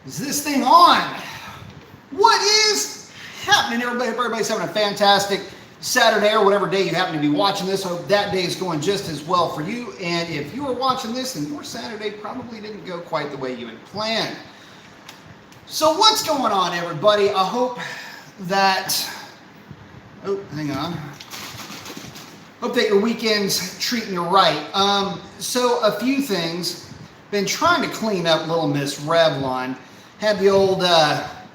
Is this thing on? What is happening, everybody? Hope everybody's having a fantastic Saturday or whatever day you happen to be watching this. Hope that day is going just as well for you. And if you are watching this, then your Saturday probably didn't go quite the way you had planned. So what's going on, everybody? I hope that, hang on. Hope that your weekend's treating you right. So a few things. Been trying to clean up little Miss Revlon. Had the old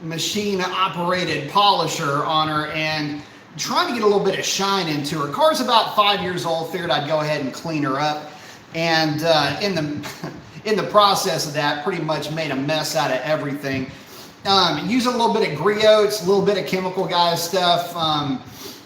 machine-operated polisher on her and trying to get a little bit of shine into her. Car's about 5 years old. Figured I'd go ahead and clean her up. And in the process of that, pretty much made a mess out of everything. Using a little bit of Griot, a little bit of chemical guy stuff.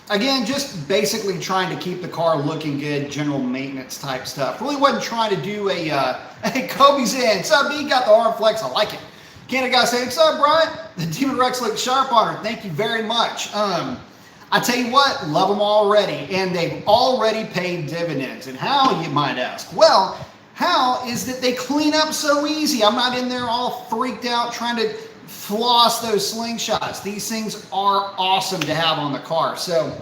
Again, just basically trying to keep the car looking good, general maintenance type stuff. Really wasn't trying to do hey, Kobe's in. What's up, B? Got the arm flex. I like it. Canada guy saying, what's up, Brian? The Demon Rex looks sharp on her. Thank you very much. I tell you what, love them already. And they've already paid dividends. And how, you might ask? Well, how is that they clean up so easy? I'm not in there all freaked out trying to floss those slingshots. These things are awesome to have on the car. So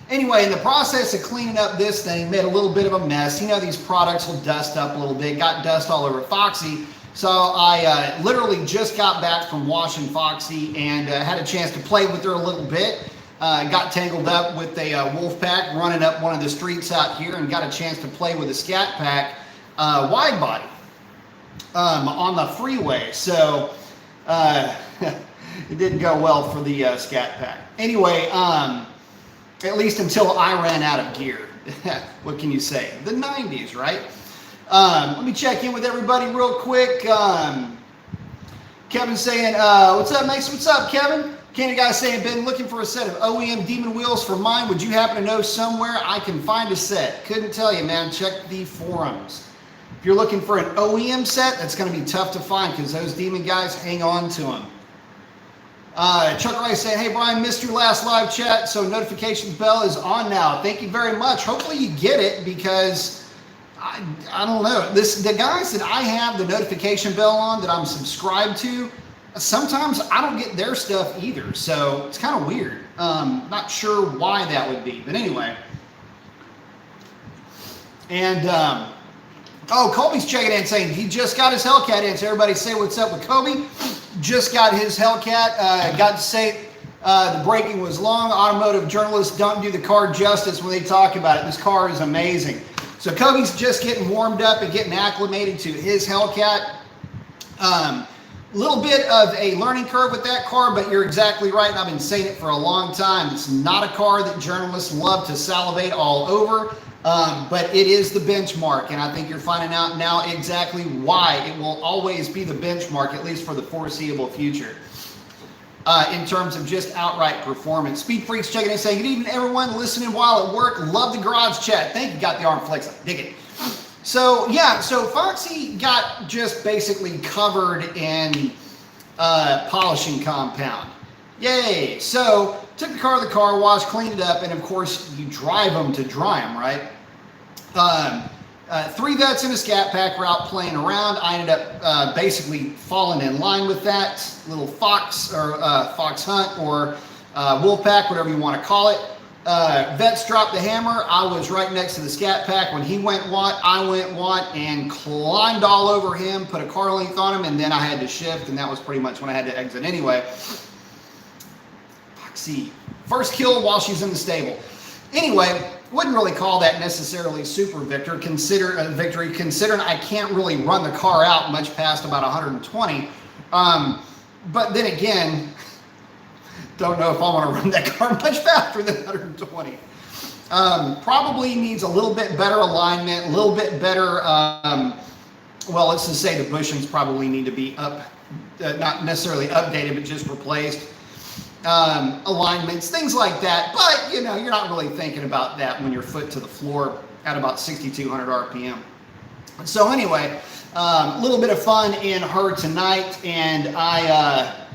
anyway, in the process of cleaning up this thing, made a little bit of a mess. You know, these products will dust up a little bit. Got dust all over Foxy. So I literally just got back from washing Foxy and had a chance to play with her a little bit. Got tangled up with a wolf pack running up one of the streets out here and got a chance to play with a Scat Pack wide body on the freeway. So it didn't go well for the Scat Pack. Anyway, at least until I ran out of gear. What can you say? The 90s, right? Let me check in with everybody real quick. Kevin saying, what's up, Mason? What's up, Kevin? Canada guy saying, been looking for a set of OEM Demon wheels for mine. Would you happen to know somewhere I can find a set? Couldn't tell you, man. Check the forums. If you're looking for an OEM set, that's going to be tough to find because those Demon guys hang on to them. Chuck Rice saying, hey, Brian, missed your last live chat, so notifications bell is on now. Thank you very much. Hopefully you get it because I don't know. The guys that I have the notification bell on that I'm subscribed to, sometimes I don't get their stuff either. So it's kind of weird. Not sure why that would be. But anyway. And, oh, Colby's checking in saying he just got his Hellcat in. So everybody say what's up with Kobe. Just got his Hellcat. Got to say the braking was long. Automotive journalists don't do the car justice when they talk about it. This car is amazing. So Kobe's just getting warmed up and getting acclimated to his Hellcat. Little bit of a learning curve with that car, but you're exactly right. And I've been saying it for a long time. It's not a car that journalists love to salivate all over. But it is the benchmark, and I think you're finding out now exactly why it will always be the benchmark, at least for the foreseeable future, in terms of just outright performance. Speed Freaks checking in saying, good evening, everyone listening while at work. Love the garage chat. Thank you. Got the arm flex. I dig it. So, yeah, so Foxy got just basically covered in polishing compound. Yay. So took the car to the car wash, cleaned it up, and of course you drive them to dry them, right? 3 vets in a Scat Pack were out playing around. I ended up basically falling in line with that little fox or fox hunt or wolf pack, whatever you want to call it. Vets dropped the hammer. I was right next to the Scat Pack. When he went want, I went want and climbed all over him, put a car length on him, and then I had to shift, and that was pretty much when I had to exit anyway. See, first kill while she's in the stable. Anyway, wouldn't really call that necessarily super victory considering I can't really run the car out much past about 120. But then again, don't know if I want to run that car much faster than 120. Probably needs a little bit better alignment, a little bit better, well, let's just say the bushings probably need to be up, not necessarily updated, but just replaced. Alignments, things like that. But, you know, you're not really thinking about that when you're foot to the floor at about 6,200 RPM. So anyway, a little bit of fun in her tonight, and I,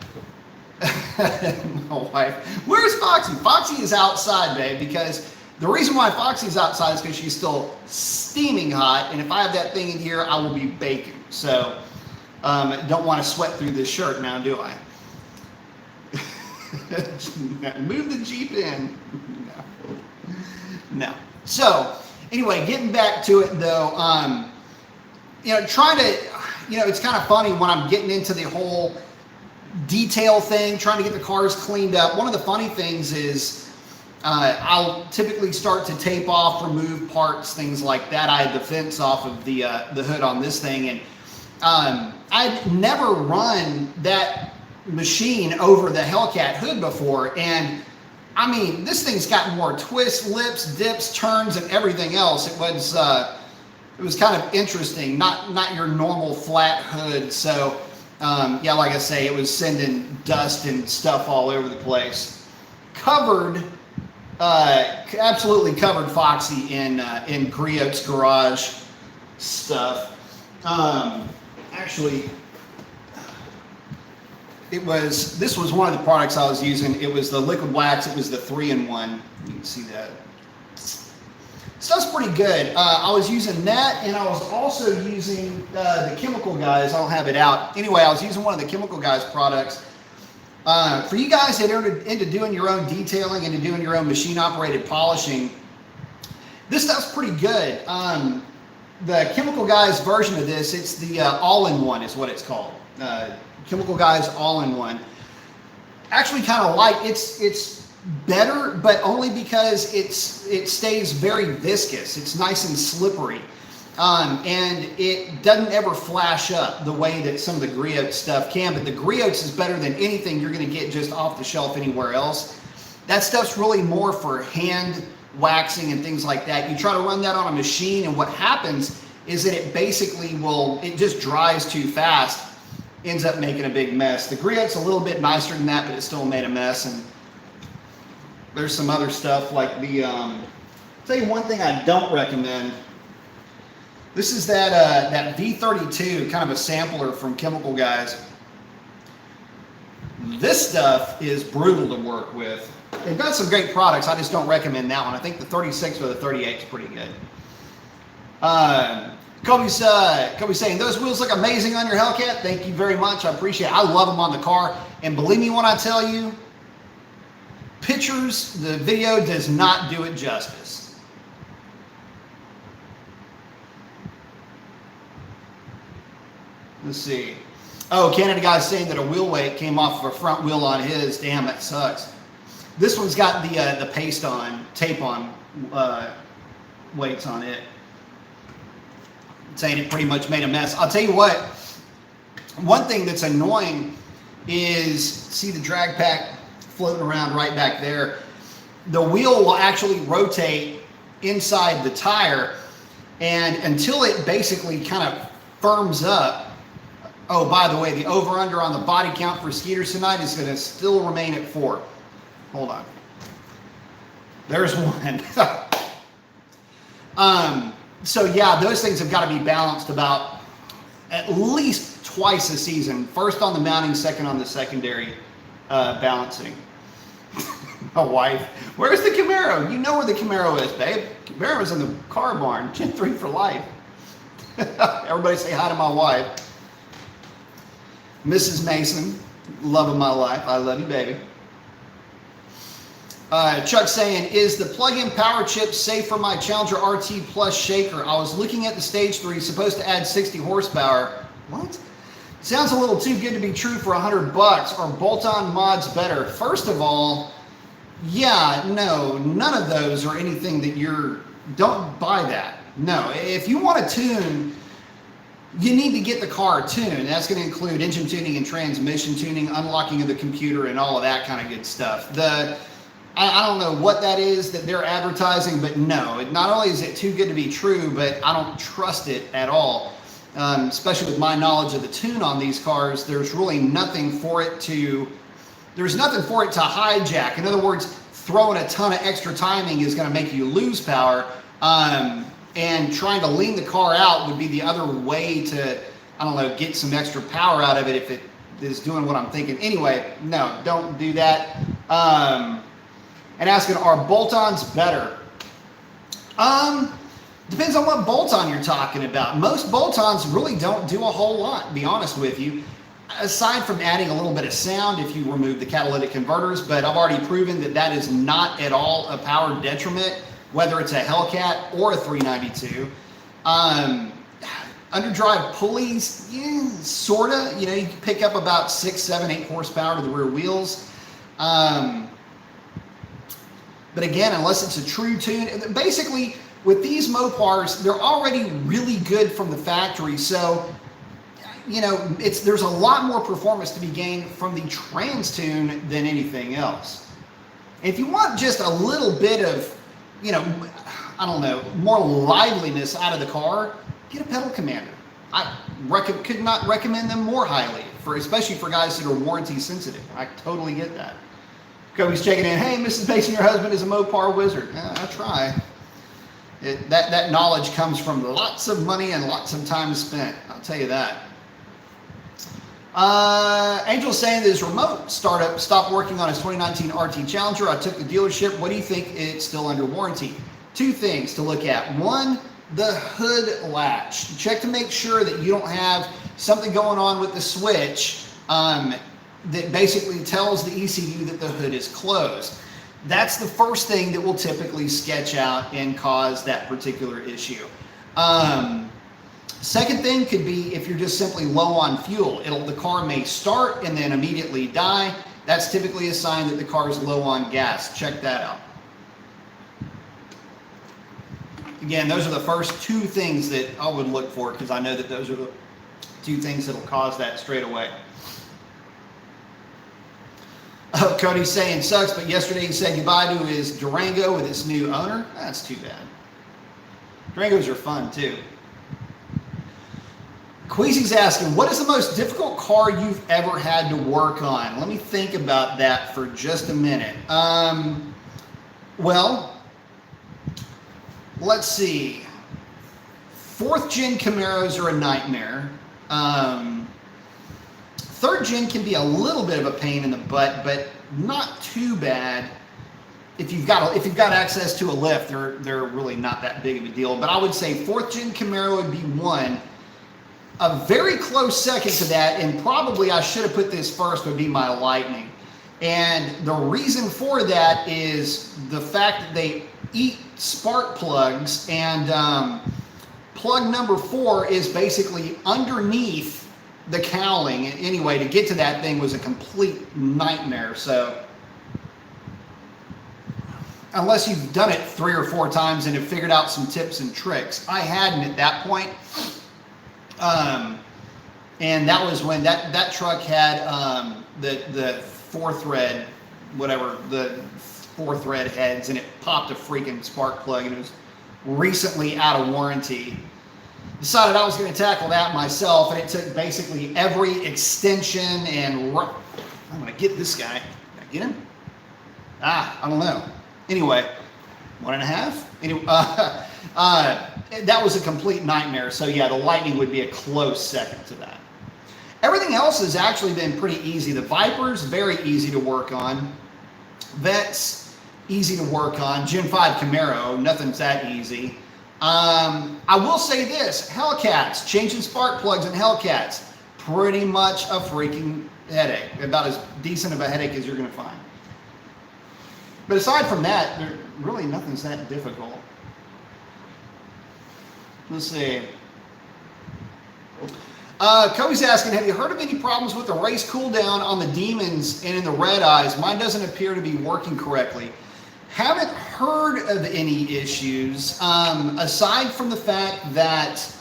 my wife, where's Foxy? Foxy is outside, babe, because the reason why Foxy's outside is because she's still steaming hot, and if I have that thing in here, I will be baking. So, Don't want to sweat through this shirt now, do I? Move the Jeep in. No. So anyway, getting back to it though, trying to, it's kind of funny when I'm getting into the whole detail thing, trying to get the cars cleaned up. One of the funny things is I'll typically start to tape off, remove parts, things like that. I had the fence off of the hood on this thing, and I'd never run that machine over the Hellcat hood before, and I mean, this thing's got more twists, lips, dips, turns, and everything else. It was kind of interesting, not your normal flat hood. So yeah, like I say, it was sending dust and stuff all over the place. Absolutely covered Foxy in Griot's garage stuff. Actually, this was one of the products I was using. It was the liquid wax. It was the 3-in-1. You can see that. Stuff's pretty good. I was using that, and I was also using the Chemical Guys. I don't have it out. Anyway, I was using one of the Chemical Guys products. For you guys that are into doing your own detailing and doing your own machine-operated polishing, this stuff's pretty good. The Chemical Guys version of this, it's the all-in-one is what it's called. Chemical Guys all-in-one. Actually kind of like, it's better, but only because it stays very viscous. It's nice and slippery. And it doesn't ever flash up the way that some of the Griot stuff can, but the Griot's is better than anything you're going to get just off the shelf anywhere else. That stuff's really more for hand waxing and things like that. You try to run that on a machine, and what happens is that it basically it just dries too fast, ends up making a big mess. The Griot's a little bit nicer than that, but it still made a mess. And there's some other stuff like the, tell you one thing I don't recommend. This is that V32, kind of a sampler from Chemical Guys. This stuff is brutal to work with. They've got some great products. I just don't recommend that one. I think the 36 or the 38 is pretty good. Kobe's saying, those wheels look amazing on your Hellcat. Thank you very much. I appreciate it. I love them on the car. And believe me when I tell you, pictures, the video does not do it justice. Let's see. Oh, Canada guy's saying that a wheel weight came off of a front wheel on his. Damn, that sucks. This one's got the paste on, tape on weights on it. Saying it pretty much made a mess. I'll tell you what, one thing that's annoying is, see the drag pack floating around right back there. The wheel will actually rotate inside the tire, and until it basically kind of firms up. Oh, by the way, the over-under on the body count for Skeeters tonight is going to still remain at 4. Hold on. There's one. So yeah, those things have got to be balanced about at least twice a season. First on the mounting, second on the secondary balancing. My wife, where's the Camaro? You know where the Camaro is, babe. Camaro's in the car barn. Gen 3 for life. Everybody say hi to my wife. Mrs. Mason, love of my life. I love you, baby. Chuck saying, is the plug-in power chip safe for my Challenger RT Plus shaker? I was looking at the Stage 3, supposed to add 60 horsepower. What? Sounds a little too good to be true for $100. Are bolt-on mods better? First of all, yeah, no, none of those are anything that don't buy that. No, if you want to tune, you need to get the car tuned. That's going to include engine tuning and transmission tuning, unlocking of the computer, and all of that kind of good stuff. I don't know what that is that they're advertising, but no, not only is it too good to be true, but I don't trust it at all. Especially with my knowledge of the tune on these cars, there's really nothing for it to hijack. In other words, throwing a ton of extra timing is going to make you lose power. And trying to lean the car out would be the other way to, I don't know, get some extra power out of it if it is doing what I'm thinking. Anyway, no, don't do that. And asking, are bolt-ons better? Depends on what bolt-on you're talking about. Most bolt-ons really don't do a whole lot, to be honest with you, aside from adding a little bit of sound if you remove the catalytic converters, but I've already proven that that is not at all a power detriment, whether it's a Hellcat or a 392. Underdrive pulleys, yeah, sorta. You know, you can pick up about 6, 7, 8 horsepower to the rear wheels. But again, unless it's a true tune, basically with these Mopars, they're already really good from the factory. So, you know, there's a lot more performance to be gained from the trans tune than anything else. If you want just a little bit of, you know, I don't know, more liveliness out of the car, get a pedal commander. I could not recommend them more highly, especially for guys that are warranty sensitive. I totally get that. Kobe's checking in. Hey, Mrs. Mason, your husband is a Mopar wizard. Yeah, I try. That knowledge comes from lots of money and lots of time spent. I'll tell you that. Angel's saying that his remote startup stopped working on his 2019 RT Challenger. I took the dealership. What do you think? It's still under warranty. 2 things to look at. 1, the hood latch. Check to make sure that you don't have something going on with the switch that basically tells the ECU that the hood is closed. That's the first thing that will typically sketch out and cause that particular issue. Second thing could be if you're just simply low on fuel. The car may start and then immediately die. That's typically a sign that the car is low on gas. Check that out. Again, those are the first 2 things that I would look for, because I know that those are the 2 things that will cause that straight away. Oh, Cody's saying sucks, but yesterday he said goodbye to his Durango with its new owner. That's too bad. Durangos are fun too. Queasy's asking, what is the most difficult car you've ever had to work on? Let me think about that for just a minute. Well, let's see. 4th gen Camaros are a nightmare. 3rd gen can be a little bit of a pain in the butt, but not too bad. If you've got access to a lift, they're really not that big of a deal. But I would say 4th gen Camaro would be one. A very close second to that, and probably I should have put this first, would be my Lightning. And the reason for that is the fact that they eat spark plugs, and plug number 4 is basically underneath the cowling. Anyway, to get to that thing was a complete nightmare. So unless you've done it 3 or 4 times and have figured out some tips and tricks, I hadn't at that point. And that was when that truck had the 4-thread, whatever, the 4-thread heads, and it popped a freaking spark plug, and it was recently out of warranty. Decided I was going to tackle that myself, and it took basically every extension and I'm going to get this guy. Can I get him? I don't know. Anyway, 1.5. Anyway, that was a complete nightmare. So yeah, the Lightning would be a close second to that. Everything else has actually been pretty easy. The Viper's very easy to work on. Vet's easy to work on. Gen 5 Camaro, nothing's that easy. I will say this, Hellcats, changing spark plugs in Hellcats, pretty much a freaking headache. About as decent of a headache as you're going to find. But aside from that, really nothing's that difficult. Let's see. Cody's asking, have you heard of any problems with the race cooldown on the Demons and in the Red Eyes? Mine doesn't appear to be working correctly. Haven't heard of any issues, aside from the fact that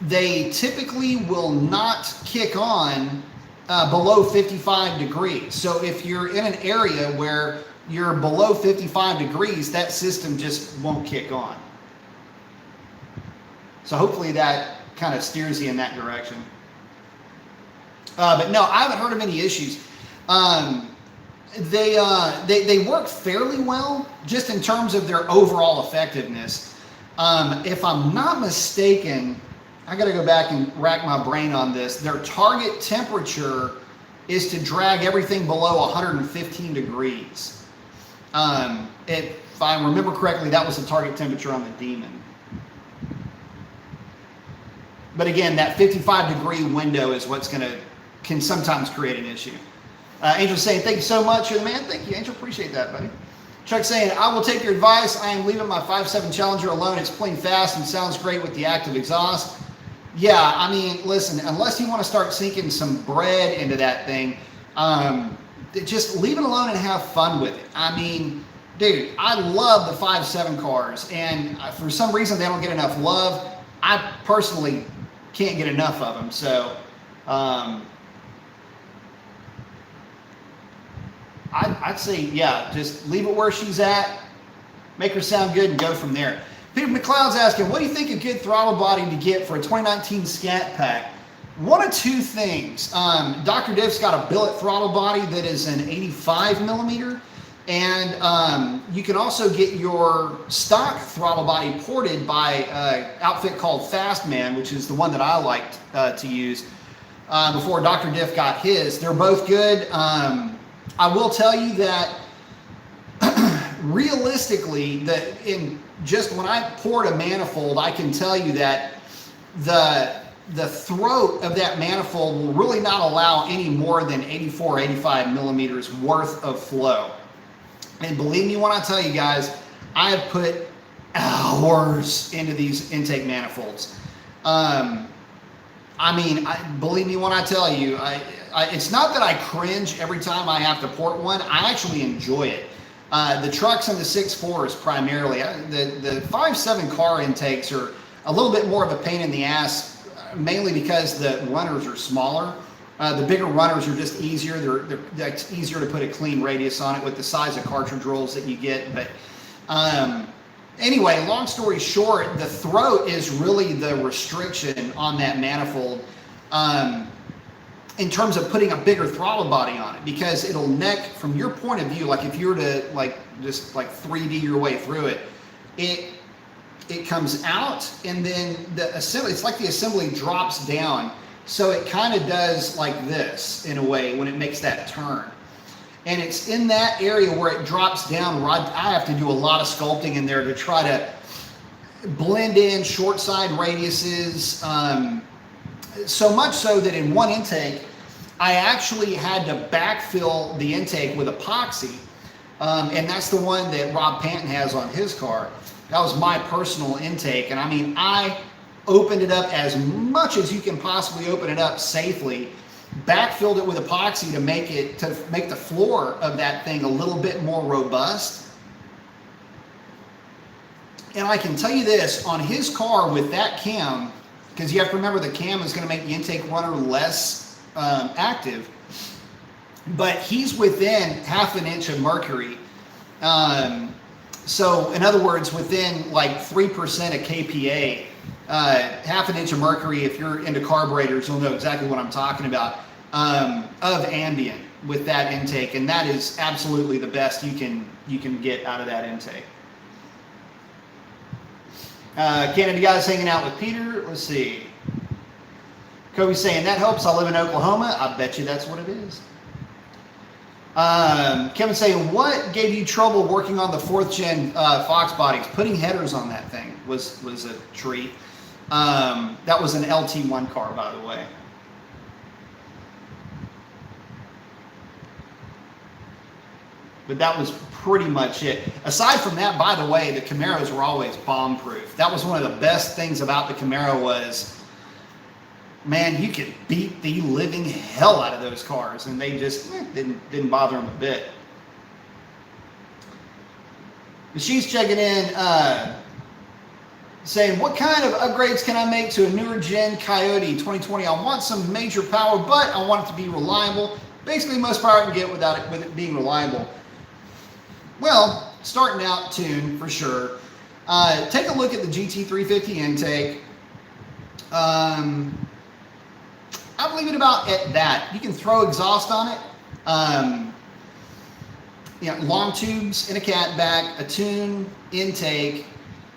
they typically will not kick on below 55 degrees. So if you're in an area where you're below 55 degrees, that system just won't kick on. So hopefully that kind of steers you in that direction. But no, I haven't heard of any issues. They work fairly well, just in terms of their overall effectiveness. If I'm not mistaken, I got to go back and rack my brain on this. Their target temperature is to drag everything below 115 degrees. If I remember correctly, that was the target temperature on the Demon. But again, that 55-degree window is what's can sometimes create an issue. Angel saying, thank you so much. You're the man. Thank you, Angel. Appreciate that, buddy. Chuck saying, I will take your advice. I am leaving my 5.7 Challenger alone. It's playing fast and sounds great with the active exhaust. Yeah, I mean, listen, unless you want to start sinking some bread into that thing, just leave it alone and have fun with it. I mean, dude, I love the 5.7 cars, and for some reason they don't get enough love. I personally can't get enough of them. So I'd say, yeah, just leave it where she's at, make her sound good, and go from there. Peter McLeod's asking, what do you think a good throttle body to get for a 2019 Scat Pack? One of two things. Dr. Diff's got a billet throttle body that is an 85 millimeter, and you can also get your stock throttle body ported by an outfit called Fastman, which is the one that I liked to use before Dr. Diff got his. They're both good. I will tell you that realistically, just when I poured a manifold, I can tell you that the throat of that manifold will really not allow any more than 84, 85 millimeters worth of flow. And believe me when I tell you guys, I have put hours into these intake manifolds. I mean, believe me when I tell you, it's not that I cringe every time I have to port one. I actually enjoy it. The trucks and the 6.4s primarily. The 5.7 car intakes are a little bit more of a pain in the ass, mainly because the runners are smaller. The bigger runners are just easier. It's easier to put a clean radius on it with the size of cartridge rolls that you get. But anyway, long story short, the throat is really the restriction on that manifold in terms of putting a bigger throttle body on it, because it'll neck, from your point of view, like if you were to just 3D your way through it, it comes out, and then the assembly, it's like the assembly drops down. So it kind of does like this in a way when it makes that turn. And it's in that area where it drops down where I have to do a lot of sculpting in there to try to blend in short side radiuses. So much so that in one intake, I actually had to backfill the intake with epoxy. And that's the one that Rob Panton has on his car. That was my personal intake. And I mean, I opened it up as much as you can possibly open it up safely, backfilled it with epoxy to make the floor of that thing a little bit more robust. And I can tell you this, on his car with that cam, because you have to remember the cam is going to make the intake runner less active, but he's within half an inch of mercury. So in other words, within like 3% of kPa, half an inch of mercury, if you're into carburetors, you'll know exactly what I'm talking about, of ambient with that intake. And that is absolutely the best you can get out of that intake. Canada guys hanging out with Peter. Let's see. Kobe's saying that helps. I live in Oklahoma. I bet you that's what it is. Kevin saying, what gave you trouble working on the 4th gen Fox bodies? Putting headers on that thing was a treat. That was an LT1 car, by the way. But that was pretty much it. Aside from that, by the way, the Camaros were always bomb-proof. That was one of the best things about the Camaro was, man, you could beat the living hell out of those cars, and they just didn't bother them a bit. She's checking in, saying, what kind of upgrades can I make to a newer gen Coyote 2020? I want some major power, but I want it to be reliable. Basically, most power I can get with it being reliable. Well, starting out tuned for sure. Take a look at the GT350 intake. I would leave it about at that. You can throw exhaust on it. Long tubes in a catback, a tune, intake.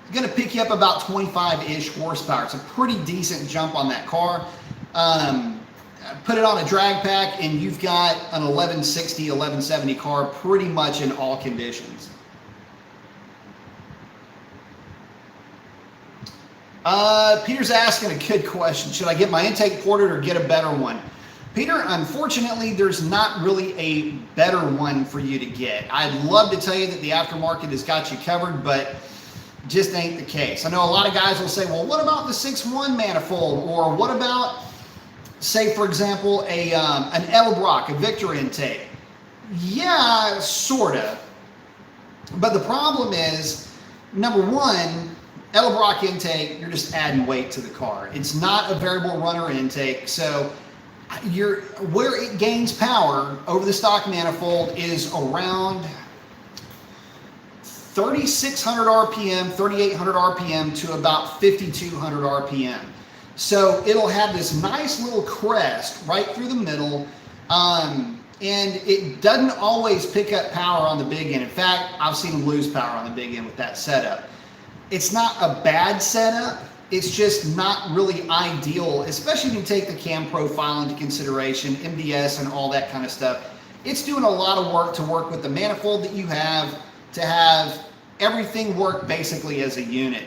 It's going to pick you up about 25-ish horsepower. It's a pretty decent jump on that car. Put it on a drag pack and you've got an 1160, 1170 car pretty much in all conditions. Peter's asking a good question. Should I get my intake ported or get a better one? Peter, unfortunately, there's not really a better one for you to get. I'd love to tell you that the aftermarket has got you covered, but just ain't the case. I know a lot of guys will say, well, what about the 6.1 manifold? Or what about, say, for example, an Edelbrock, a Victor intake? Yeah, sort of. But the problem is, number one, Edelbrock intake, you're just adding weight to the car. It's not a variable runner intake, so where it gains power over the stock manifold is around 3,600 RPM, 3,800 RPM to about 5,200 RPM. So it'll have this nice little crest right through the middle, and it doesn't always pick up power on the big end. In fact, I've seen them lose power on the big end with that setup. It's not a bad setup. It's just not really ideal, especially if you take the cam profile into consideration, MDS and all that kind of stuff. It's doing a lot of work to work with the manifold that you have to have everything work basically as a unit.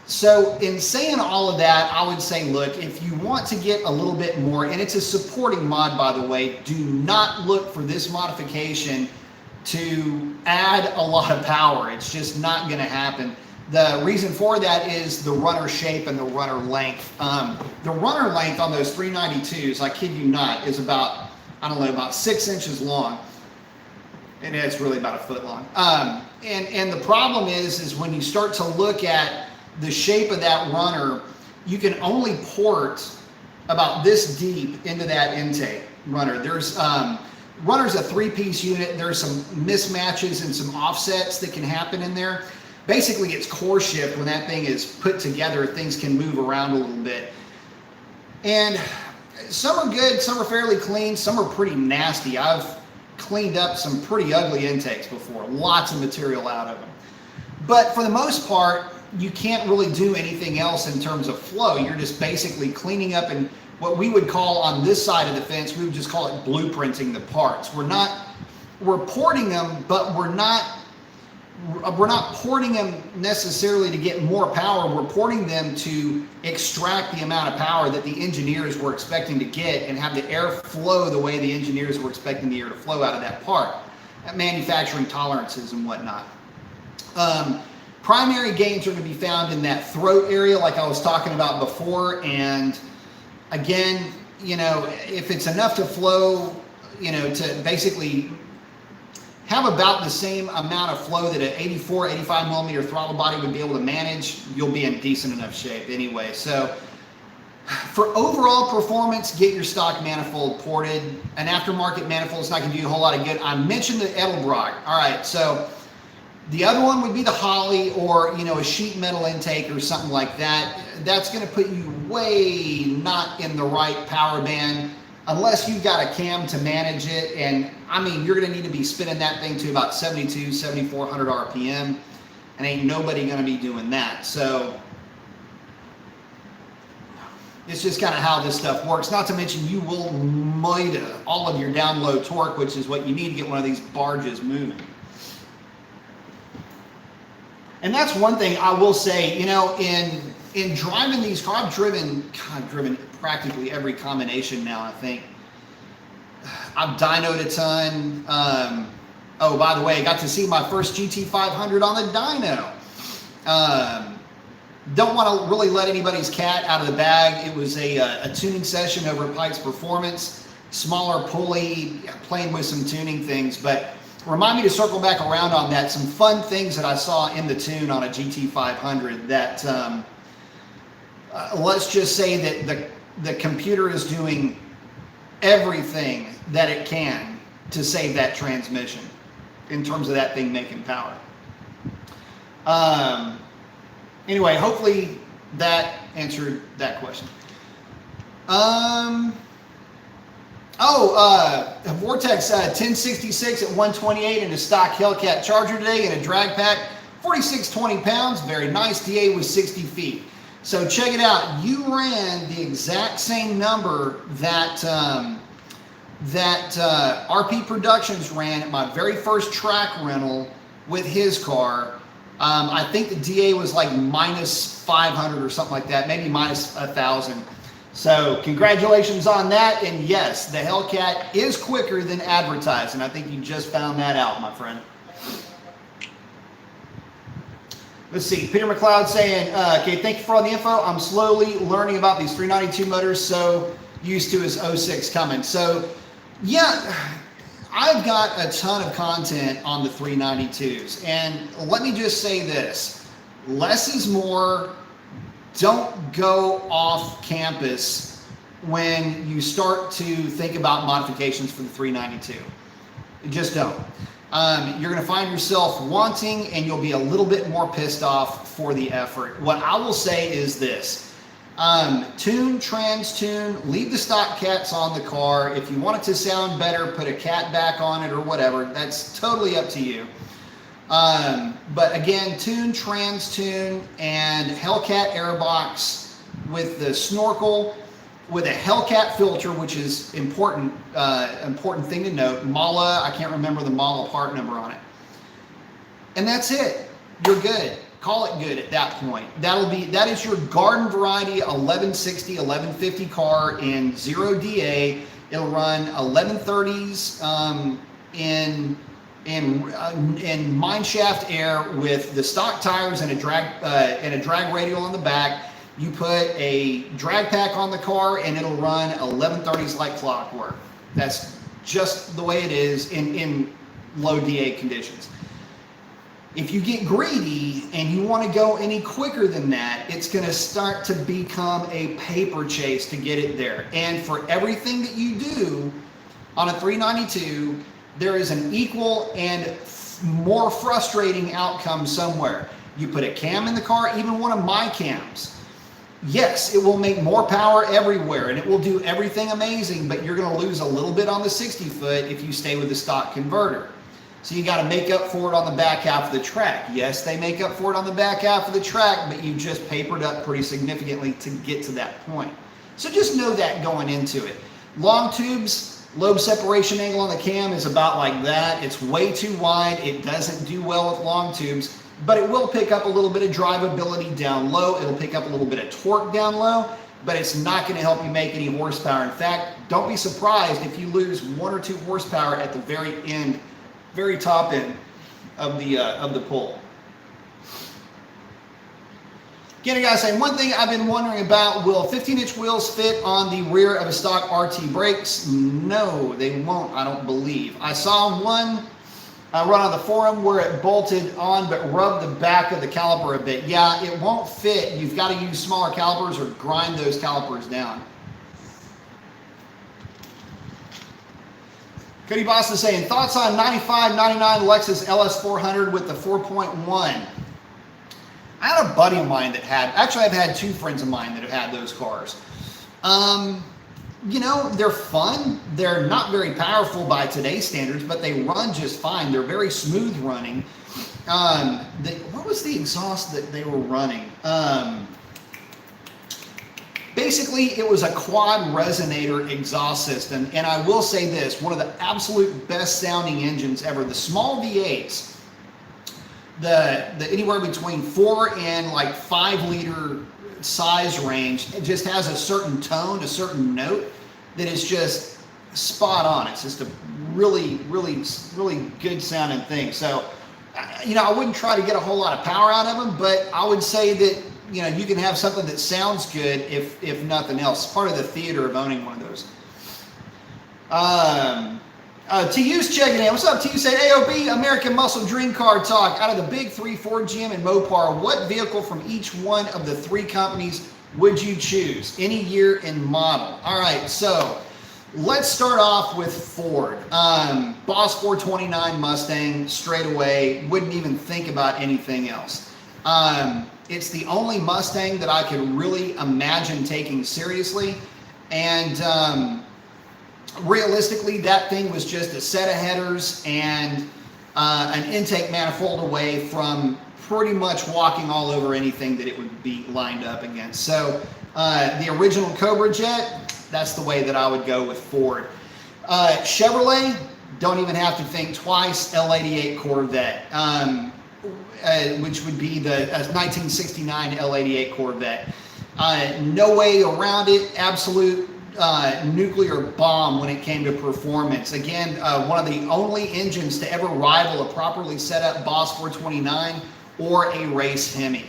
So in saying all of that, I would say, look, if you want to get a little bit more, and it's a supporting mod, by the way, do not look for this modification to add a lot of power. It's just not going to happen. The reason for that is the runner shape and the runner length. The runner length on those 392s, I kid you not, is about, I don't know, about 6 inches long. And it's really about a foot long. And the problem is when you start to look at the shape of that runner, you can only port about this deep into that intake runner. There's runner's a 3-piece unit. There's some mismatches and some offsets that can happen in there. Basically, it's core shift. When that thing is put together, things can move around a little bit. And some are good, some are fairly clean, some are pretty nasty. I've cleaned up some pretty ugly intakes before, lots of material out of them. But for the most part, you can't really do anything else in terms of flow. You're just basically cleaning up, and what we would call on this side of the fence, we would just call it blueprinting the parts. We're porting them, but we're not porting them necessarily to get more power. We're porting them to extract the amount of power that the engineers were expecting to get and have the air flow the way the engineers were expecting the air to flow out of that part, at manufacturing tolerances and whatnot. Primary gains are going to be found in that throat area like I was talking about before. And again, if it's enough to flow, to basically have about the same amount of flow that an 84, 85 millimeter throttle body would be able to manage, you'll be in decent enough shape anyway. So for overall performance, get your stock manifold ported. An aftermarket manifold is not going to do you a whole lot of good. I mentioned the Edelbrock. All right, so the other one would be the Holly, or a sheet metal intake or something like that. That's going to put you way not in the right power band unless you've got a cam to manage it. And I mean, you're going to need to be spinning that thing to about 72, 7,400 RPM, and ain't nobody going to be doing that. So it's just kind of how this stuff works. Not to mention, you will moida all of your down low torque, which is what you need to get one of these barges moving. And that's one thing I will say, in driving these cars, I've driven practically every combination now, I think. I've dynoed a ton. Oh, by the way, I got to see my first GT500 on the dyno. Don't want to really let anybody's cat out of the bag. It was a tuning session over at Pike's Performance, smaller pulley, playing with some tuning things, but remind me to circle back around on that. Some fun things that I saw in the tune on a GT500 that, let's just say that the computer is doing everything that it can to save that transmission in terms of that thing making power. Anyway, hopefully that answered that question. Vortex 1066 at 128 in a stock Hellcat Charger today in a drag pack, 4620 pounds, very nice. DA was 60 feet. So check it out. You ran the exact same number that RP Productions ran at my very first track rental with his car, I think the DA was like minus 500 or something like that, maybe minus 1,000. So congratulations on that. And yes, the Hellcat is quicker than advertised. And I think you just found that out, my friend. Let's see, Peter McLeod saying, okay, thank you for all the info. I'm slowly learning about these 392 motors, so used to his 06 coming. So yeah, I've got a ton of content on the 392s. And let me just say this, less is more. Don't go off campus when you start to think about modifications for the 392. Just don't. You're going to find yourself wanting, and you'll be a little bit more pissed off for the effort. What I will say is this. Tune, trans-tune, leave the stock cats on the car. If you want it to sound better, put a cat back on it or whatever. That's totally up to you. But again, tune, trans-tune, and Hellcat airbox with the snorkel, with a Hellcat filter, which is important thing to note. Mala, I can't remember the Mala part number on it. And that's it. You're good. Call it good at that point. That is your garden variety 1160, 1150 car in 0 DA. It'll run 1130s in mine shaft air with the stock tires and a drag radial on the back. You put a drag pack on the car and it'll run 1130s like clockwork. That's just the way it is in low DA conditions. If you get greedy and you want to go any quicker than that, it's going to start to become a paper chase to get it there. And for everything that you do on a 392, there is an equal and more frustrating outcome somewhere. You put a cam in the car, even one of my cams. Yes, it will make more power everywhere and it will do everything amazing, but you're going to lose a little bit on the 60 foot if you stay with the stock converter. So you got to make up for it on the back half of the track. Yes, they make up for it on the back half of the track, but you just papered up pretty significantly to get to that point. So just know that going into it. Long tubes, lobe separation angle on the cam is about like that. It's way too wide. It doesn't do well with long tubes, but it will pick up a little bit of drivability down low. It'll pick up a little bit of torque down low, but it's not going to help you make any horsepower. In fact, don't be surprised if you lose 1 or 2 horsepower at the very end, very top end of the pull. Again, guys, saying one thing I've been wondering about, will 15-inch wheels fit on the rear of a stock RT brakes? No, they won't, I don't believe. I saw one run on the forum where it bolted on but rubbed the back of the caliper a bit. Yeah, it won't fit. You've got to use smaller calipers or grind those calipers down. Cody Boss is saying, thoughts on 95, 99 Lexus LS400 with the 4.1? I had a buddy of mine that had, actually I've had 2 friends of mine that have had those cars. You know, they're fun. They're not very powerful by today's standards, but they run just fine. They're very smooth running. What was the exhaust that they were running? Basically, it was a quad resonator exhaust system, and I will say this, one of the absolute best sounding engines ever. The small V8s, the anywhere between 4 and like 5 liter size range, it just has a certain tone, a certain note that is just spot on. It's just a really, really, really good sounding thing. So, you know, I wouldn't try to get a whole lot of power out of them, but I would say that, you know, you can have something that sounds good if nothing else. It's part of the theater of owning one of those. TU's checking in. What's up, TU? Say AOB, American Muscle Dream Car Talk. Out of the big 3, Ford, GM, and Mopar, what vehicle from each one of the 3 companies would you choose? Any year and model. All right, so let's start off with Ford. Boss 429 Mustang, straight away. Wouldn't even think about anything else. It's the only Mustang that I could really imagine taking seriously. And realistically, that thing was just a set of headers and an intake manifold away from pretty much walking all over anything that it would be lined up against. So the original Cobra Jet, that's the way that I would go with Ford. Chevrolet, don't even have to think twice. L88 Corvette. which would be the 1969 L88 Corvette. No way around it. Absolute nuclear bomb when it came to performance. Again, one of the only engines to ever rival a properly set up Boss 429 or a race Hemi.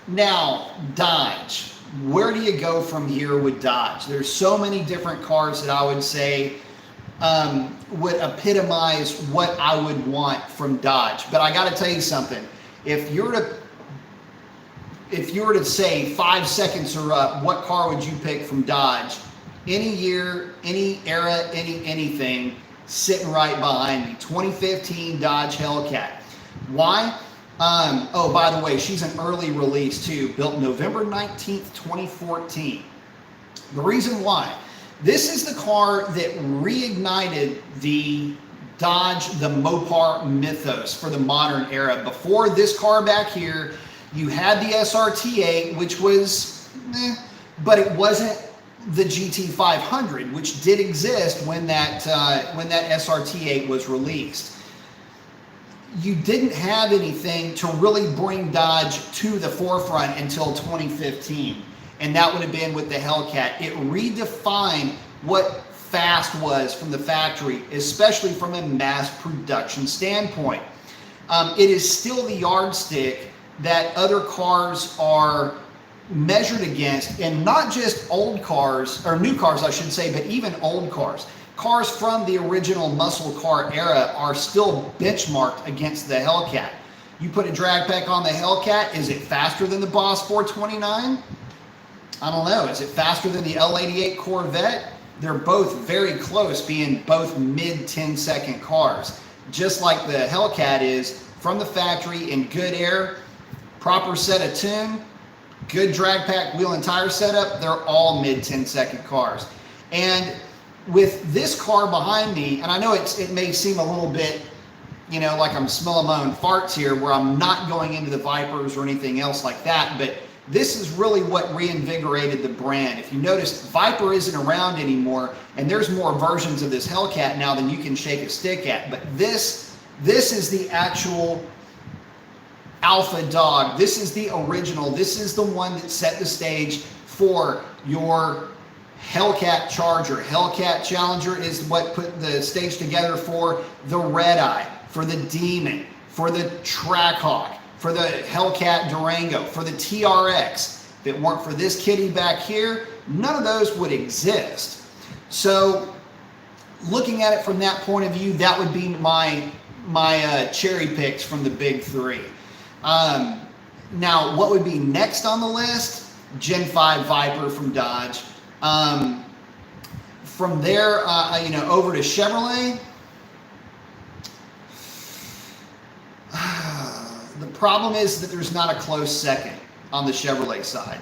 Now, Dodge. Where do you go from here with Dodge? There's so many different cars that I would say would epitomize what I would want from Dodge. But I got to tell you something. If you were to say 5 seconds are up, what car would you pick from Dodge? Any year, any era, anything, sitting right behind me. 2015 Dodge Hellcat. Why? Oh, by the way, she's an early release too, built November 19th, 2014. The reason why, this is the car that reignited the Dodge, the Mopar mythos for the modern era. Before this car back here, you had the SRT8, which was, but it wasn't the GT500, which did exist when that SRT8 was released. You didn't have anything to really bring Dodge to the forefront until 2015, and that would have been with the Hellcat. It redefined what fast was from the factory, especially from a mass production standpoint. It is still the yardstick that other cars are measured against, and not just old cars, or new cars I should say, but even old cars. Cars from the original muscle car era are still benchmarked against the Hellcat. You put a drag pack on the Hellcat, is it faster than the Boss 429? I don't know. Is it faster than the L88 Corvette? They're both very close, being both mid 10-second cars. Just like the Hellcat is from the factory in good air, proper set of tune, good drag pack, wheel and tire setup, they're all mid 10-second cars. And with this car behind me, and I know it may seem a little bit, like I'm smelling my own farts here, where I'm not going into the Vipers or anything else like that, but this is really what reinvigorated the brand. If you notice, Viper isn't around anymore, and there's more versions of this Hellcat now than you can shake a stick at, but this is the actual alpha dog. This is the original. This is the one that set the stage for your Hellcat Charger. Hellcat Challenger is what put the stage together for the Red Eye, for the Demon, for the Trackhawk, for the Hellcat Durango, for the TRX. If it weren't for this kitty back here, none of those would exist. So looking at it from that point of view, that would be my cherry picks from the big three. Now, what would be next on the list? Gen 5 Viper from Dodge. From there, over to Chevrolet. The problem is that there's not a close second on the Chevrolet side.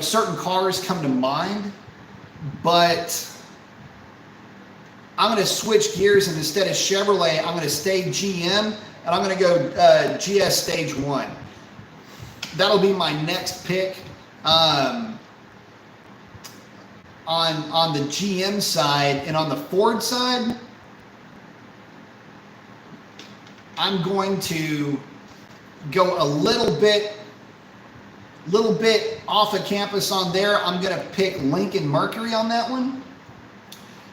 Certain cars come to mind, but I'm going to switch gears, and instead of Chevrolet, I'm going to stay GM, and I'm going to go GS Stage 1. That'll be my next pick. On the GM side, and on the Ford side, I'm going to go a little bit off of campus on there. I'm going to pick Lincoln Mercury on that one,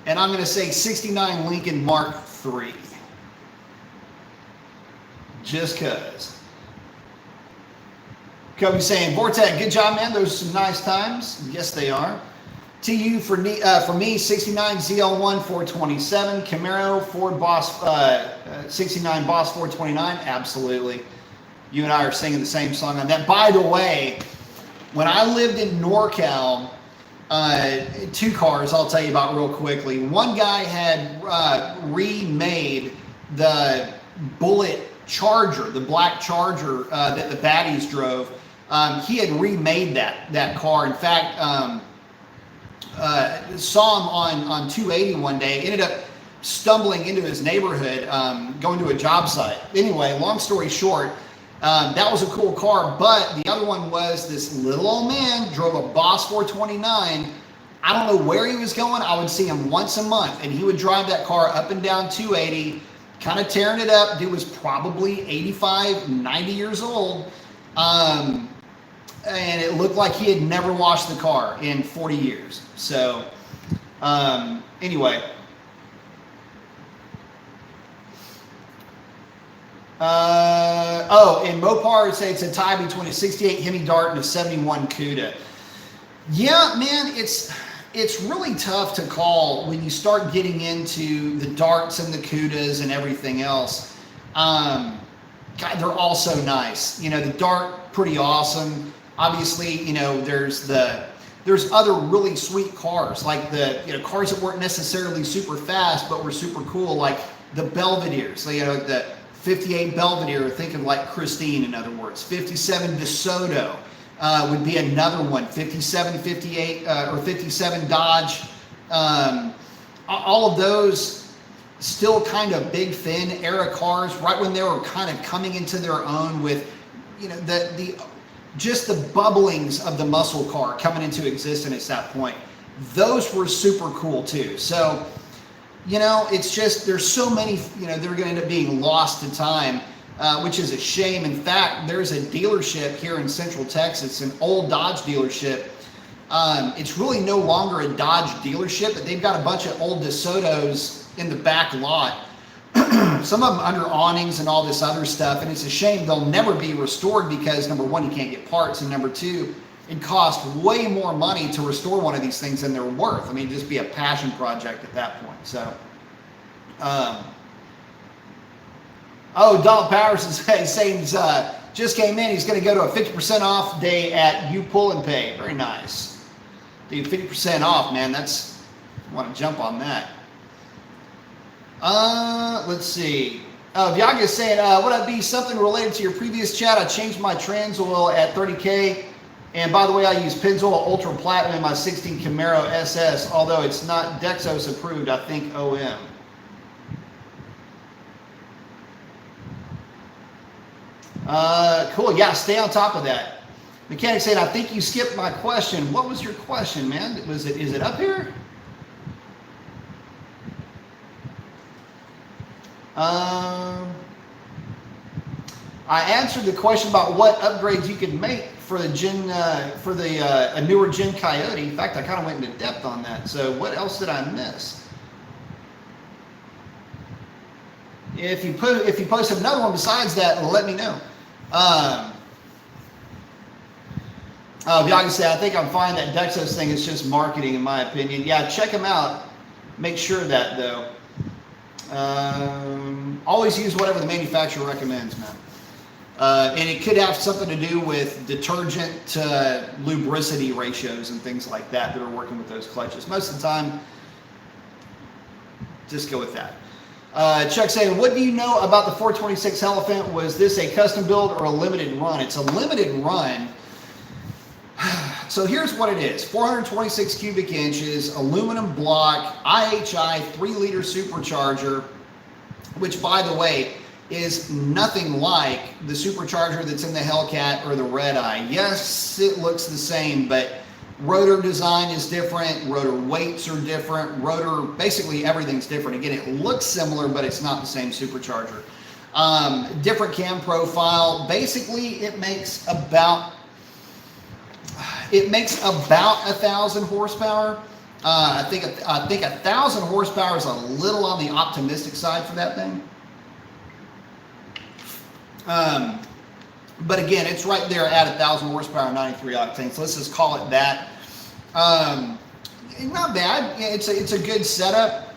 and I'm going to say 69 Lincoln Mark III. Just cause. Kobe saying, Vortec, good job, man. Those are some nice times. Yes, they are. TU for me, 69 ZL1 427. Camaro Ford Boss 69 Boss 429. Absolutely. You and I are singing the same song on that. By the way, when I lived in NorCal, two cars I'll tell you about real quickly. One guy had remade the Bullet Charger, the black Charger that the baddies drove. He had remade that car. In fact, saw him on 280 one day, ended up stumbling into his neighborhood, going to a job site. Anyway, long story short, that was a cool car, but the other one was this little old man drove a Boss 429. I don't know where he was going. I would see him once a month, and he would drive that car up and down 280 kind of tearing it up. Dude was probably 85, 90 years old. And it looked like he had never washed the car in 40 years. So, anyway. In Mopar, it's a tie between a 68 Hemi Dart and a 71 Cuda. Yeah, man, it's really tough to call when you start getting into the Darts and the Cudas and everything else. God, they're all so nice. You know, the Dart, pretty awesome. Obviously, you know, there's other really sweet cars, like the, you know, cars that weren't necessarily super fast but were super cool, like the Belvederes. So, you know, the 58 Belvedere, think of like Christine, in other words. 57 DeSoto would be another one. 57, 58, or 57 Dodge. All of those still kind of big, thin era cars, right when they were kind of coming into their own with, you know, just the bubblings of the muscle car coming into existence at that point. Those were super cool too. So, you know, it's just, there's so many, you know, they're going to end up being lost to time, which is a shame. In fact, there's a dealership here in Central Texas, an old Dodge dealership. It's really no longer a Dodge dealership, but they've got a bunch of old DeSotos in the back lot. Some of them under awnings and all this other stuff. And it's a shame they'll never be restored because, number one, you can't get parts. And number two, it costs way more money to restore one of these things than they're worth. I mean, it'd just be a passion project at that point. So, Donald Powers is saying just came in. He's going to go to a 50% off day at You Pull and Pay. Very nice. Dude, 50% off, man. That's, I want to jump on that. Let's see. Viaga is saying, would that be something related to your previous chat? I changed my trans oil at 30K. And by the way, I use Pennzoil Ultra Platinum in my 16 Camaro SS, although it's not Dexos approved, I think OM. Cool, yeah, stay on top of that. Mechanic saying, I think you skipped my question. What was your question, man? Is it up here? I answered the question about what upgrades you could make for the a newer Gen Coyote. In fact, I kind of went into depth on that. So what else did I miss? If you post another one besides that, let me know. Viaga said, I think I'm fine. That Dexos thing is just marketing, in my opinion. Yeah, check them out. Make sure of that though. Always use whatever the manufacturer recommends, man. And it could have something to do with detergent to lubricity ratios and things like that that are working with those clutches. Most of the time, just go with that. Chuck saying, what do you know about the 426 Elephant? Was this a custom build or a limited run? It's a limited run. So here's what it is. 426 cubic inches, aluminum block, IHI 3-liter supercharger, which, by the way, is nothing like the supercharger that's in the Hellcat or the Red Eye. Yes, it looks the same, but rotor design is different, rotor weights are different, rotor, basically everything's different. Again, it looks similar, but it's not the same supercharger. Different cam profile. Basically, it makes about 1,000 horsepower. I think 1,000 horsepower is a little on the optimistic side for that thing. But again, it's right there at 1,000 horsepower, 93 octane. So let's just call it that. Not bad. Yeah, it's a good setup.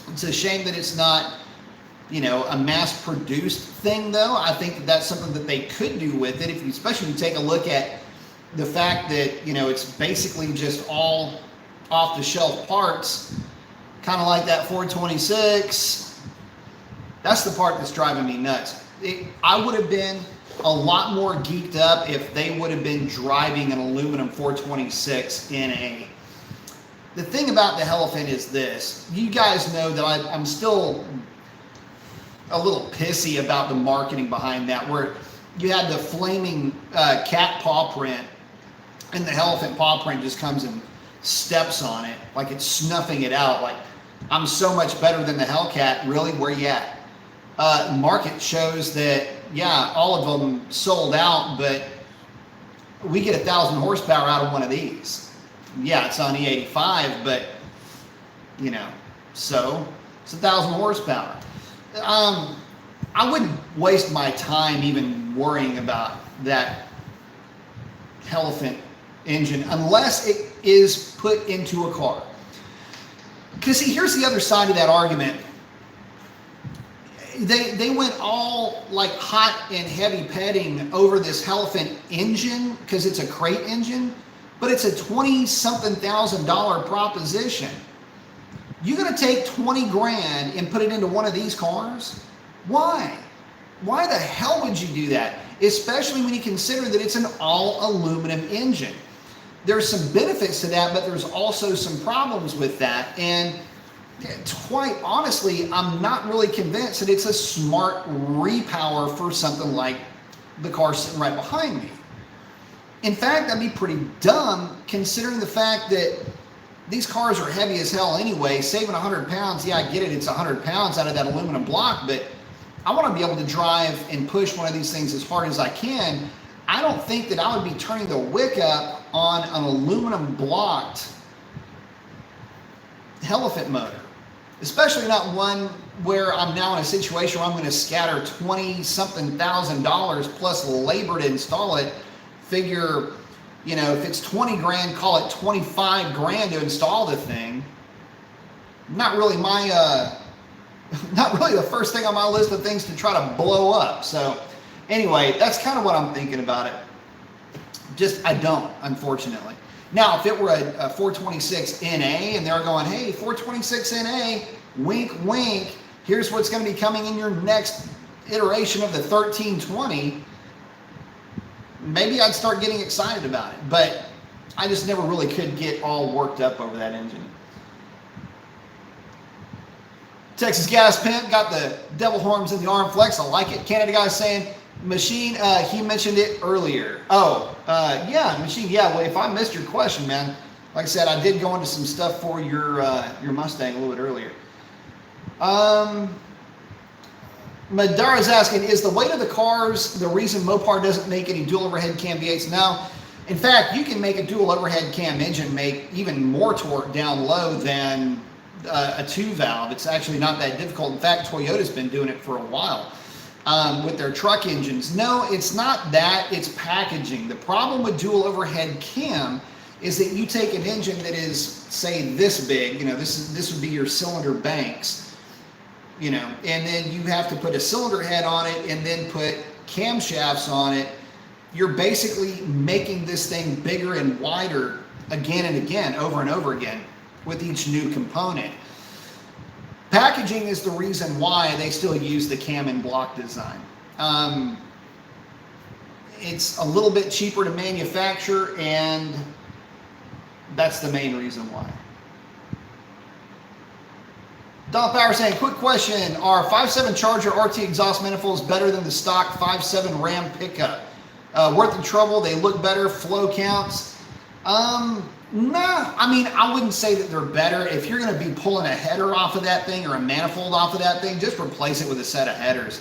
It's a shame that it's not, you know, a mass-produced thing, though. I think that's something that they could do with it, especially if you take a look at the fact that, you know, it's basically just all off-the-shelf parts, kind of like that 426. That's the part that's driving me nuts. I would have been a lot more geeked up if they would have been driving an aluminum 426 in a... The thing about the Elephant is this. You guys know that I'm still a little pissy about the marketing behind that, where you had the flaming cat paw print, and the Elephant paw print just comes and steps on it, like it's snuffing it out, like, I'm so much better than the Hellcat. Really? Where you at? Market shows that, yeah, all of them sold out, but we get 1,000 horsepower out of one of these. Yeah, it's on E85, but, you know, so it's 1,000 horsepower. I wouldn't waste my time even worrying about that Elephant engine unless it is put into a car. Because see, here's the other side of that argument. They went all like hot and heavy petting over this Elephant engine because it's a crate engine, but it's a 20-something thousand dollar proposition. You're going to take 20 grand and put it into one of these cars? Why? Why the hell would you do that? Especially when you consider that it's an all aluminum engine. There's some benefits to that, but there's also some problems with that. And quite honestly, I'm not really convinced that it's a smart repower for something like the car sitting right behind me. In fact, that'd be pretty dumb considering the fact that these cars are heavy as hell anyway. Saving 100 pounds, yeah, I get it, it's 100 pounds out of that aluminum block, but I want to be able to drive and push one of these things as hard as I can. I don't think that I would be turning the wick up on an aluminum blocked Elephant motor, especially not one where I'm now in a situation where I'm going to scatter 20-something thousand dollars plus labor to install it. Figure, you know, if it's 20 grand, call it 25 grand to install the thing. Not really the first thing on my list of things to try to blow up. So anyway, that's kind of what I'm thinking about it. Just, I don't, unfortunately. Now, if it were a 426 NA and they're going, hey, 426 NA, wink, wink, here's what's going to be coming in your next iteration of the 1320, maybe I'd start getting excited about it. But I just never really could get all worked up over that engine. Texas Gas Pimp got the devil horns in the arm flex. I like it. Canada guy saying, Machine, he mentioned it earlier. Yeah, Machine, yeah, well, if I missed your question, man, like I said, I did go into some stuff for your Mustang a little bit earlier. Madara's asking, is the weight of the cars the reason Mopar doesn't make any dual overhead cam V8s? No. In fact, you can make a dual overhead cam engine make even more torque down low than a 2-valve. It's actually not that difficult. In fact, Toyota's been doing it for a while with their truck engines. No, it's not that, it's packaging. The problem with dual overhead cam is that you take an engine that is, say, this big, you know, this would be your cylinder banks, you know, and then you have to put a cylinder head on it and then put camshafts on it. You're basically making this thing bigger and wider again and again, over and over again, with each new component. Packaging is the reason why they still use the cam and block design. It's a little bit cheaper to manufacture, and that's the main reason why. Don Power saying, quick question, are 5.7 Charger RT exhaust manifolds better than the stock 5.7 Ram pickup? Worth the trouble, they look better, flow counts. No, I mean, I wouldn't say that they're better. If you're going to be pulling a header off of that thing or a manifold off of that thing, just replace it with a set of headers.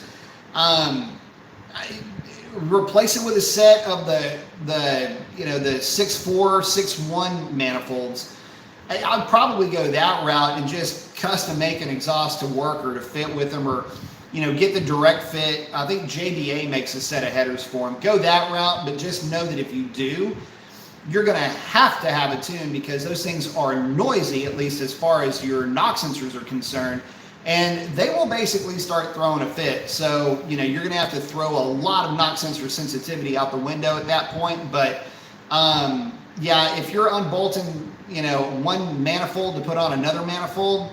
Replace it with a set of the 6.4, 6.1 manifolds. I'd probably go that route and just custom make an exhaust to work or to fit with them, or get the direct fit. I think JDA makes a set of headers for them. Go that route, but just know that if you do, you're going to have a tune, because those things are noisy, at least as far as your knock sensors are concerned, and they will basically start throwing a fit. So, you're going to have to throw a lot of knock sensor sensitivity out the window at that point. But yeah, if you're unbolting, one manifold to put on another manifold,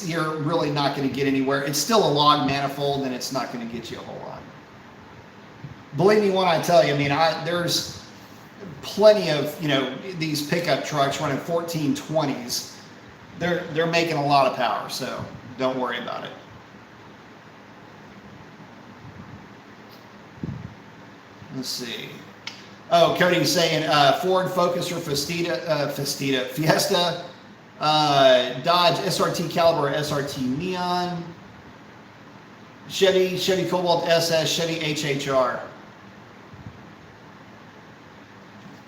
you're really not going to get anywhere. It's still a log manifold, and it's not going to get you a whole lot. Believe me when I tell you, there's plenty of these pickup trucks running 1420s. They're making a lot of power, so don't worry about it. Let's see. Oh, Cody's saying Ford Focus or Fiesta, Dodge SRT Caliber, SRT Neon. Chevy Cobalt SS, Chevy HHR.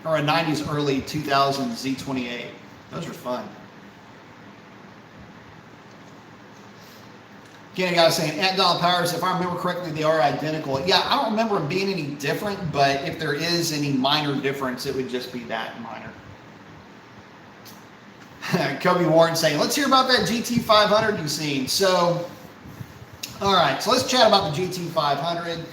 Or a 90s, early 2000s Z28. Those are fun. Again, a guy saying, at Dollar Powers, if I remember correctly, they are identical. Yeah, I don't remember them being any different, but if there is any minor difference, it would just be that minor. Kobe Warren saying, let's hear about that GT500 you've seen. So, all right, so let's chat about the GT500.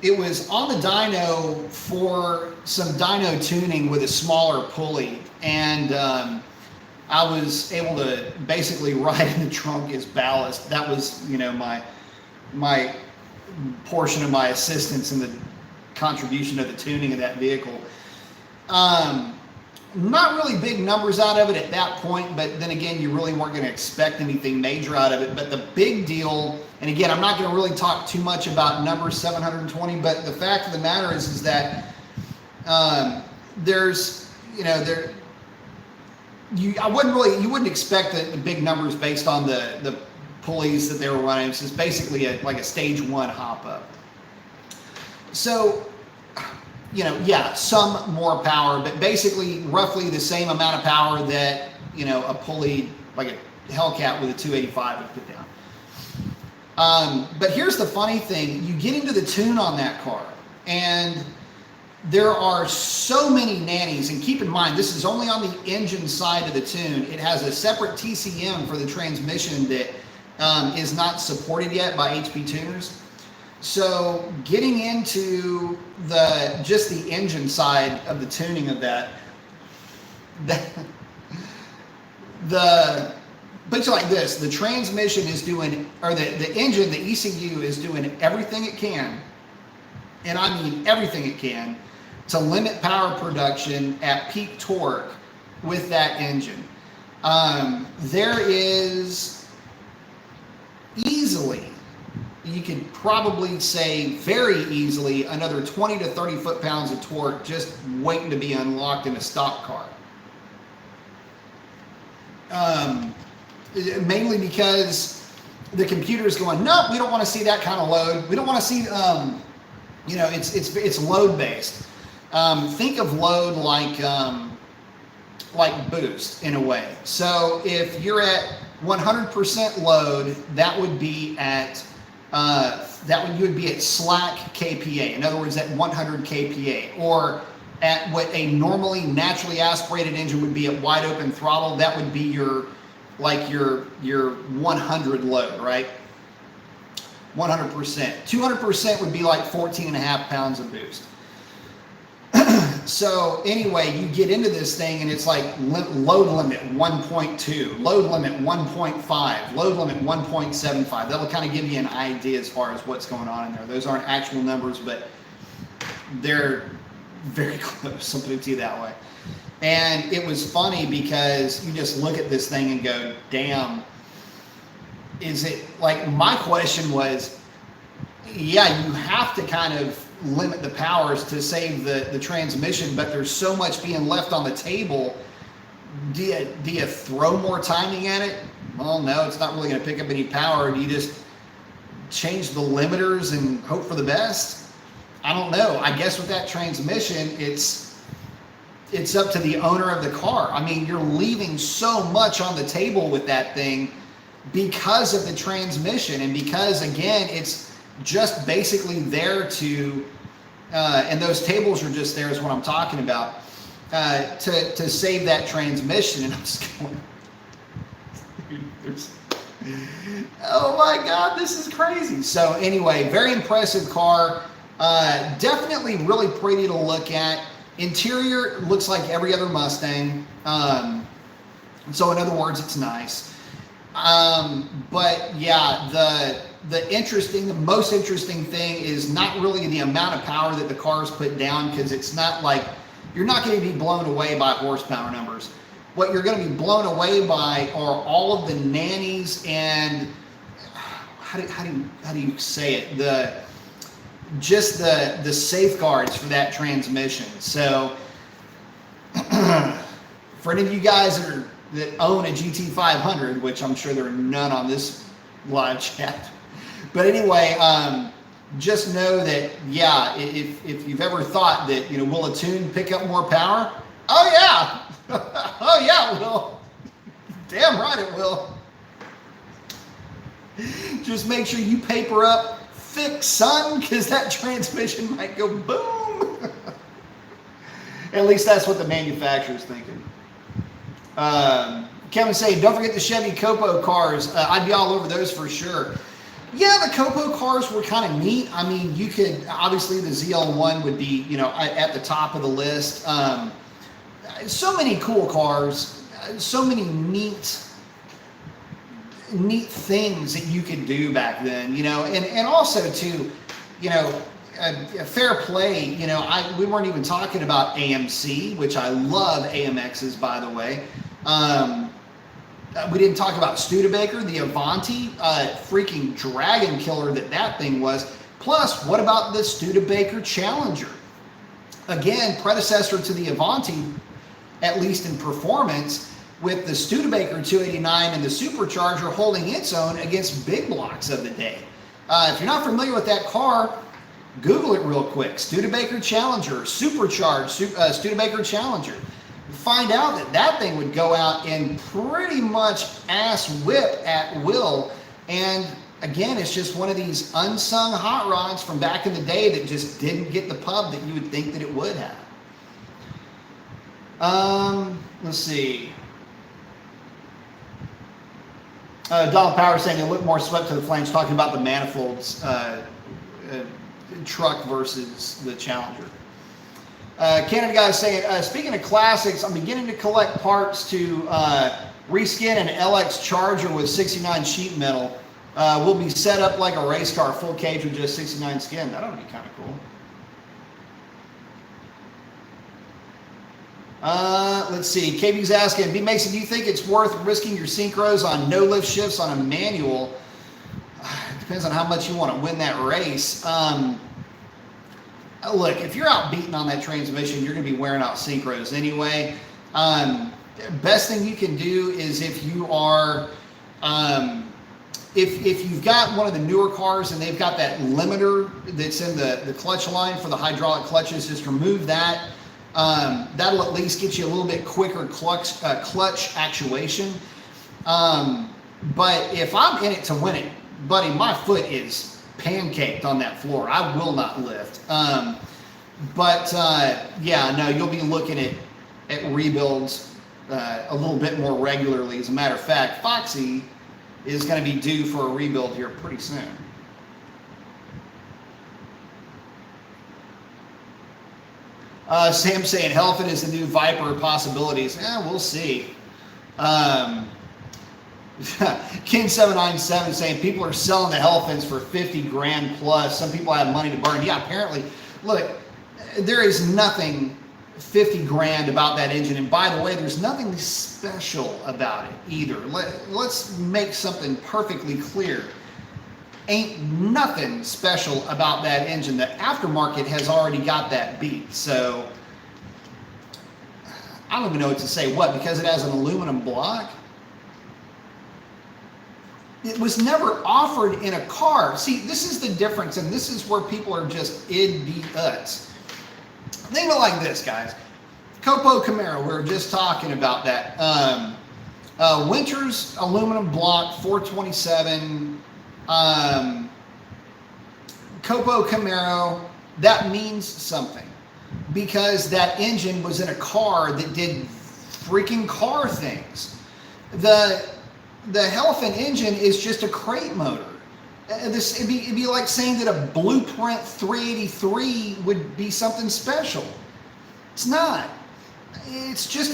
It was on the dyno for some dyno tuning with a smaller pulley, and I was able to basically ride in the trunk as ballast. That was, you know, my portion of my assistance in the contribution of the tuning of that vehicle. Not really big numbers out of it at that point, but then again, you really weren't going to expect anything major out of it. But the big deal, and again, I'm not going to really talk too much about number 720, but the fact of the matter is that there's, you know, you wouldn't expect the big numbers based on the pulleys that they were running. It's just basically like a stage 1 hop up. So, you know, yeah, some more power, but basically roughly the same amount of power that, you know, a pulley like a Hellcat with a 285 would put down. But here's the funny thing: you get into the tune on that car, and there are so many nannies. And keep in mind, this is only on the engine side of the tune. It has a separate TCM for the transmission that is not supported yet by HP tuners. So getting into just the engine side of the tuning of that, picture like this: the transmission is doing, or the engine, the ECU is doing everything it can, and I mean everything it can, to limit power production at peak torque with that engine. There is easily, you could probably say very easily, another 20 to 30 foot-pounds of torque just waiting to be unlocked in a stock car. Mainly because the computer is going, no, we don't want to see that kind of load. We don't want to see, you know, it's load-based. Think of load like boost in a way. So if you're at 100% load, that would be at you would be at slack KPA. In other words, at 100 KPA, or at what a normally naturally aspirated engine would be at wide open throttle. That would be your 100 load, right? 100%. 200% would be like 14 and a half pounds of boost. So anyway, you get into this thing and it's like load limit 1.2, load limit 1.5, load limit 1.75. That'll kind of give you an idea as far as what's going on in there. Those aren't actual numbers, but they're very close, I'll put it to you that way. And it was funny because you just look at this thing and go, damn, is it, like, my question was, yeah, you have to kind of limit the powers to save the transmission, but there's so much being left on the table. Do you throw more timing at it? Well, no, it's not really going to pick up any power. Do you just change the limiters and hope for the best? I don't know. I guess with that transmission, it's up to the owner of the car. I mean, you're leaving so much on the table with that thing because of the transmission, and because, again, it's just basically there to, and those tables are just there is what I'm talking about, to save that transmission. And I'm just going, oh my God, this is crazy. So anyway, very impressive car. Definitely really pretty to look at. Interior looks like every other Mustang. So in other words, it's nice. But yeah, the most interesting thing is not really the amount of power that the cars put down, because it's not like, you're not going to be blown away by horsepower numbers. What you're going to be blown away by are all of the nannies and how do you say it? The safeguards for that transmission. So for any of you guys that own a GT500, which I'm sure there are none on this live chat, But anyway, just know that, yeah, if you've ever thought that, will a tune pick up more power? Oh yeah, oh yeah, it will. Damn right it will. Just make sure you paper up thick, son, because that transmission might go boom. At least that's what the manufacturer's thinking. Kevin saying, don't forget the Chevy Copo cars. I'd be all over those for sure. Yeah, the Copo cars were kind of neat. I mean, you could, obviously the ZL1 would be, at the top of the list. So many cool cars, so many neat things that you could do back then, and also too, fair play, we weren't even talking about AMC, which I love AMXs, by the way. We didn't talk about Studebaker, the Avanti, freaking dragon killer that thing was. Plus, what about the Studebaker Challenger? Again, predecessor to the Avanti, at least in performance, with the Studebaker 289 and the Supercharger holding its own against big blocks of the day. If you're not familiar with that car, Google it real quick. Studebaker Challenger, supercharged Studebaker Challenger. Find out that thing would go out and pretty much ass whip at will. And again, it's just one of these unsung hot rods from back in the day that just didn't get the pub that you would think that it would have. Let's see. Donald Power saying they look more swept to the flames, talking about the manifolds truck versus the Challenger. Canada guy saying, speaking of classics, I'm beginning to collect parts to reskin an LX Charger with 69 sheet metal. Will be set up like a race car, full cage with just 69 skin. That ought to be kind of cool. Let's see. KB's asking, B Mason, do you think it's worth risking your synchros on no lift shifts on a manual? It depends on how much you want to win that race. Look, if you're out beating on that transmission, you're going to be wearing out synchros anyway. Best thing you can do is if you are, if you've got one of the newer cars and they've got that limiter that's in the clutch line for the hydraulic clutches, just remove that. That'll at least get you a little bit quicker clutch actuation. But if I'm in it to win it, buddy, my foot is pancaked on that floor. I will not lift. Yeah, no, you'll be looking at rebuilds a little bit more regularly. As a matter of fact, Foxy is going to be due for a rebuild here pretty soon. Sam saying Hellfin is the new Viper possibilities. We'll see. Ken797 saying people are selling the Hellfins for 50 grand plus. Some people have money to burn. Yeah, apparently. Look, there is nothing 50 grand about that engine. And by the way, there's nothing special about it either. Let's make something perfectly clear. Ain't nothing special about that engine. The aftermarket has already got that beat. So I don't even know what to say. What? Because it has an aluminum block? It was never offered in a car. See, this is the difference, and this is where people are just idiots. Think of it like this, guys. Copo Camaro, we were just talking about that. Winters aluminum block 427. Copo Camaro, that means something because that engine was in a car that did freaking car things. The Hellfin engine is just a crate motor. It'd be like saying that a Blueprint 383 would be something special. It's not. It's just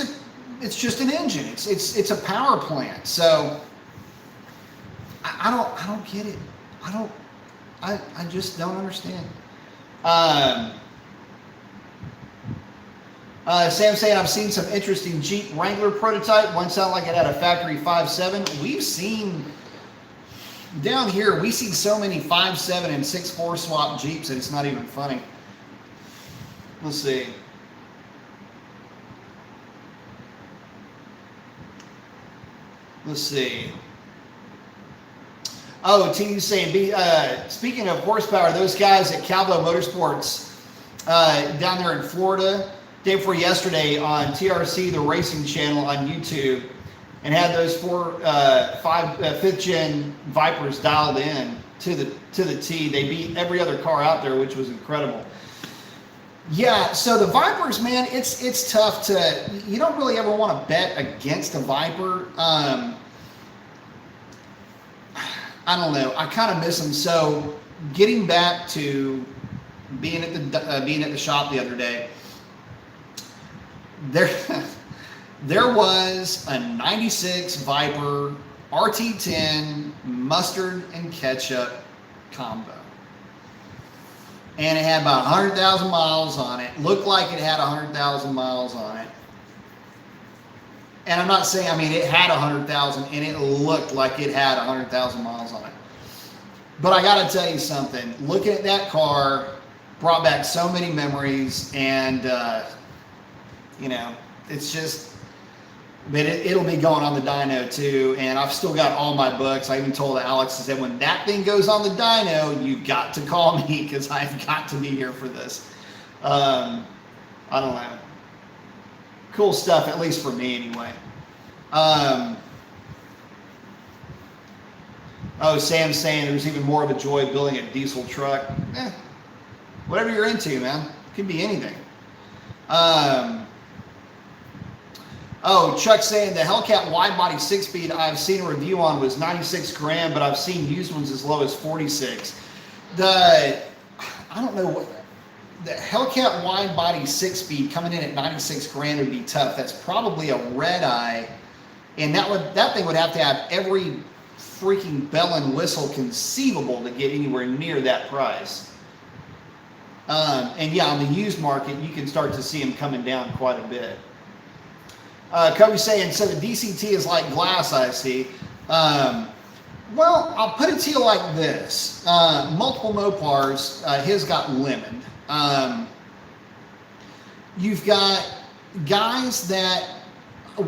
an engine. It's a power plant. So I don't get it. I just don't understand. Sam saying, I've seen some interesting Jeep Wrangler prototype. One sounded like it had a factory 5.7. We've seen, down here, we see so many 5.7 and 6.4 swap Jeeps that it's not even funny. Let's see. Oh, T saying, speaking of horsepower, those guys at Calvo Motorsports down there in Florida, day before yesterday on TRC, the racing channel on YouTube, and had those 5th gen Vipers dialed in to the T. They beat every other car out there, which was incredible. Yeah, so the Vipers, man, it's tough to, you don't really ever want to bet against a Viper. I don't know. I kind of miss them. So getting back to being at the shop the other day, there was a 96 Viper RT10 mustard and ketchup combo. And it had about 100,000 miles on it. Looked like it had 100,000 miles on it. And I'm not saying, I mean, it had 100,000 and it looked like it had 100,000 miles on it. But I got to tell you something. Looking at that car brought back so many memories, and, you know, it's just, but it'll be going on the dyno too. And I've still got all my books. I even told Alex, I said, when that thing goes on the dyno, you've got to call me because I've got to be here for this. I don't know. Cool stuff, at least for me anyway. Oh, Sam's saying there's even more of a joy building a diesel truck. Whatever you're into, man. Could be anything. Oh, Chuck saying the Hellcat wide body 6-speed I've seen a review on was 96 grand, but I've seen used ones as low as 46. I don't know what. The Hellcat wide body 6-speed coming in at 96 grand would be tough. That's probably a red eye, and that thing would have to have every freaking bell and whistle conceivable to get anywhere near that price. And yeah, on the used market, you can start to see them coming down quite a bit. Kobe saying, so the DCT is like glass, I see. Well, I'll put it to you like this. Multiple Mopars, his got lemon. You've got guys that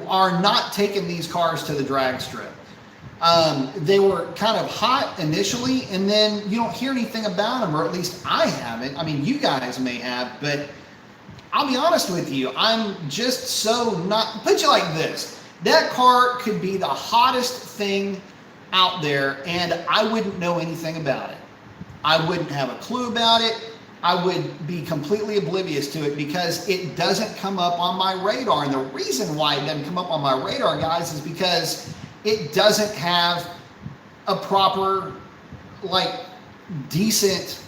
are not taking these cars to the drag strip. They were kind of hot initially, and then you don't hear anything about them, or at least I haven't. I mean, you guys may have, but I'll be honest with you, I'm just so not, put you like this. That car could be the hottest thing out there, and I wouldn't know anything about it. I wouldn't have a clue about it. I would be completely oblivious to it because it doesn't come up on my radar. And the reason why it doesn't come up on my radar, guys, is because it doesn't have a proper, like, decent,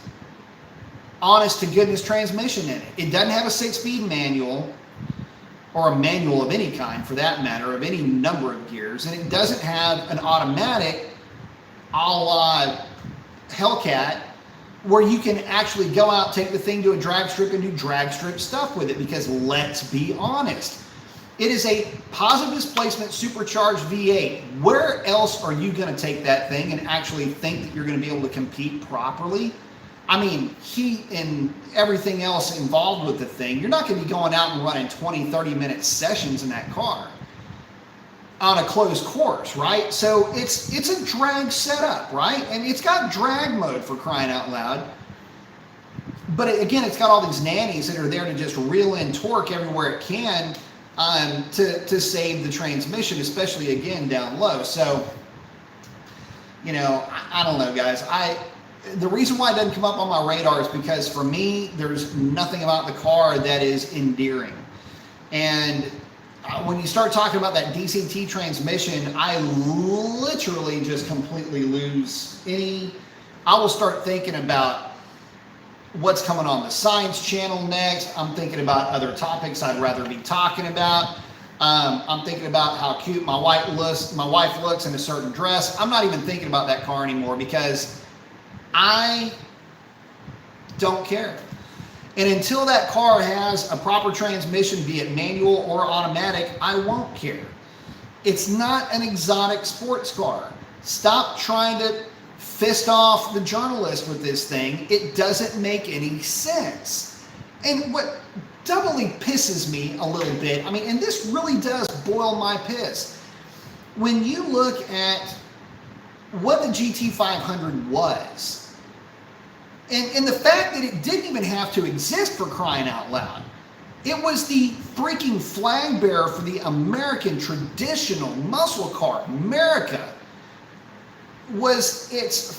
honest to goodness transmission in it. It doesn't have a 6-speed manual, or a manual of any kind for that matter, of any number of gears. And it doesn't have an automatic a la Hellcat, where you can actually go out, take the thing to a drag strip and do drag strip stuff with it. Because let's be honest, it is a positive displacement supercharged V8. Where else are you going to take that thing and actually think that you're going to be able to compete properly? I mean, heat and everything else involved with the thing. You're not going to be going out and running 20, 30-minute sessions in that car on a closed course, right? So it's a drag setup, right? And it's got drag mode, for crying out loud. But again, it's got all these nannies that are there to just reel in torque everywhere it can to save the transmission, especially again down low. So, you know, I don't know, guys. The reason why it doesn't come up on my radar is because for me, there's nothing about the car that is endearing. And when you start talking about that DCT transmission, I literally just completely lose I will start thinking about what's coming on the science channel next. I'm thinking about other topics I'd rather be talking about. I'm thinking about how cute my wife looks in a certain dress. I'm not even thinking about that car anymore because I don't care. And until that car has a proper transmission, be it manual or automatic, I won't care. It's not an exotic sports car. Stop trying to fist off the journalist with this thing. It doesn't make any sense. And what doubly pisses me a little bit, I mean, and this really does boil my piss. When you look at what the GT500 was. And the fact that it didn't even have to exist, for crying out loud. It was the freaking flag bearer for the American traditional muscle car. America was it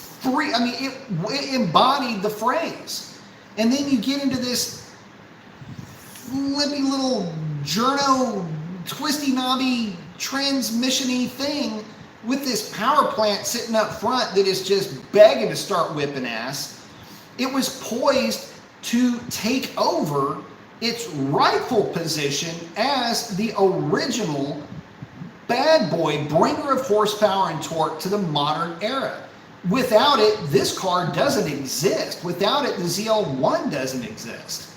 embodied the phrase. And then you get into this flippy little journo, twisty knobby, transmission-y thing with this power plant sitting up front that is just begging to start whipping ass. It was poised to take over its rightful position as the original bad boy bringer of horsepower and torque to the modern era. Without it, this car doesn't exist. Without it, the ZL1 doesn't exist.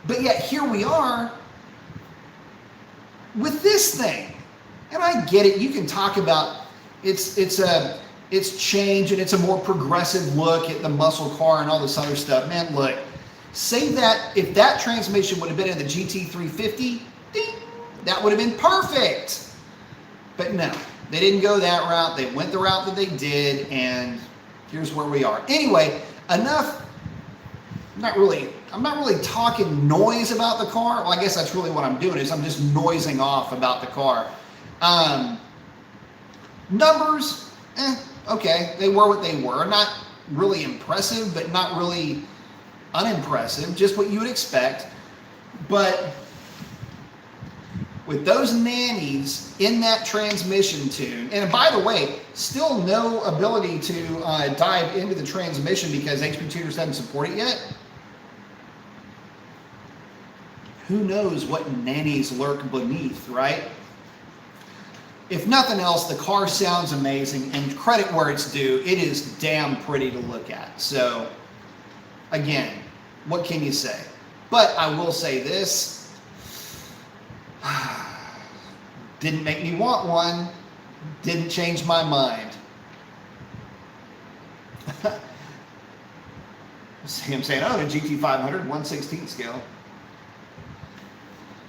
But yet here we are with this thing. And I get it. You can talk about it's change and it's a more progressive look at the muscle car and all this other stuff. Man, look, say that if that transmission would have been in the GT350, ding, that would have been perfect. But no, they didn't go that route. They went the route that they did, and here's where we are. Anyway, enough. I'm not really talking noise about the car. Well, I guess that's really what I'm doing, is I'm just noising off about the car. Numbers, okay, they were what they were. Not really impressive, but not really unimpressive, just what you would expect. But with those nannies in that transmission tune, and by the way, still no ability to dive into the transmission because HP Tuners doesn't support it yet. Who knows what nannies lurk beneath, right? If nothing else, the car sounds amazing, and credit where it's due, it is damn pretty to look at. So, again, what can you say? But I will say this, didn't make me want one, didn't change my mind. See him saying, oh, the GT500, 1/16 scale.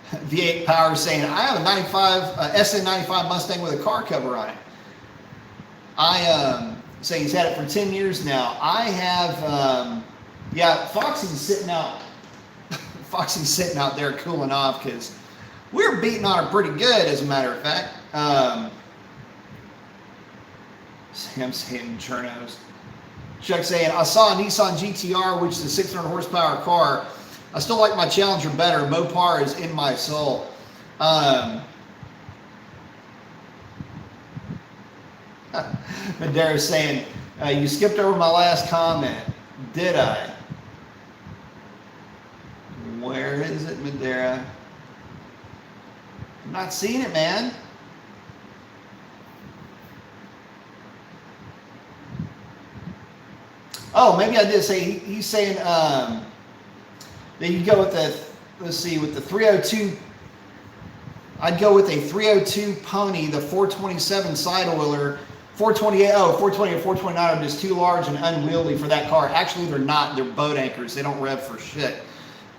V8 Power saying, I have a 95 SN95 Mustang with a car cover on it. I say he's had it for 10 years now. I have, yeah, Foxy's sitting out. Foxy's sitting out there cooling off because we're beating on her pretty good, as a matter of fact. Sam saying journos. Chuck saying, I saw a Nissan GTR, which is a 600 horsepower car. I still like my Challenger better. Mopar is in my soul. Madera's saying, you skipped over my last comment. Did I? Where is it, Madera? I'm not seeing it, man. Oh, maybe I did say, he's saying, that you go with the, let's see, with the 302, I'd go with a 302 Pony, the 427 side oiler, 428, 420 or 429 are just too large and unwieldy for that car. Actually, they're not. They're boat anchors. They don't rev for shit.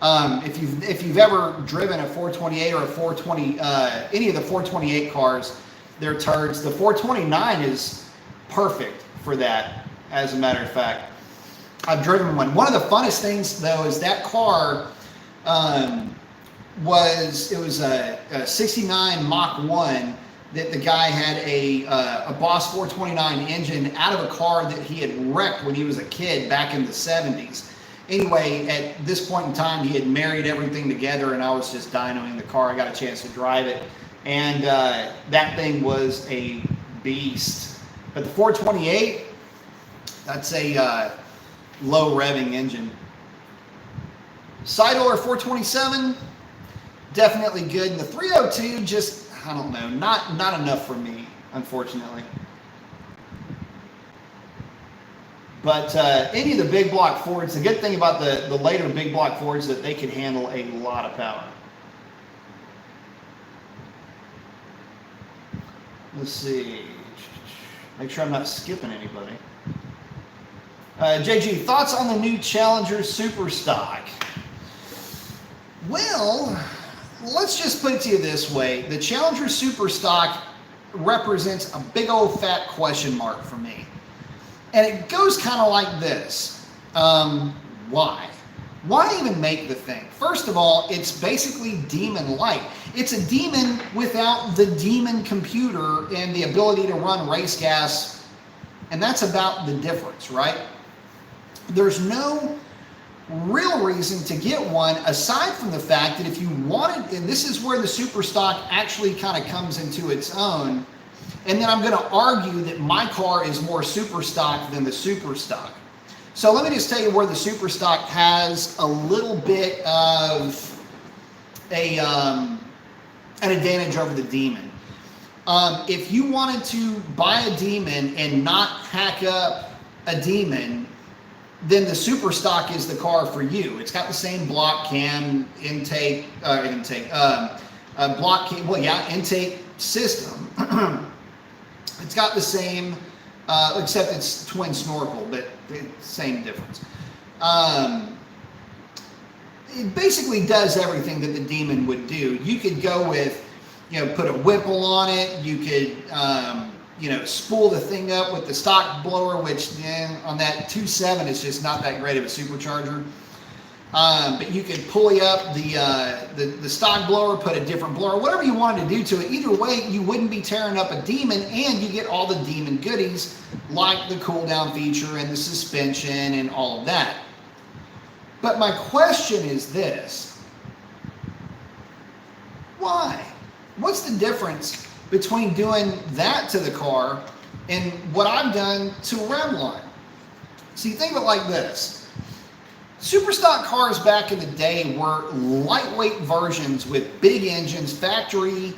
If you've ever driven a 428 or a 420, any of the 428 cars, they're turds. The 429 is perfect for that, as a matter of fact. I've driven one. One of the funnest things, though, is that car was a 69 Mach 1 that the guy had a Boss 429 engine out of a car that he had wrecked when he was a kid back in the 70s. Anyway, at this point in time, he had married everything together, and I was just dynoing the car. I got a chance to drive it, and that thing was a beast. But the 428, that's a low revving engine. Side oiler 427, definitely good. And the 302, just, I don't know, not enough for me, unfortunately. But any of the big block Fords, the good thing about the later big block Fords is that they can handle a lot of power. Let's see. Make sure I'm not skipping anybody. JG, thoughts on the new Challenger Superstock? Well, let's just put it to you this way. The Challenger Superstock represents a big old fat question mark for me. And it goes kind of like this. Why? Why even make the thing? First of all, it's basically demon-like. It's a demon without the demon computer and the ability to run race gas, and that's about the difference, right? There's no real reason to get one aside from the fact that if you wanted, and this is where the super stock actually kind of comes into its own, and then I'm going to argue that my car is more super stock than the super stock. So let me just tell you where the super stock has a little bit of an advantage over the demon. If you wanted to buy a demon and not hack up a demon, then the super stock is the car for you. It's got the same block cam intake system. It's got the same, except it's twin snorkel, but same difference. It basically does everything that the demon would do. You could go with, put a Whipple on it. You could, spool the thing up with the stock blower, which on that 2.7 is just not that great of a supercharger. But you could pulley up the stock blower, put a different blower, whatever you wanted to do to it. Either way, you wouldn't be tearing up a demon, and you get all the demon goodies like the cool down feature and the suspension and all of that. But my question is this: why? What's the difference between doing that to the car and what I've done to a Revlon? See, think of it like this. Super stock cars back in the day were lightweight versions with big engines, factory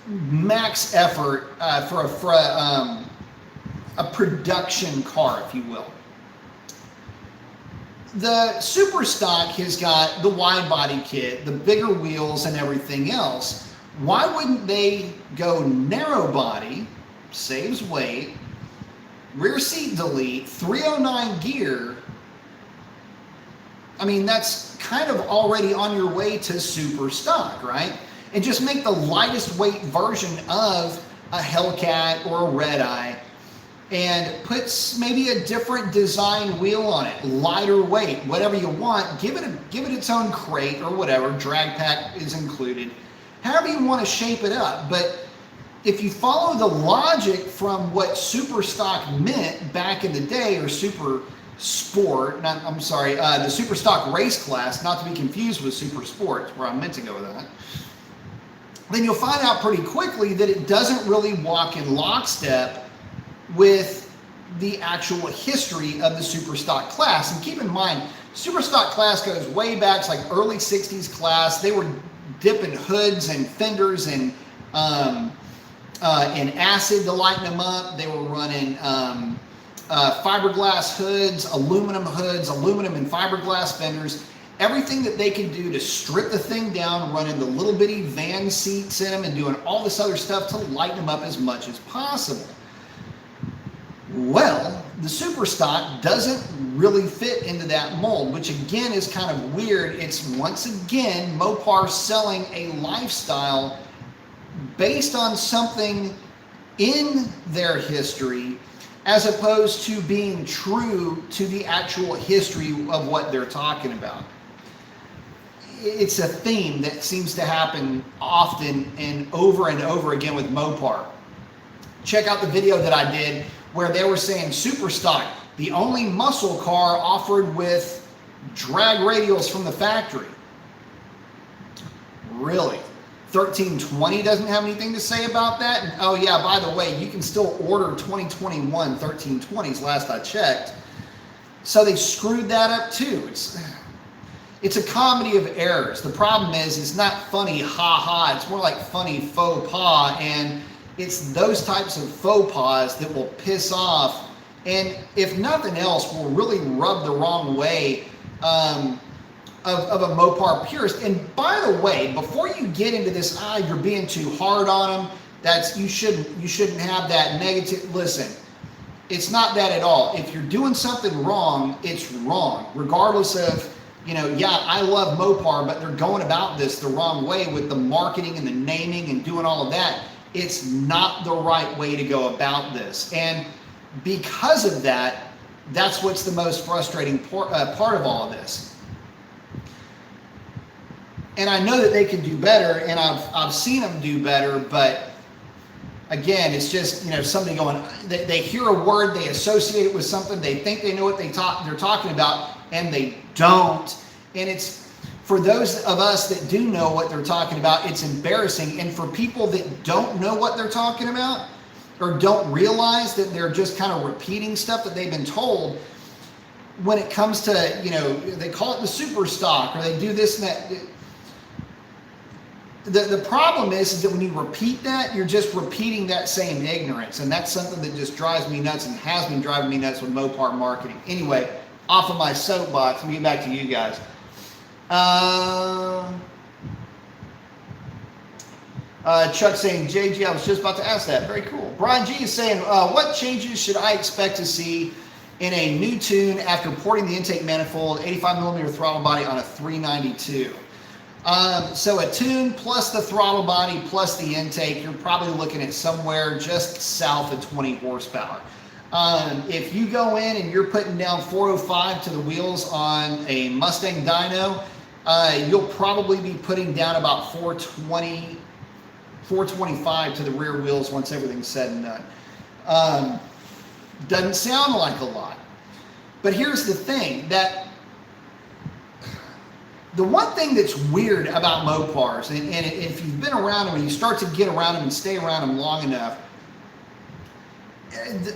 max effort for a production car, if you will. The super stock has got the wide body kit, the bigger wheels and everything else. Why wouldn't they go narrow body, saves weight, rear seat delete, 309 gear? I mean, that's kind of already on your way to super stock, right? And just make the lightest weight version of a Hellcat or a Red Eye and put maybe a different design wheel on it, lighter weight, whatever you want. Give it its own crate or whatever, drag pack is included. However you want to shape it up. But if you follow the logic from what super stock meant back in the day, or super sport, the super stock race class, not to be confused with super sport, where I meant to go with that, then you'll find out pretty quickly that it doesn't really walk in lockstep with the actual history of the super stock class. And keep in mind, super stock class goes way back. It's like early 60s class. They were dipping hoods and fenders in acid to lighten them up. They were running fiberglass hoods, aluminum and fiberglass fenders, everything that they can do to strip the thing down, running the little bitty van seats in them and doing all this other stuff to lighten them up as much as possible. Well, the super stock doesn't really fit into that mold, which again is kind of weird. It's once again Mopar selling a lifestyle based on something in their history, as opposed to being true to the actual history of what they're talking about. It's a theme that seems to happen often and over again with Mopar. Check out the video that I did where they were saying super stock, the only muscle car offered with drag radials from the factory. Really? 1320 doesn't have anything to say about that? And, oh yeah, by the way, you can still order 2021 1320s last I checked. So they screwed that up too. It's a comedy of errors. The problem is it's not funny ha-ha, it's more like funny faux pas, and it's those types of faux pas that will piss off, and if nothing else, will really rub the wrong way of a Mopar purist. And by the way, before you get into this, you're being too hard on them, you shouldn't have that negative. Listen, it's not that at all. If you're doing something wrong, it's wrong, regardless of, yeah, I love Mopar, but they're going about this the wrong way with the marketing and the naming and doing all of that. It's not the right way to go about this. And because of that, that's what's the most frustrating part of all of this. And I know that they can do better, and I've seen them do better, but again, it's just, somebody going, they hear a word, they associate it with something, they think they know what they're talking about, and they don't. And it's, for those of us that do know what they're talking about, it's embarrassing. And for people that don't know what they're talking about, or don't realize that they're just kind of repeating stuff that they've been told, when it comes to, they call it the super stock, or they do this and that. The problem is that when you repeat that, you're just repeating that same ignorance. And that's something that just drives me nuts and has been driving me nuts with Mopar marketing. Anyway, off of my soapbox, let me get back to you guys. Chuck saying, JG, I was just about to ask that. Very cool. Brian G is saying, what changes should I expect to see in a new tune after porting the intake manifold, 85mm throttle body on a 392? So a tune plus the throttle body plus the intake, you're probably looking at somewhere just south of 20 horsepower. If you go in and you're putting down 405 to the wheels on a Mustang dyno, you'll probably be putting down about 420, 425 to the rear wheels once everything's said and done. Doesn't sound like a lot, but here's the thing, that the one thing that's weird about Mopars, and if you've been around them and you start to get around them and stay around them long enough,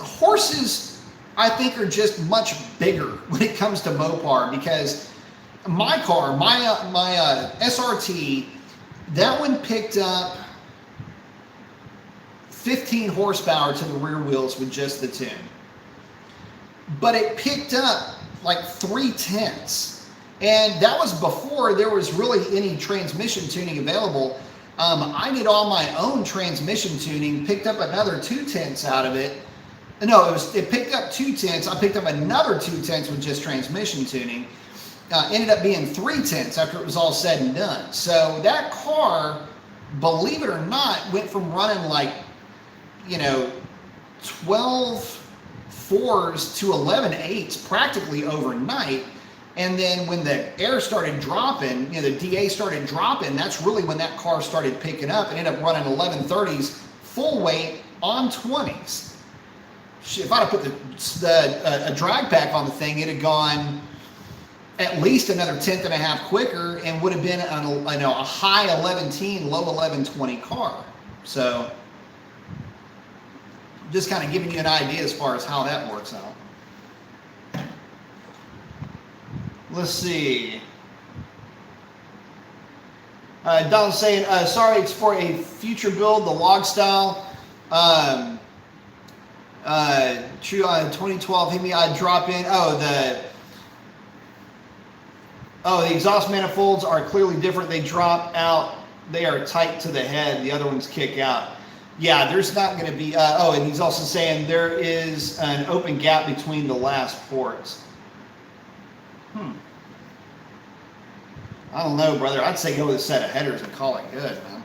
horses, I think, are just much bigger when it comes to Mopar, because my car, my SRT, that one picked up 15 horsepower to the rear wheels with just the tune. But it picked up like 3/10. And that was before there was really any transmission tuning available. I did all my own transmission tuning, picked up another 2/10 out of it. No, it picked up 2/10. I picked up another 2/10 with just transmission tuning. Ended up being 3/10 after it was all said and done. So that car, believe it or not, went from running like, 12 4s to 11 8s practically overnight. And then when the air started dropping, the DA started dropping, that's really when that car started picking up and ended up running 1130s full weight on 20s. If I'd have put a drag pack on the thing, it'd have gone at least another 1/10 and a half quicker and would have been a high 11-teen, low 1120 car. So just kind of giving you an idea as far as how that works out. Let's see. Donald's saying, sorry, it's for a future build, the log style. True, 2012, hit me, I'd drop in. The exhaust manifolds are clearly different. They drop out. They are tight to the head. The other ones kick out. Yeah, there's not going to be, and he's also saying there is an open gap between the last ports. I don't know, brother. I'd say go with a set of headers and call it good, man.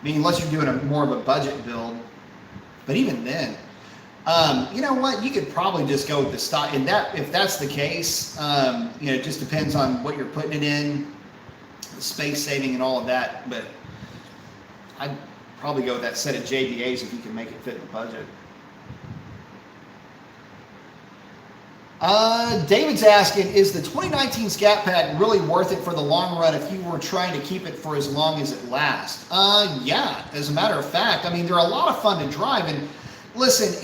I mean, unless you're doing more of a budget build. But even then, you know what? You could probably just go with the stock. And if that's the case, it just depends on what you're putting it in, the space saving and all of that. But I'd probably go with that set of JDAs if you can make it fit the budget. David's asking, is the 2019 Scat Pack really worth it for the long run if you were trying to keep it for as long as it lasts? Yeah, as a matter of fact. I mean, they're a lot of fun to drive. And listen,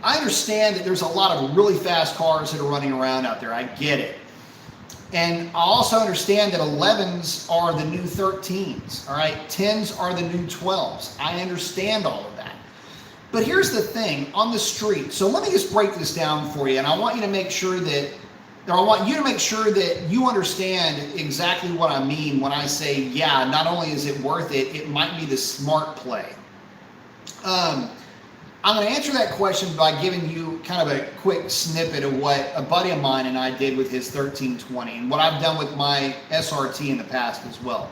I understand that there's a lot of really fast cars that are running around out there. I get it. And I also understand that 11s are the new 13s, all right? 10s are the new 12s. I understand all of that. But here's the thing, on the street. So let me just break this down for you, and I want you to make sure that, you understand exactly what I mean when I say, yeah, not only is it worth it, it might be the smart play. I'm going to answer that question by giving you kind of a quick snippet of what a buddy of mine and I did with his 1320 and what I've done with my SRT in the past as well.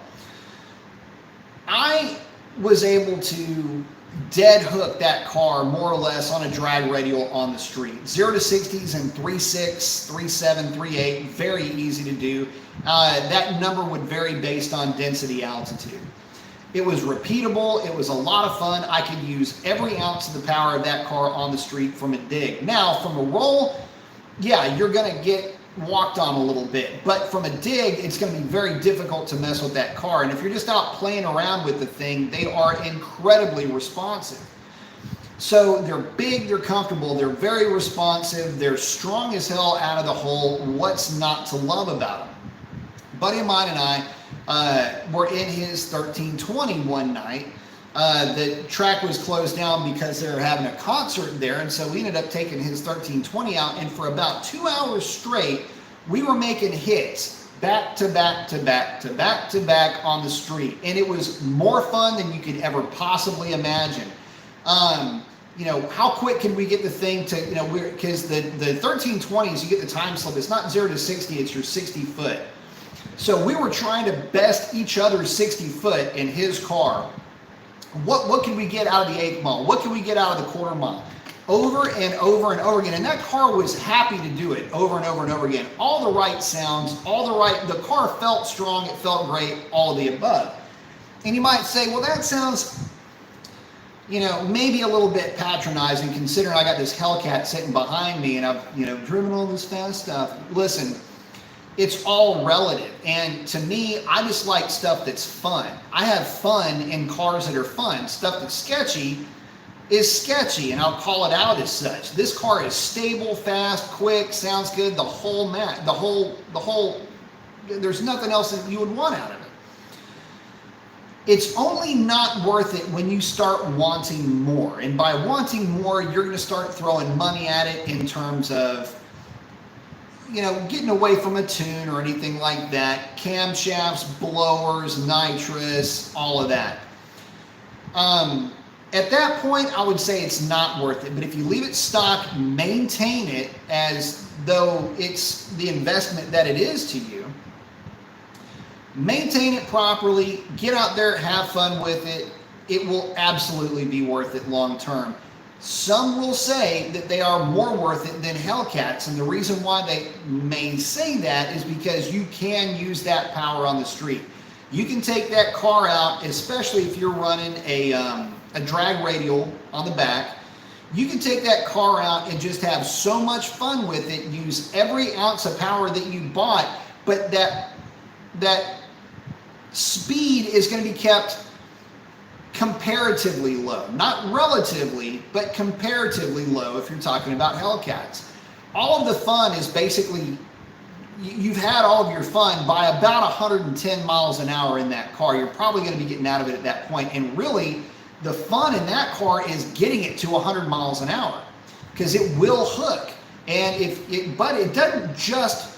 was able to dead hook that car more or less on a drag radial on the street. 0 to 60s in 3.6, 3.7, 3.8, very easy to do. That number would vary based on density, altitude. It was repeatable. It was a lot of fun. I could use every ounce of the power of that car on the street from a dig. Now, from a roll, yeah, you're going to get walked on a little bit, but from a dig, it's going to be very difficult to mess with that car. And if you're just out playing around with the thing, they are incredibly responsive. So they're big, they're comfortable, they're very responsive, they're strong as hell out of the hole. What's not to love about them? A buddy of mine and I were in his 1320 one night. The track was closed down because they were having a concert there, and so we ended up taking his 1320 out, and for about 2 hours straight, we were making hits back to back to back to back to back on the street, and it was more fun than you could ever possibly imagine. You know, how quick can we get the thing to, you know, because the 1320s, you get the time slip, it's not 0 to 60, it's your 60 foot. So we were trying to best each other's 60 foot in his car. What can we get out of the 8th mile? What can we get out of the quarter mile? Over and over and over again. And that car was happy to do it over and over and over again. All the right sounds, the car felt strong, it felt great, all of the above. And you might say, well, that sounds, you know, maybe a little bit patronizing considering I got this Hellcat sitting behind me and I've, you know, driven all this fast stuff. Listen, it's all relative, and to me, I just like stuff that's fun. I have fun in cars that are fun. Stuff that's sketchy is sketchy, and I'll call it out as such. This car is stable, fast, quick, sounds good, the whole, there's nothing else that you would want out of it. It's only not worth it when you start wanting more, and by wanting more, you're gonna start throwing money at it in terms of, you know, getting away from a tune or anything like that, camshafts, blowers, nitrous, all of that. At that point, I would say it's not worth it. But if you leave it stock, maintain it as though it's the investment that it is to you. Maintain it properly, get out there, have fun with it. It will absolutely be worth it long term. Some will say that they are more worth it than Hellcats, and the reason why they may say that is because you can use that power on the street. You can take that car out, especially if you're running a drag radial on the back. You can take that car out and just have so much fun with it, use every ounce of power that you bought, but that speed is going to be kept comparatively low, not relatively, but comparatively low if you're talking about Hellcats. All of the fun is basically, you've had all of your fun by about 110 miles an hour in that car. You're probably going to be getting out of it at that point. And really, the fun in that car is getting it to 100 miles an hour because it will hook. And but it doesn't just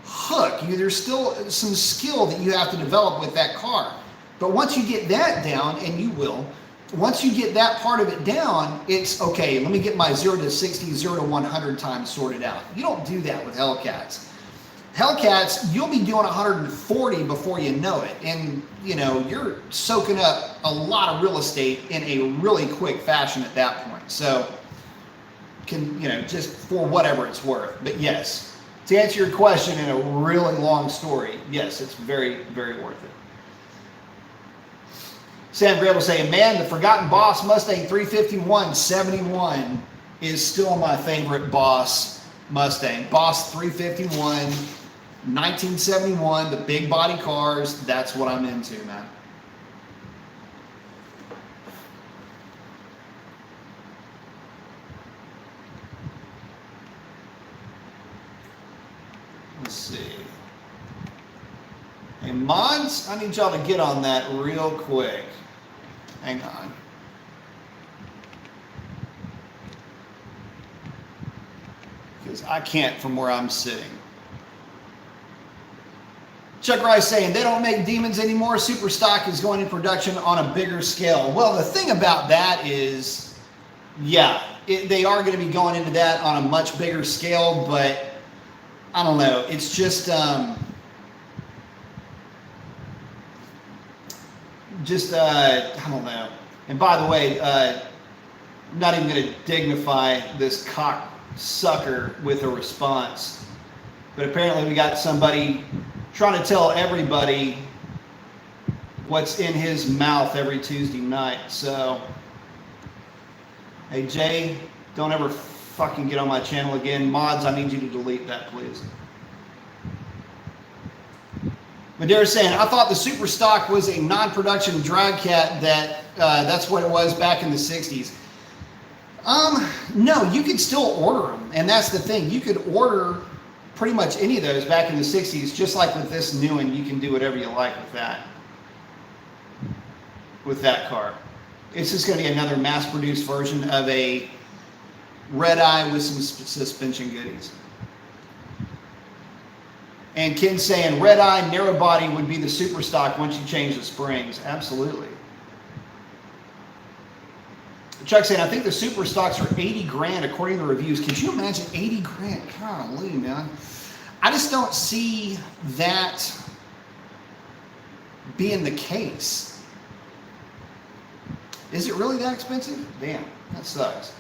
hook. There's still some skill that you have to develop with that car. But once you get that down, and you will, once you get that part of it down, it's okay, let me get my 0 to 60, 0 to 100 times sorted out. You don't do that with Hellcats. Hellcats, you'll be doing 140 before you know it. And, you know, you're soaking up a lot of real estate in a really quick fashion at that point. So, just for whatever it's worth. But yes, to answer your question in a really long story, yes, it's very, very worth it. Sam Grable saying, man, the Forgotten Boss Mustang 351 71 is still my favorite Boss Mustang. Boss 351, 1971, the big body cars, that's what I'm into, man. Let's see. Hey, mods, I need y'all to get on that real quick. Hang on. Because I can't from where I'm sitting. Chuck Rice saying, they don't make demons anymore. Super stock is going in production on a bigger scale. Well, the thing about that is, yeah, they are going to be going into that on a much bigger scale, but I don't know. It's just... just I don't know. And by the way, I'm not even going to dignify this cock sucker with a response, but apparently we got somebody trying to tell everybody what's in his mouth every Tuesday night. So, hey Jay, don't ever fucking get on my channel again. Mods, I need you to delete that, please. Madera's saying, I thought the Super Stock was a non-production drag cat that's what it was back in the 60s. No, you could still order them. And that's the thing. You could order pretty much any of those back in the 60s, just like with this new one. You can do whatever you like with that car. It's just going to be another mass-produced version of a red eye with some suspension goodies. And Ken's saying red eye narrow body would be the Super Stock once you change the springs. Absolutely. Chuck saying, I think the Super Stocks are 80 grand according to the reviews. Could you imagine 80 grand? Golly, man. I just don't see that being the case. Is it really that expensive? Damn, that sucks.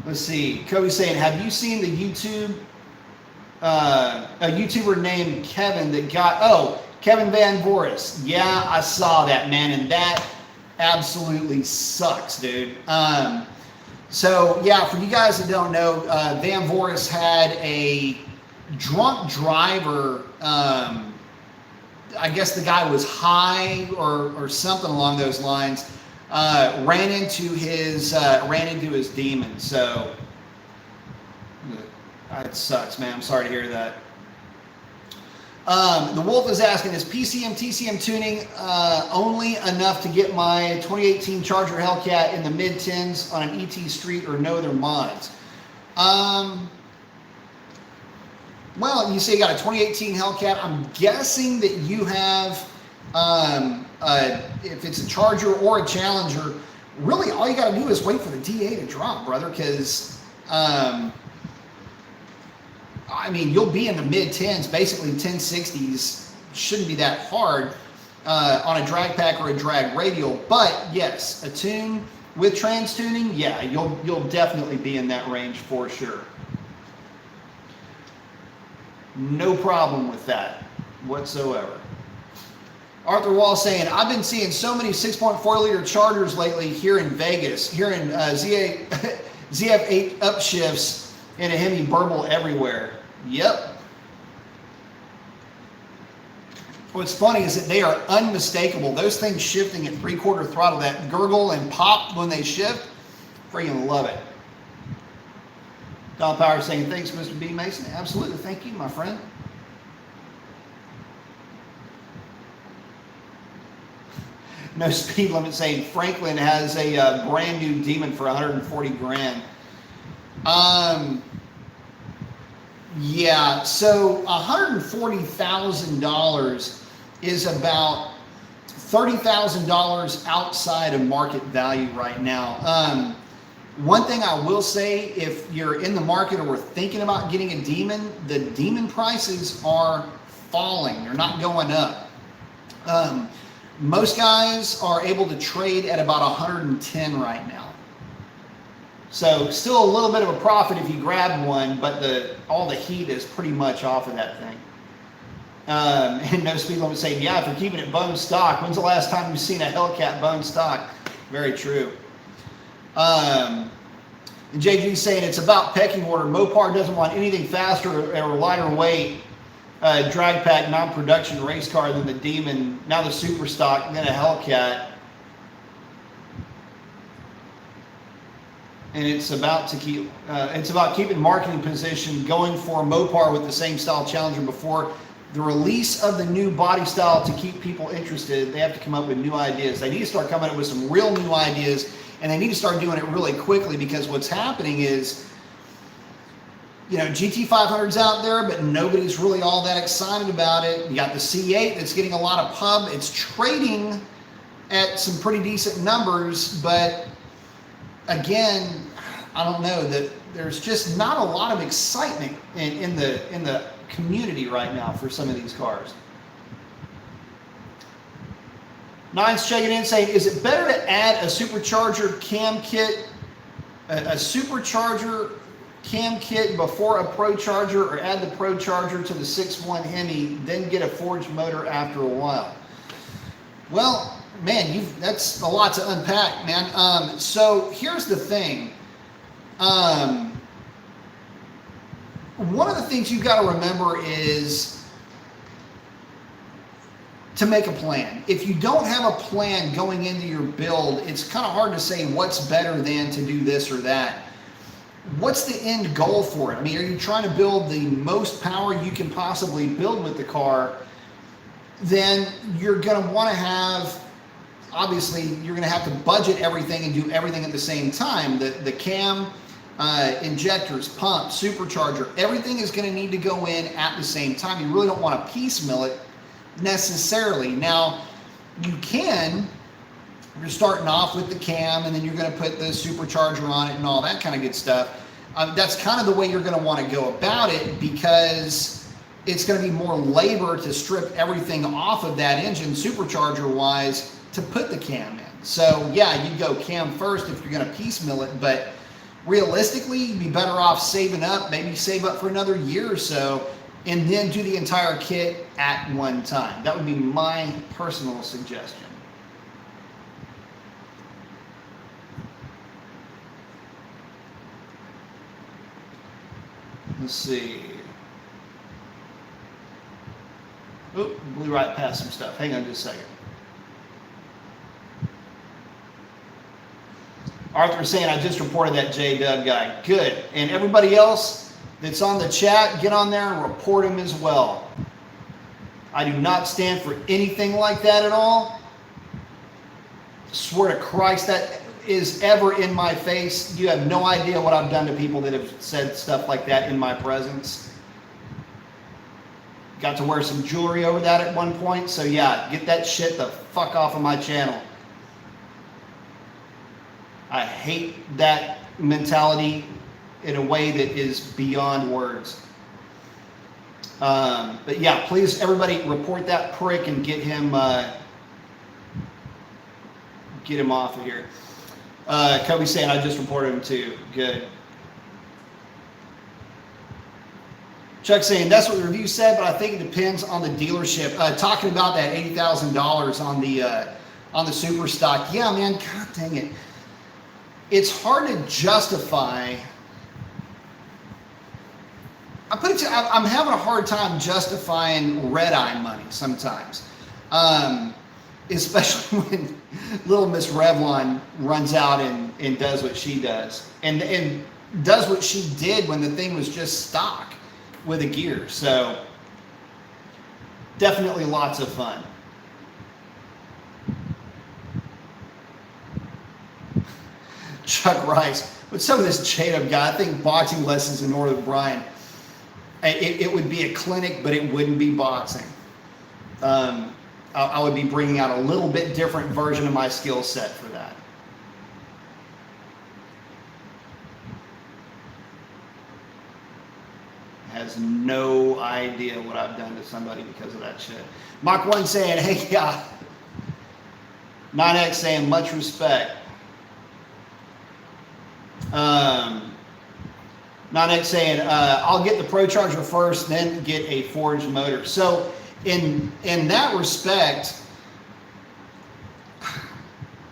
Let's see. Kobe's saying, have you seen the YouTube, a YouTuber named Kevin that got, Kevin Van Voris. Yeah, I saw that, man, and that absolutely sucks, dude. So, yeah, for you guys that don't know, Van Voris had a drunk driver. I guess the guy was high or something along those lines. Ran into his demon. So it sucks, man. I'm sorry to hear that. The Wolf is asking, is PCM TCM tuning only enough to get my 2018 Charger Hellcat in the mid-10s on an ET Street, or no other mods? Well, you say you got a 2018 Hellcat. I'm guessing that you have, if it's a Charger or a Challenger, really all you got to do is wait for the DA to drop, brother, because I mean, you'll be in the mid-10s, basically 1060s. Shouldn't be that hard on a drag pack or a drag radial. But yes, a tune with trans tuning, yeah, you'll definitely be in that range for sure. No problem with that whatsoever. Arthur Wall saying, I've been seeing so many 6.4 liter Chargers lately here in Vegas, here in ZF8 upshifts and a Hemi burble everywhere. Yep. What's funny is that they are unmistakable. Those things shifting at 3/4 throttle, that gurgle and pop when they shift, freaking love it. Don Power saying, thanks, Mr. B. Mason. Absolutely. Thank you, my friend. No speed limit saying Franklin has a brand new Demon for 140 grand. Yeah, so $140,000 is about $30,000 outside of market value right now. One thing I will say, if you're in the market or thinking about getting a Demon, the Demon prices are falling. They're not going up. Most guys are able to trade at about 110 right now. So still a little bit of a profit if you grab one, but all the heat is pretty much off of that thing. And no speed limit saying, yeah, if you're keeping it bone stock, when's the last time you've seen a Hellcat bone stock? Very true. And JG saying it's about pecking order. Mopar doesn't want anything faster or lighter weight, drag pack, non-production race car than the Demon, now the Super Stock, then a Hellcat. And it's about keeping marketing position going for Mopar with the same style Challenger before the release of the new body style to keep people interested. They have to come up with new ideas. They need to start coming up with some real new ideas, and they need to start doing it really quickly, because what's happening is, you know, GT500's out there, but nobody's really all that excited about it. You got the C8 that's getting a lot of pub. It's trading at some pretty decent numbers, but again, I don't know, that there's just not a lot of excitement in the community right now for some of these cars. Nine's checking in saying, is it better to add a supercharger cam kit, a supercharger cam kit before a Pro Charger, or add the Pro Charger to the 6.1 Hemi, then get a forged motor after a while? Well, man, that's a lot to unpack, man. So here's the thing. One of the things you've got to remember is to make a plan. If you don't have a plan going into your build, it's kind of hard to say what's better than to do this or that. What's the end goal for it? I mean, are you trying to build the most power you can possibly build with the car? Then you're going to want to have, obviously, you're going to have to budget everything and do everything at the same time. The cam, injectors, pump, supercharger, everything is going to need to go in at the same time. You really don't want to piecemeal it necessarily. Now, you can, you're starting off with the cam and then you're going to put the supercharger on it and all that kind of good stuff. That's kind of the way you're going to want to go about it, because it's going to be more labor to strip everything off of that engine supercharger wise to put the cam in. So yeah, you go cam first if you're going to piecemeal it, but realistically, you'd be better off saving up, maybe save up for another year or so, and then do the entire kit at one time. That would be my personal suggestion. Let's see. Oop, blew right past some stuff. Hang on just a second. Arthur is saying, I just reported that J-Dub guy. Good. And everybody else that's on the chat, get on there and report him as well. I do not stand for anything like that at all. Swear to Christ, that is ever in my face. You have no idea what I've done to people that have said stuff like that in my presence. Got to wear some jewelry over that at one point. So yeah, get that shit the fuck off of my channel. I hate that mentality in a way that is beyond words. But yeah, please, everybody, report that prick and get him off of here. Kobe's saying, I just reported him too. Good. Chuck saying, that's what the review said, but I think it depends on the dealership. Talking about that $80,000 on the super stock. Yeah, man, god dang it. It's hard to justify. I'm having a hard time justifying red-eye money sometimes. Especially when little Miss Revlon runs out and does what she does. And does what she did when the thing was just stock with a gear. So definitely lots of fun. Chuck Rice, with some of this J-Dub guy, I think boxing lessons in Northern Bryan, it would be a clinic, but it wouldn't be boxing. I would be bringing out a little bit different version of my skill set for that. Has no idea what I've done to somebody because of that shit. Mach 1 saying, hey, yeah. 9X saying, much respect. 9X saying, I'll get the Pro Charger first, then get a forged motor. So in that respect,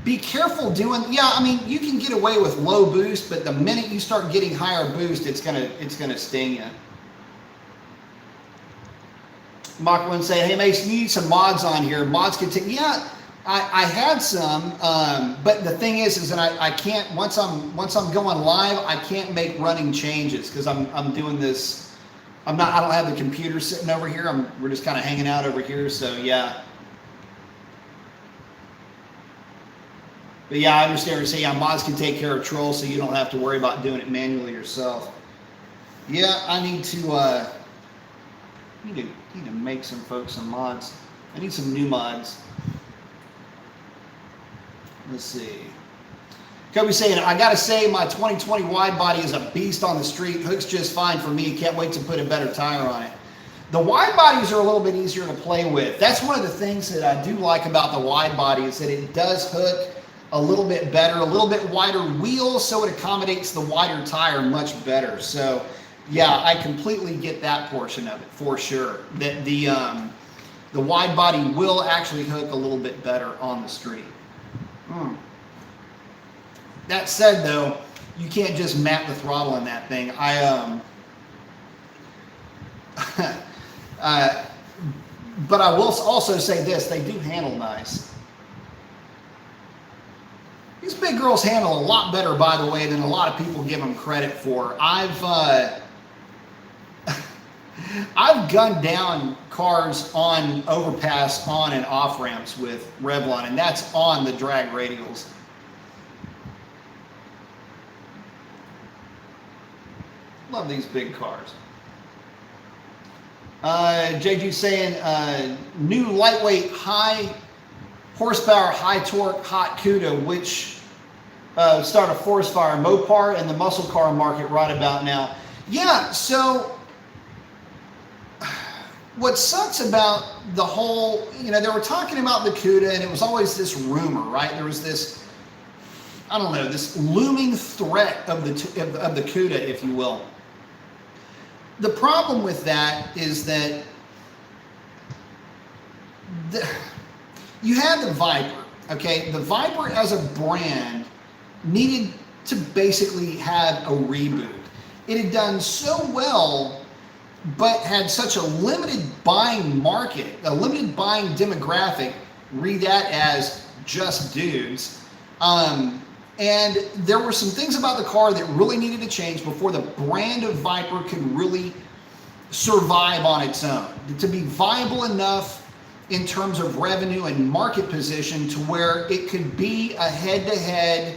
be careful doing, yeah, I mean, you can get away with low boost, but the minute you start getting higher boost, it's gonna sting you. Mach 1 saying, hey Mason, you need some mods on here. Mods can take, yeah, I had some, but the thing is that I can't, once I'm going live, I can't make running changes because I'm doing this. I don't have the computer sitting over here. We're just kind of hanging out over here. So yeah. But yeah, I understand what you're saying. Yeah, mods can take care of trolls, so you don't have to worry about doing it manually yourself. Yeah, I need to need to make some folks some mods. I need some new mods. Let's see. Kobe's saying, I got to say my 2020 wide body is a beast on the street. Hooks just fine for me. Can't wait to put a better tire on it. The wide bodies are a little bit easier to play with. That's one of the things that I do like about the wide body is that it does hook a little bit better, a little bit wider wheels, so it accommodates the wider tire much better. So yeah, I completely get that portion of it for sure. That the wide body will actually hook a little bit better on the street. That said though, you can't just map the throttle in that thing. But I will also say this, they do handle nice. These big girls handle a lot better, by the way, than a lot of people give them credit for. I've gunned down cars on overpass, on and off ramps with Revlon, and that's on the drag radials. Love these big cars. JG saying, new lightweight, high horsepower, high torque, hot CUDA, which start a forest fire, Mopar and the muscle car market right about now. Yeah, so what sucks about the whole, they were talking about the CUDA and it was always this rumor, right? There was this, I don't know, this looming threat of the CUDA, if you will. The problem with that is that you had the Viper, okay? The Viper as a brand needed to basically have a reboot. It had done so well, but had such a limited buying market, a limited buying demographic, read that as just dudes. And there were some things about the car that really needed to change before the brand of Viper could really survive on its own. To be viable enough in terms of revenue and market position to where it could be a head-to-head,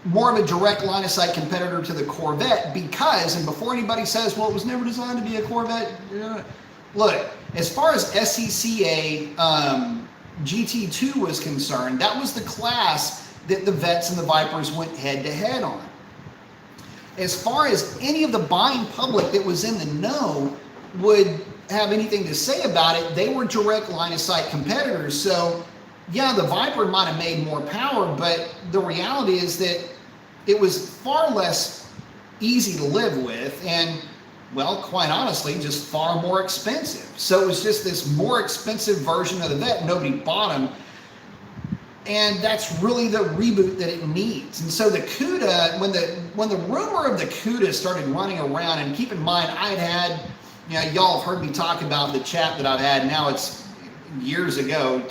more of a direct line-of-sight competitor to the Corvette because, and before anybody says, well, it was never designed to be a Corvette, look, as far as SCCA GT2 was concerned, that was the class that the Vets and the Vipers went head-to-head on. As far as any of the buying public that was in the know would have anything to say about it, they were direct line-of-sight competitors. So, yeah, the Viper might have made more power, but the reality is that it was far less easy to live with and, well, quite honestly, just far more expensive. So it was just this more expensive version of the Vet. Nobody bought them. And that's really the reboot that it needs. And so the CUDA, when the rumor of the CUDA started running around, and keep in mind, I'd had, y'all have heard me talk about the chat that I've had. Now it's years ago,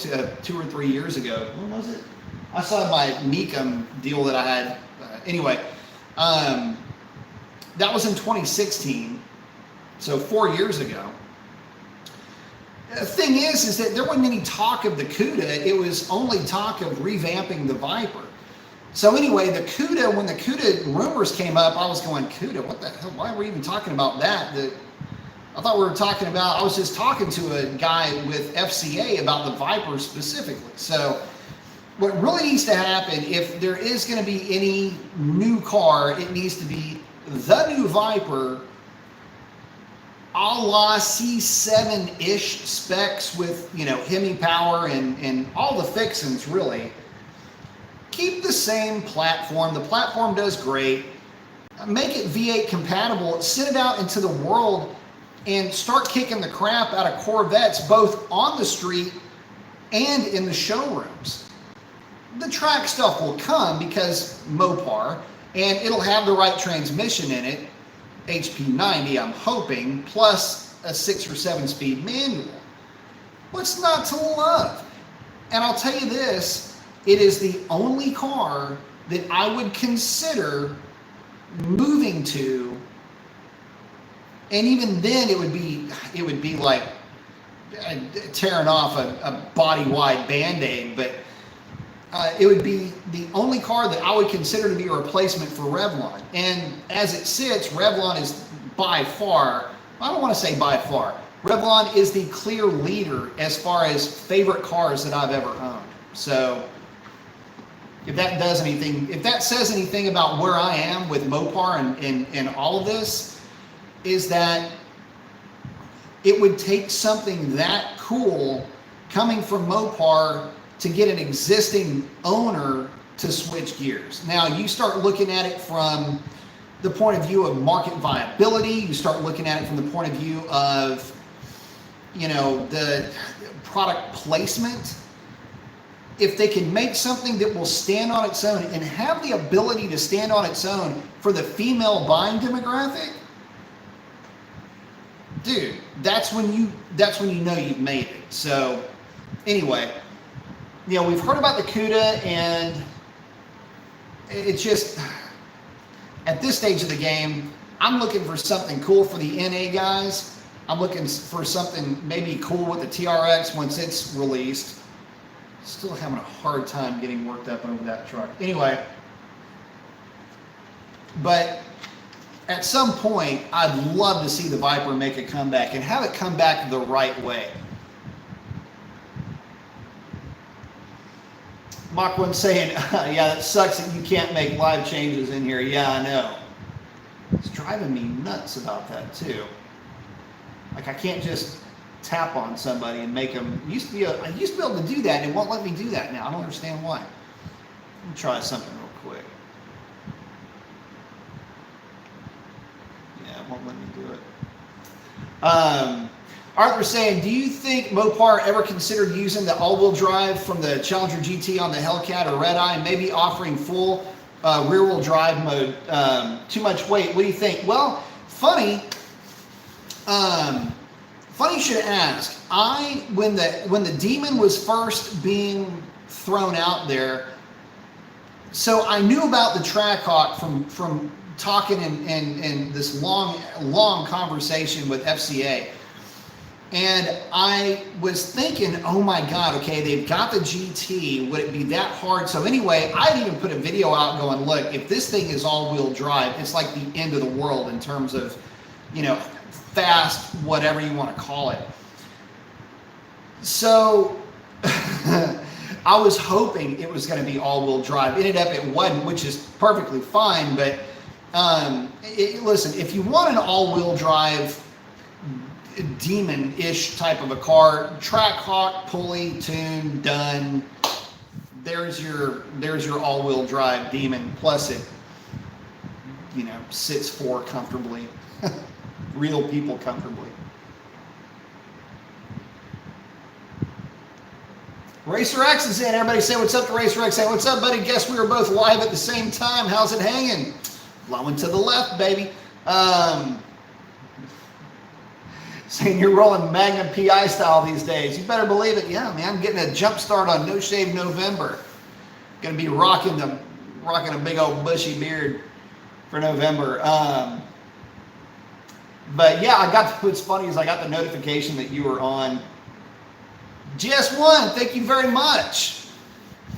2 or 3 years ago. When was it? I saw my Mecum deal that I had. Anyway, that was in 2016, so 4 years ago. The thing is that there wasn't any talk of the CUDA. It was only talk of revamping the Viper. So anyway, the CUDA, when the CUDA rumors came up, I was going, CUDA, what the hell? Why were we even talking about that? I thought we were talking about, I was just talking to a guy with FCA about the Viper specifically. So what really needs to happen, if there is going to be any new car, it needs to be the new Viper, a la C7-ish specs with, Hemi power and all the fixings, really. Keep the same platform. The platform does great. Make it V8 compatible. Send it out into the world and start kicking the crap out of Corvettes, both on the street and in the showrooms. The track stuff will come because Mopar, and it'll have the right transmission in it. HP90, I'm hoping, plus a 6 or 7 speed manual. What's not to love? And I'll tell you this, it is the only car that I would consider moving to, and even then it would be like tearing off a body-wide Band-Aid, but it would be the only car that I would consider to be a replacement for Revlon. And as it sits, Revlon is by far, I don't want to say by far, Revlon is the clear leader as far as favorite cars that I've ever owned. So if that does anything, if that says anything about where I am with Mopar and all of this, is that it would take something that cool coming from Mopar to get an existing owner to switch gears. Now you start looking at it from the point of view of market viability. You start looking at it from the point of view of, you know, the product placement. If they can make something that will stand on its own and have the ability to stand on its own for the female buying demographic, dude, that's when you know you've made it. So anyway, you know, we've heard about the CUDA, and it's just, at this stage of the game, I'm looking for something cool for the NA guys. I'm looking for something maybe cool with the TRX once it's released. Still having a hard time getting worked up over that truck. Anyway, but at some point, I'd love to see the Viper make a comeback and have it come back the right way. Mach 1 saying, yeah, that sucks that you can't make live changes in here. Yeah, I know. It's driving me nuts about that too. Like, I can't just tap on somebody and make them. I used to be able to do that, and it won't let me do that now. I don't understand why. Let me try something real quick. Yeah, it won't let me do it. Arthur's saying, do you think Mopar ever considered using the all-wheel drive from the Challenger GT on the Hellcat or Red Eye and maybe offering full rear-wheel drive mode? Too much weight. What do you think? Well, funny you should ask. When the Demon was first being thrown out there, so I knew about the Trackhawk from talking in this long conversation with FCA. And I was thinking, oh my God, okay, they've got the GT. Would it be that hard? So anyway, I'd even put a video out going, look, if this thing is all-wheel drive, it's like the end of the world in terms of, you know, fast, whatever you want to call it. So I was hoping it was going to be all-wheel drive. Ended up it wasn't, which is perfectly fine. But listen, if you want an all-wheel drive Demon-ish type of a car, Trackhawk, pulley, tune, done. There's your all-wheel drive Demon. Plus it, you know, sits four comfortably. Real people comfortably. Racer X is in. Everybody say what's up to Racer X. Say what's up, buddy. Guess we were both live at the same time. How's it hanging? Blowing to the left, baby. Saying you're rolling Magnum PI style these days. You better believe it. Yeah, man. I'm getting a jump start on No Shave November. Gonna be rocking a big old bushy beard for November. But yeah, what's funny is I got the notification that you were on. GS1, thank you very much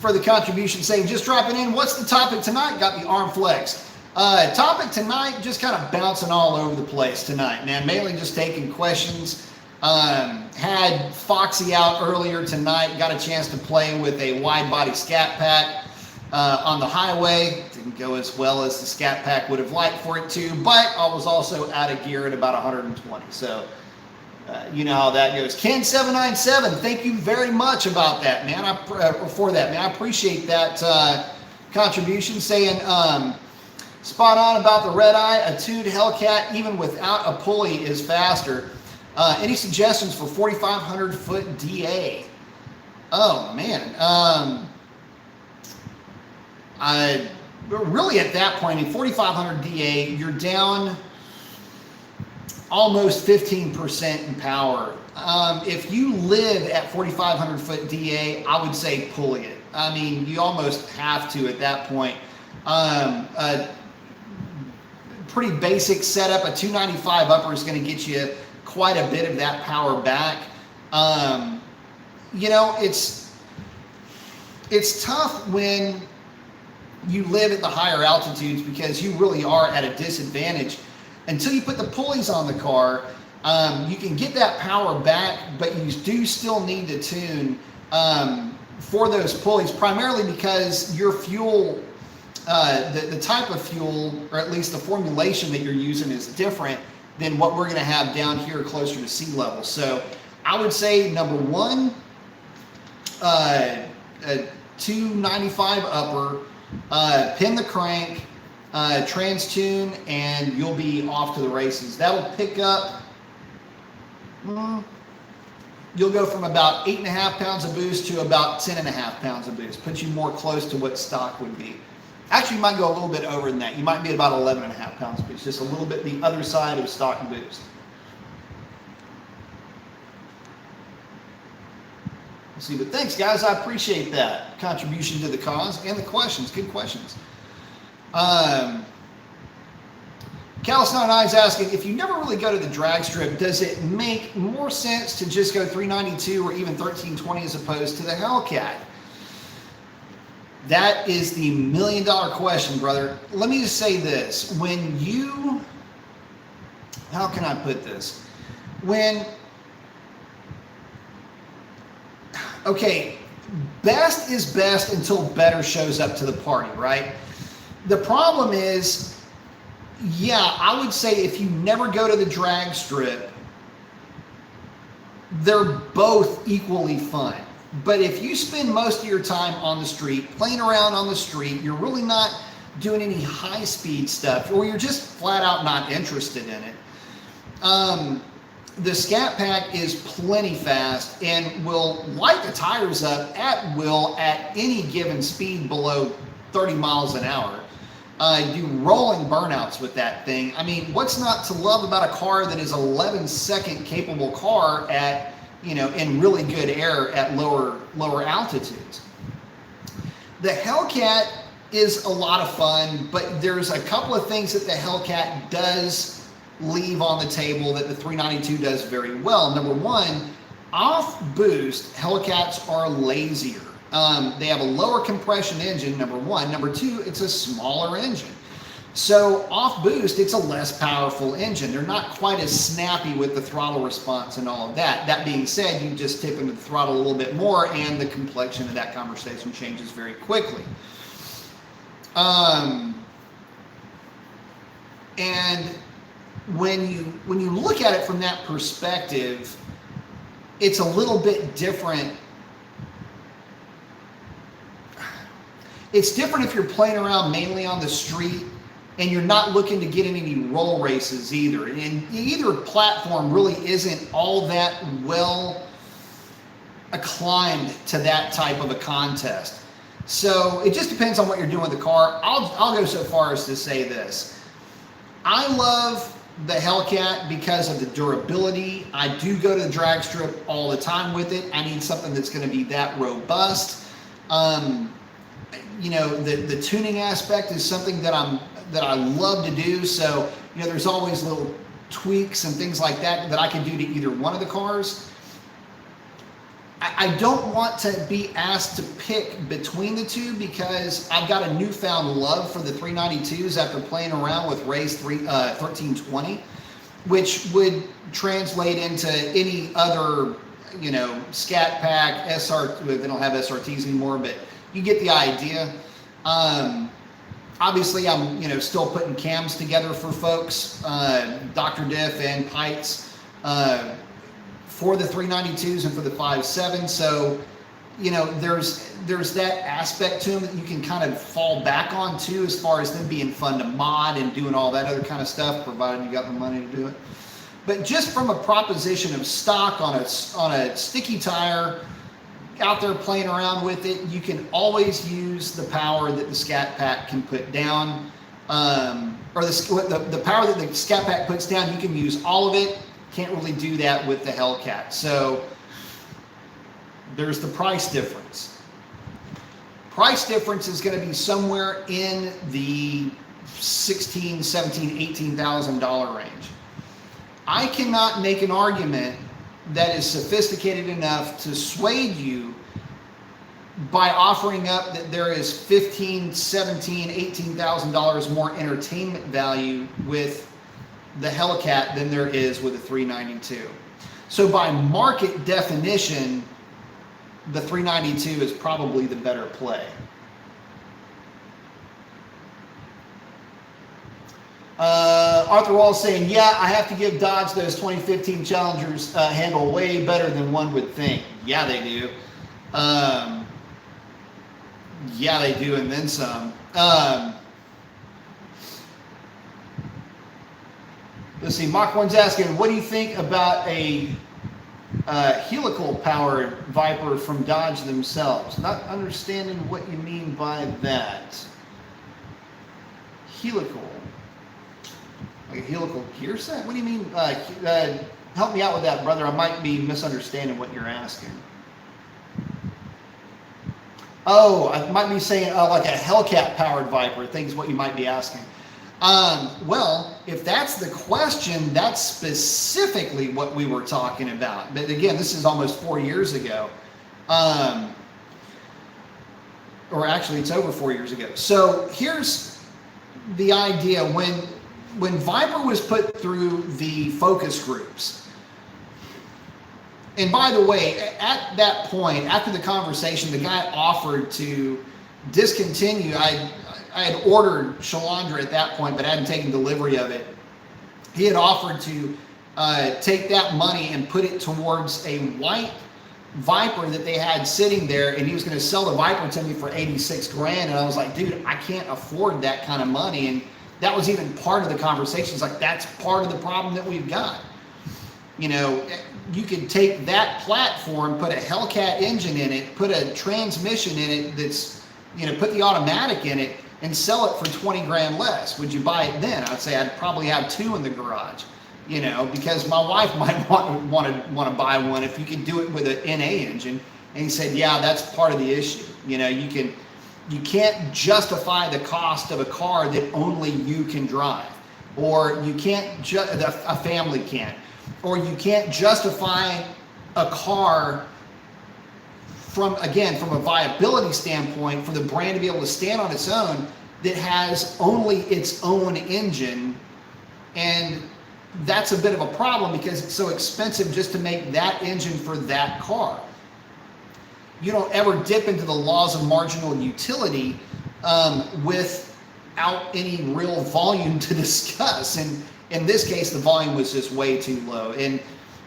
for the contribution, saying just dropping in. What's the topic tonight? Got the arm flex. Topic tonight, just kind of bouncing all over the place tonight, man. Mainly just taking questions. Had Foxy out earlier tonight. Got a chance to play with a wide body Scat Pack on the highway. Didn't go as well as the Scat Pack would have liked for it to, but I was also out of gear at about 120. So you know how that goes. Ken797, thank you very much about that, man. I appreciate that contribution, saying spot on about the Red Eye. A tuned Hellcat, even without a pulley, is faster. Any suggestions for 4,500 foot DA? Oh man, I really at that point in 4,500 DA, you're down almost 15% in power. If you live at 4,500 foot DA, I would say pulley it. I mean, you almost have to at that point. Pretty basic setup. A 295 upper is going to get you quite a bit of that power back. You know, it's tough when you live at the higher altitudes because you really are at a disadvantage. Until you put the pulleys on the car, you can get that power back, but you do still need to tune for those pulleys, primarily because your fuel, the type of fuel, or at least the formulation that you're using, is different than what we're going to have down here closer to sea level. So I would say number one, a 295 upper, pin the crank, trans tune, and you'll be off to the races. That'll pick up, you'll go from about 8.5 pounds of boost to about 10.5 pounds of boost. Puts you more close to what stock would be. Actually, you might go a little bit over than that. You might be at about 11.5 pounds of boost, just a little bit the other side of stock boost. Let's see, but thanks, guys. I appreciate that contribution to the cause and the questions. Good questions. Callus99 is asking, if you never really go to the drag strip, does it make more sense to just go 392 or even 1320 as opposed to the Hellcat? That is the $1 million question, brother. Let me just say this. When you, how can I put this? Okay, best is best until better shows up to the party, right? The problem is, yeah, I would say if you never go to the drag strip, they're both equally fun. But if you spend most of your time on the street, playing around on the street, you're really not doing any high-speed stuff, or you're just flat out not interested in it, the Scat Pack is plenty fast and will light the tires up at will at any given speed below 30 miles an hour. Do rolling burnouts with that thing. I mean, what's not to love about a car that is 11-second capable car at, in really good air at lower altitudes? The Hellcat is a lot of fun, but there's a couple of things that the Hellcat does leave on the table that the 392 does very well. Number one, off boost, Hellcats are lazier. They have a lower compression engine, number one. Number two, it's a smaller engine. So off boost, it's a less powerful engine. They're not quite as snappy with the throttle response and all of that. That being said, you just tip into the throttle a little bit more and the complexion of that conversation changes very quickly. And when you look at it from that perspective, it's a little bit different. It's different if you're playing around mainly on the street and you're not looking to get in any roll races either. And either platform really isn't all that well acclimed to that type of a contest. So it just depends on what you're doing with the car. I'll go so far as to say this. I love the Hellcat because of the durability. I do go to the drag strip all the time with it. I need something that's going to be that robust. The tuning aspect is something that I love to do. So, there's always little tweaks and things like that I can do to either one of the cars. I don't want to be asked to pick between the two because I've got a newfound love for the 392s after playing around with Ray's 1320, which would translate into any other, Scat Pack, SR. They don't have SRTs anymore, but you get the idea. Obviously, I'm still putting cams together for folks, Dr. Diff and Pites, for the 392s and for the 5.7. So, there's that aspect to them that you can kind of fall back on too, as far as them being fun to mod and doing all that other kind of stuff, provided you got the money to do it. But just from a proposition of stock on a sticky tire, out there playing around with it, you can always use the power that the Scat Pack can put down, or the power that the Scat Pack puts down. You can use all of it. Can't really do that with the Hellcat. So there's the price difference. Price difference is going to be somewhere in the $16,000, $17,000, $18,000 range. I cannot make an argument that is sophisticated enough to sway you by offering up that there is $15,000, $17,000, $18,000 more entertainment value with the Hellcat than there is with a 392. So by market definition, the 392 is probably the better play. Arthur Wall saying, yeah, I have to give Dodge those 2015 Challengers handle way better than one would think. Yeah, they do. Yeah, they do, and then some. Let's see, Mach 1's asking, what do you think about a helical-powered Viper from Dodge themselves? Not understanding what you mean by that. Helical. Like a helical gear set? What do you mean? Help me out with that, brother. I might be misunderstanding what you're asking. Oh, I might be saying like a Hellcat-powered Viper. I think is what you might be asking. Well, if that's the question, that's specifically what we were talking about. But again, this is almost 4 years ago. Or actually, it's over 4 years ago. So here's the idea. When Viper was put through the focus groups, and by the way, at that point, after the conversation, the guy offered to discontinue. I had ordered Shalandra at that point, but I hadn't taken delivery of it. He had offered to take that money and put it towards a white Viper that they had sitting there, and he was going to sell the Viper to me for 86 grand. And I was like, dude, I can't afford that kind of money. And that was even part of the conversation. It's like, that's part of the problem that we've got. You know, you could take that platform, put a Hellcat engine in it, put a transmission in it that's, you know, put the automatic in it, and sell it for 20 grand less. Would you buy it then? I'd say I'd probably have two in the garage, you know, because my wife might want to buy one if you could do it with an NA engine. And he said, yeah, that's part of the issue. You know, you can't justify the cost of a car that only you can drive, or you can't, a family can't, or you can't justify a car from a viability standpoint, for the brand to be able to stand on its own, that has only its own engine. And that's a bit of a problem because it's so expensive just to make that engine for that car. You don't ever dip into the laws of marginal utility without any real volume to discuss. And in this case, the volume was just way too low. And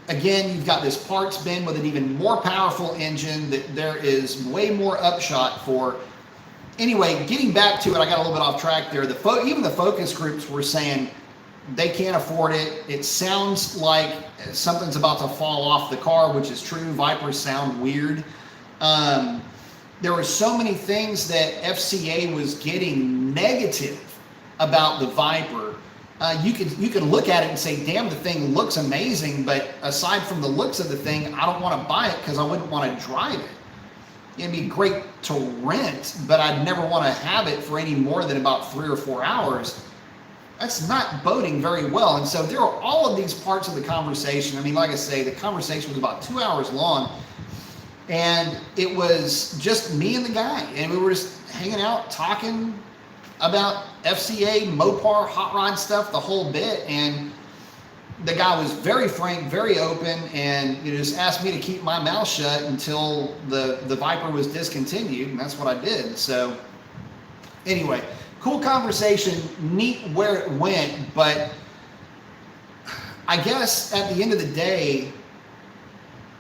again, you've got this parts bin with an even more powerful engine that there is way more upshot for. Anyway, getting back to it, I got a little bit off track there. Even the focus groups were saying they can't afford it. It sounds like something's about to fall off the car, which is true. Vipers sound weird. There were so many things that FCA was getting negative about the Viper. You could look at it and say, damn, the thing looks amazing, but aside from the looks of the thing, I don't want to buy it because I wouldn't want to drive it. It'd be great to rent, but I'd never want to have it for any more than about 3 or 4 hours. That's not boding very well. And so there are all of these parts of the conversation. I mean, like I say, the conversation was about 2 hours long, and it was just me and the guy, and we were just hanging out, talking about FCA, Mopar, hot rod stuff, the whole bit. And the guy was very frank, very open, and he just asked me to keep my mouth shut until the Viper was discontinued, and that's what I did. So anyway, cool conversation, neat where it went, but I guess at the end of the day,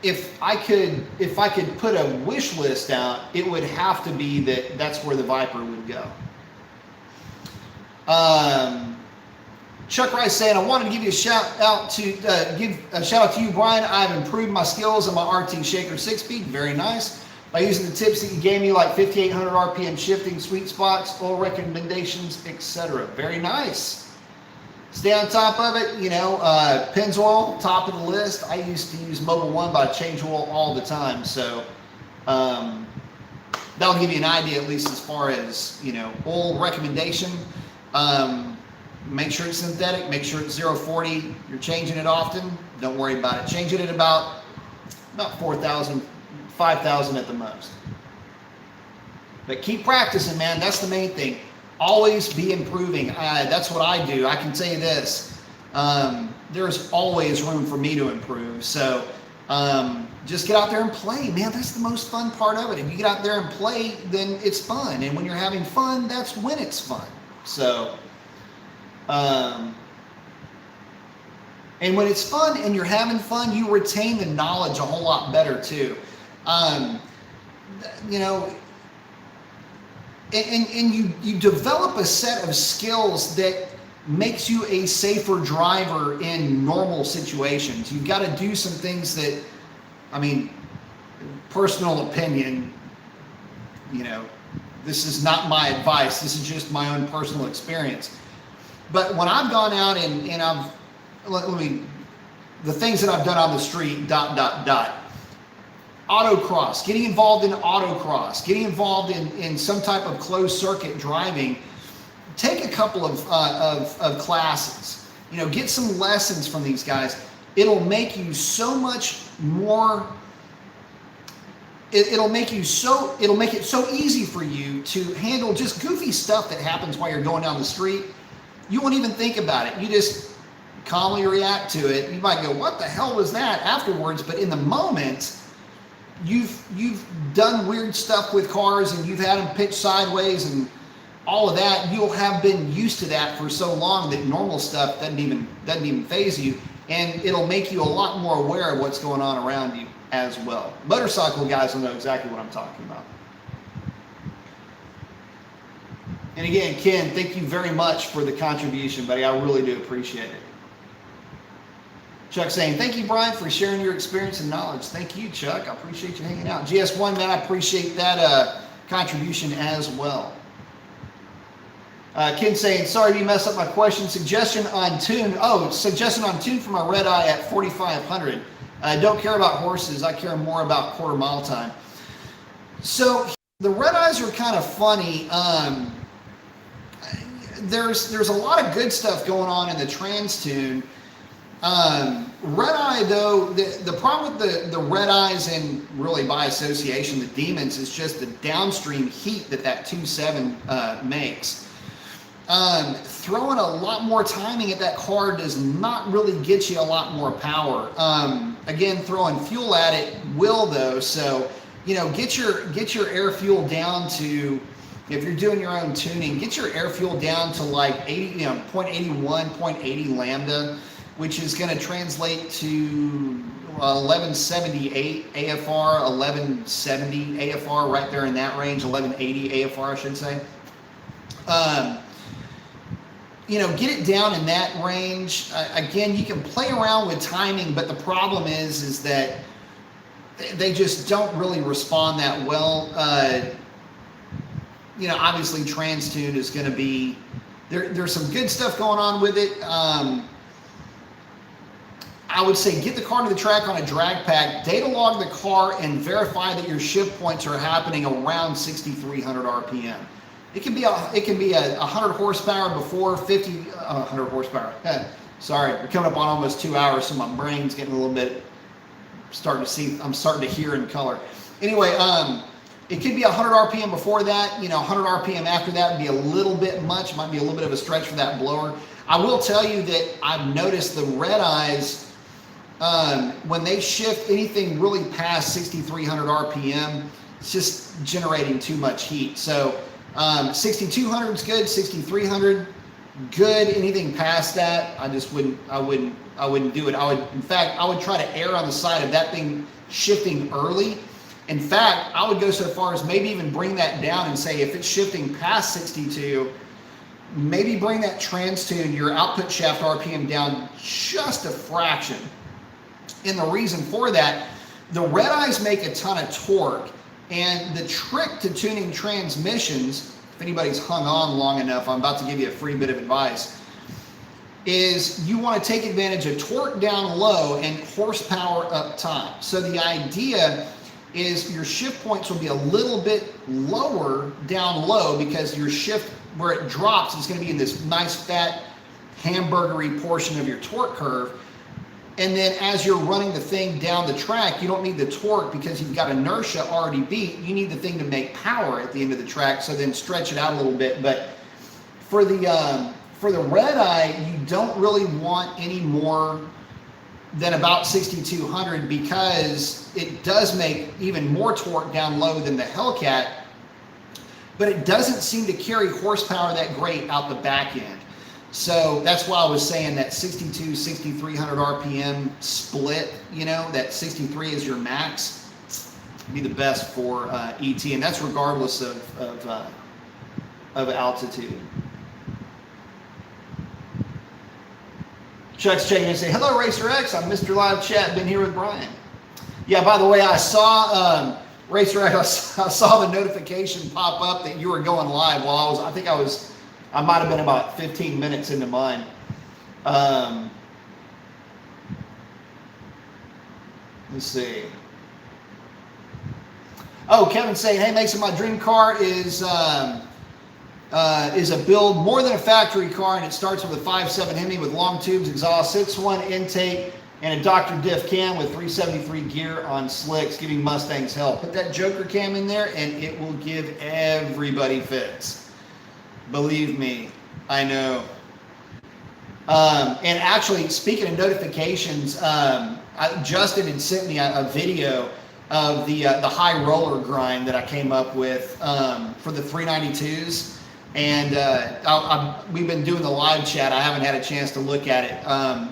if I could put a wish list out, it would have to be that's where the Viper would go. Chuck Rice saying, I wanted to give you a shout out to you, Brian. I've improved my skills on my RT Shaker 6-speed. Very nice. By using the tips that you gave me, like 5,800 RPM shifting, sweet spots, oil recommendations, etc. Very nice. Stay on top of it. You know, Pennzoil, top of the list. I used to use Mobil 1, but I change oil all the time. So that'll give you an idea, at least as far as, you know, oil recommendation. Make sure it's synthetic, make sure it's 040. You're changing it often, don't worry about it. Change it at about 4,000, 5,000 at the most. But keep practicing, man. That's the main thing. Always be improving. That's what I do. I can tell you this. There's always room for me to improve. So Just get out there and play, man. That's the most fun part of it. If you get out there and play, then it's fun. And when you're having fun, that's when it's fun. So, and when it's fun and you're having fun, you retain the knowledge a whole lot better too. You know, and you develop a set of skills that makes you a safer driver in normal situations. You've got to do some things that, I mean, personal opinion, you know, this is not my advice. This is just my own personal experience. But when I've gone out and I've, the things that I've done on the street, autocross, getting involved in autocross, getting involved in some type of closed circuit driving, take a couple of classes, you know, get some lessons from these guys. It'll make you so much more, it'll make it so easy for you to handle just goofy stuff that happens while you're going down the street. You won't even think about it. You just calmly react to it. You might go, what the hell was that afterwards? But in the moment, you've done weird stuff with cars and you've had them pitch sideways and all of that. You'll have been used to that for so long that normal stuff doesn't even faze you, and it'll make you a lot more aware of what's going on around you as well. Motorcycle guys will know exactly what I'm talking about. And again, Ken, thank you very much for the contribution, buddy. I really do appreciate it. Chuck saying, thank you, Brian, for sharing your experience and knowledge. Thank you, Chuck. I appreciate you hanging out. GS1, man, I appreciate that contribution as well. Ken saying, sorry to mess up my question. Suggestion on tune. Oh, suggestion on tune for my red eye at 4,500. I don't care about horses. I care more about quarter mile time. So the red eyes are kind of funny. There's a lot of good stuff going on in the trans tune. Red eye though, the problem with the red eyes, and really by association the demons, is just the downstream heat that 2.7 makes. Throwing a lot more timing at that car does not really get you a lot more power. Again, throwing fuel at it will though. So, you know, get your air fuel down to, if you're doing your own tuning, get your air fuel down to like 80, 0.81, 0.80 lambda, which is going to translate to 1178 AFR, 1170 AFR, right there in that range, 1180 AFR, I should say. Get it down in that range. Again, you can play around with timing, but the problem is that they just don't really respond that well. Obviously TransTune is going to be, there's some good stuff going on with it. I would say get the car to the track on a drag pack, data log the car, and verify that your shift points are happening around 6,300 RPM. It can be a 100 horsepower before 100 horsepower. Sorry, we're coming up on almost 2 hours, so my brain's getting a little bit, I'm starting to hear in color. Anyway, it could be 100 RPM before that, 100 RPM after that would be a little bit much, might be a little bit of a stretch for that blower. I will tell you that I've noticed the red eyes, when they shift anything really past 6,300 RPM, it's just generating too much heat. So 6,200 is good, 6,300 good. Anything past that, I wouldn't do it. In fact, I would try to err on the side of that thing shifting early. In fact, I would go so far as maybe even bring that down and say if it's shifting past 62, maybe bring that TransTune, your output shaft RPM, down just a fraction. And the reason for that, the red eyes make a ton of torque, and the trick to tuning transmissions, if anybody's hung on long enough, I'm about to give you a free bit of advice, is you want to take advantage of torque down low and horsepower up top. So the idea is your shift points will be a little bit lower down low because your shift, where it drops, is going to be in this nice fat hamburgery portion of your torque curve. And then as you're running the thing down the track, you don't need the torque because you've got inertia already beat. You need the thing to make power at the end of the track, so then stretch it out a little bit. But for the red eye, you don't really want any more than about 6,200 because it does make even more torque down low than the Hellcat, but it doesn't seem to carry horsepower that great out the back end. So that's why I was saying that 62, 6,300 RPM split, you know, that 63 is your max, be the best for ET, and that's regardless of altitude. Chuck's checking in and say, hello Racer X, I'm Mr. Live Chat, been here with Brian. Yeah, by the way, I saw, Racer X, I saw the notification pop up that you were going live while I might have been about 15 minutes into mine. Let's see. Oh, Kevin's saying, hey Mason, my dream car is a build more than a factory car, and it starts with a 5.7 Hemi with long tubes, exhaust, 6.1 intake, and a Dr. Diff cam with 373 gear on slicks, giving Mustangs hell. Put that Joker cam in there, and it will give everybody fits. Believe me, I know. And actually, speaking of notifications, Justin had sent me a video of the high roller grind that I came up with for the 392s. And we've been doing the live chat. I haven't had a chance to look at it,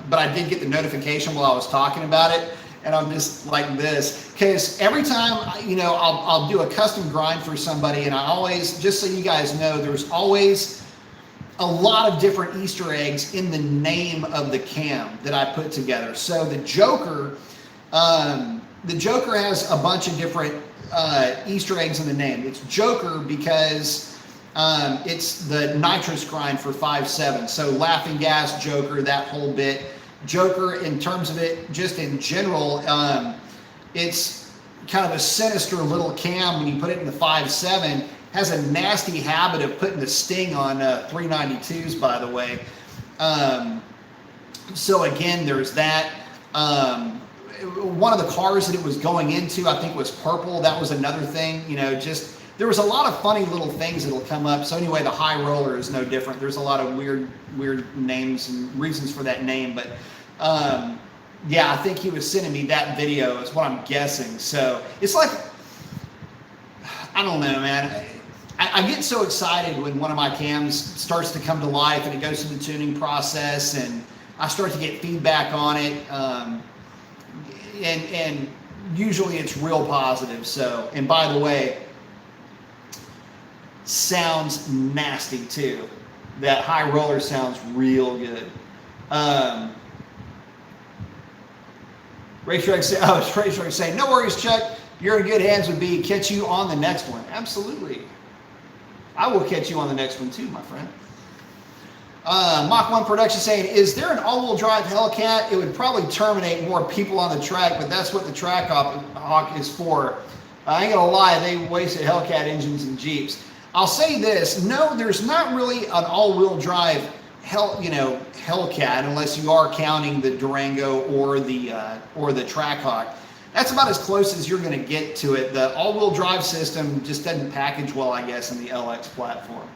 but I did get the notification while I was talking about it, and I'm just like this, because every time, you know, I'll do a custom grind for somebody, and I always, just so you guys know, there's always a lot of different Easter eggs in the name of the cam that I put together. So the Joker has a bunch of different Easter eggs in the name. It's Joker because it's the nitrous grind for 5.7. So laughing gas, Joker, that whole bit. Joker, in terms of it, just in general, it's kind of a sinister little cam when you put it in the 5.7. Has a nasty habit of putting the sting on 392s, by the way. So again, there's that. One of the cars that it was going into, I think, was purple. That was another thing, you know, just there was a lot of funny little things that'll come up. So anyway, the high roller is no different. There's a lot of weird names and reasons for that name, but yeah, I think he was sending me that video is what I'm guessing. So it's like, I don't know, man. I get so excited when one of my cams starts to come to life and it goes through the tuning process and I start to get feedback on it. And usually it's real positive. So, and by the way, sounds nasty too. That high roller sounds real good. Racetrack saying, no worries, Chuck. You're in good hands with B. Catch you on the next one. Absolutely. I will catch you on the next one too, my friend. Mach 1 Production saying, is there an all-wheel drive Hellcat? It would probably terminate more people on the track, but that's what the track hawk is for. I ain't gonna lie, they wasted Hellcat engines and Jeeps. I'll say this, no, there's not really an all-wheel drive Hellcat unless you are counting the Durango or the Trackhawk. That's about as close as you're going to get to it. The all-wheel drive system just doesn't package well, I guess, in the LX platform.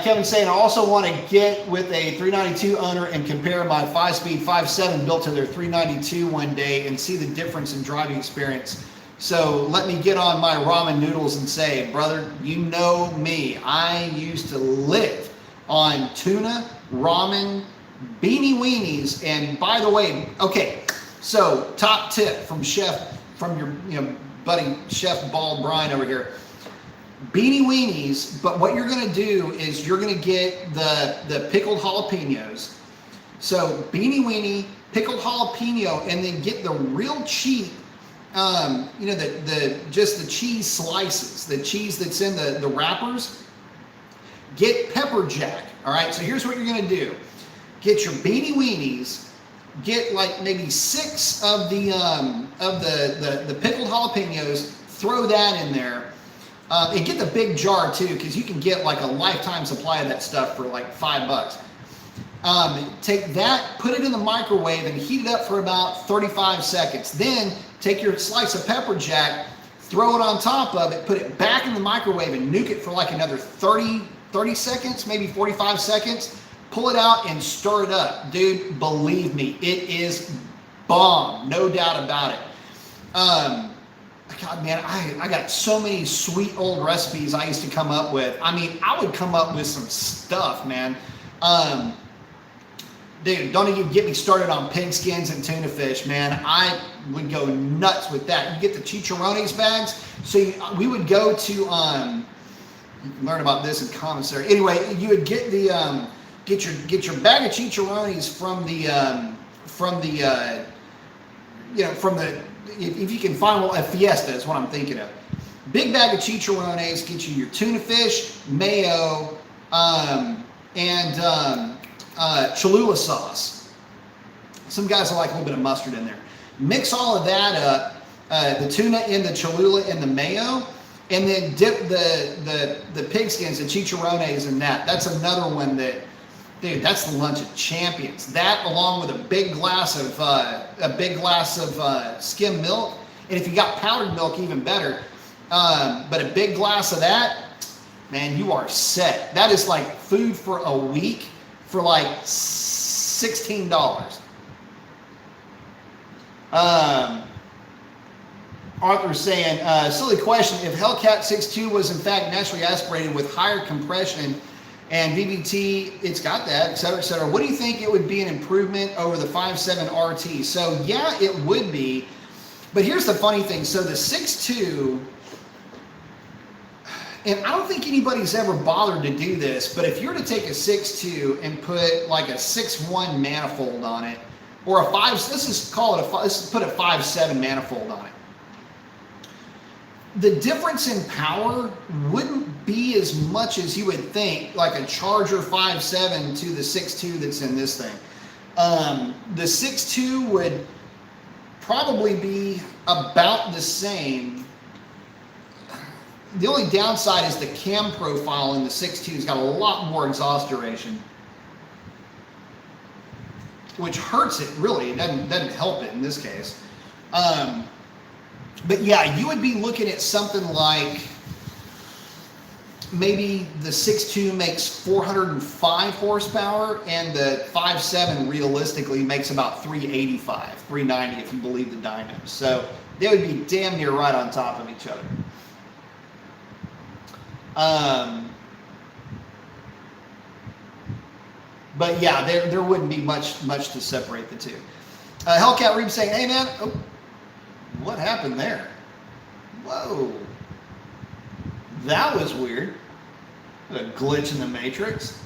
Kevin saying, I also want to get with a 392 owner and compare my 5-speed 5.7 built to their 392 one day and see the difference in driving experience. So let me get on my ramen noodles and say, brother, you know me. I used to live on tuna, ramen, beanie weenies, and by the way, okay, so top tip from your buddy Chef Bald Brian over here. Beanie weenies, but what you're gonna do is you're gonna get the pickled jalapenos. So beanie weenie, pickled jalapeno, and then get the real cheap, just the cheese slices, the cheese that's in the wrappers. Get pepper jack. All right, so here's what you're gonna do. Get your beanie weenies, get like maybe 6 of the pickled jalapenos, throw that in there. And get the big jar too, because you can get like a lifetime supply of that stuff for like $5. Take that, put it in the microwave and heat it up for about 35 seconds. Then take your slice of pepper jack, throw it on top of it, put it back in the microwave and nuke it for like another 30 seconds, maybe 45 seconds. pull it out and stir it up. Dude, believe me, it is bomb. No doubt about it. God, man, I got so many sweet old recipes I used to come up with. I mean, I would come up with some stuff, man. Dude, don't even get me started on pig skins and tuna fish, man. I would go nuts with that. You get the chicharrones bags. So we would go to, you can learn about this in commissary. Anyway, you would get the, get your bag of chicharrones from the if you can find one, a Fiesta is what I'm thinking of. Big bag of chicharrones, get you your tuna fish, mayo, and Cholula sauce. Some guys will like a little bit of mustard in there. Mix all of that up, the tuna in the Cholula and the mayo, and then dip the pig skins, the chicharrones in that. That's another one that, dude, that's the lunch of champions. That along with a big glass of skim milk, and if you got powdered milk, even better. But a big glass of that, man, you are set. That is like food for a week for like $16. Arthur's saying, silly question, if Hellcat 6.2 was in fact naturally aspirated with higher compression and VVT, it's got that, et cetera, what do you think it would be an improvement over the 5.7 RT? So yeah, it would be, but here's the funny thing. So the 6.2, and I don't think anybody's ever bothered to do this, but if you're to take a 6.2 and put like a 6.1 manifold on it, or a 5, let's just call it let's put a 5.7 manifold on it. The difference in power wouldn't be as much as you would think, like a Charger 5.7 to the 6.2 that's in this thing. The 6.2 would probably be about the same. The only downside is the cam profile in the 6.2's got a lot more exhaust duration, which hurts it really. It doesn't help it in this case. But yeah, you would be looking at something like maybe the 6.2 makes 405 horsepower and the 5.7 realistically makes about 385, 390 if you believe the dynos. So they would be damn near right on top of each other. But yeah, there wouldn't be much to separate the two. Hellcat Reeb saying, hey man, oh, what happened there? Whoa. That was weird. A glitch in the matrix.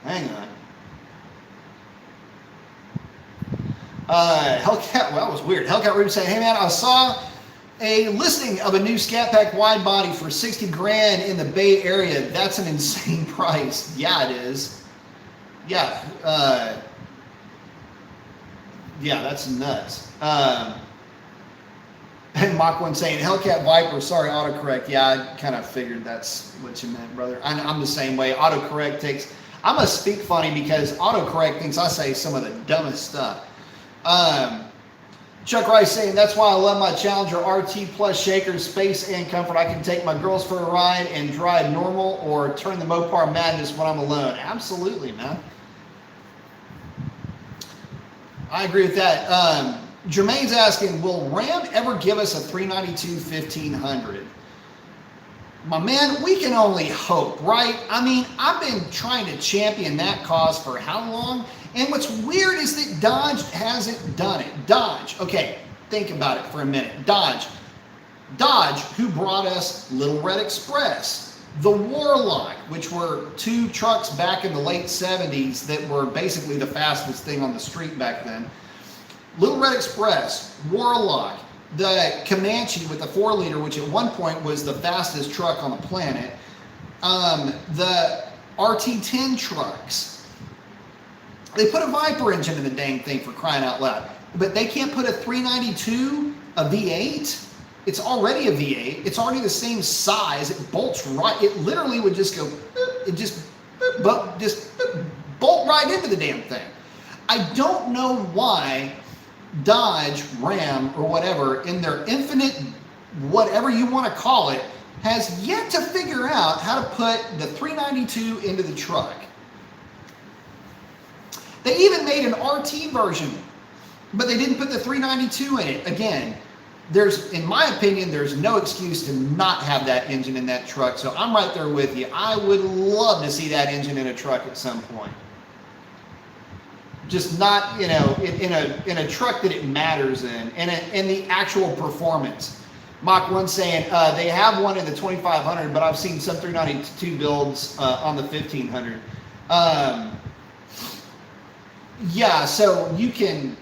Hang on. Hellcat, well, that was weird. Hellcat Reeb saying, hey man, I saw a listing of a new Scat Pack wide body for 60 grand in the Bay Area. That's an insane price. Yeah, it is. Yeah. Yeah, that's nuts. And Mach 1 saying, Hellcat Viper, sorry, autocorrect. Yeah, I kind of figured that's what you meant, brother. I'm the same way. Autocorrect takes, I must speak funny because autocorrect thinks I say some of the dumbest stuff. Chuck Rice saying, that's why I love my Challenger RT Plus shakers, space and comfort. I can take my girls for a ride and drive normal or turn the Mopar madness when I'm alone. Absolutely, man. I agree with that. Jermaine's asking, will Ram ever give us a 392 1500? My man, we can only hope, right? I mean, I've been trying to champion that cause for how long? And what's weird is that Dodge hasn't done it. Dodge, okay, think about it for a minute. Dodge, who brought us Little Red Express, the Warlock, which were two trucks back in the late 70s that were basically the fastest thing on the street back then. Little Red Express, Warlock, the Comanche with the 4-liter, which at one point was the fastest truck on the planet, the RT10 trucks. They put a Viper engine in the dang thing, for crying out loud. But they can't put a 392, a V8. It's already a V8. It's already the same size. It bolts right. It literally would just go, it just bolt right into the damn thing. I don't know why Dodge, Ram, or whatever, in their infinite, whatever you want to call it, has yet to figure out how to put the 392 into the truck. They even made an RT version, but they didn't put the 392 in it. Again, in my opinion, there's no excuse to not have that engine in that truck. So I'm right there with you. I would love to see that engine in a truck at some point. Just not, in a truck that it matters in the actual performance. Mach 1 saying they have one in the 2500, but I've seen some 392 builds on the 1500. Yeah, so the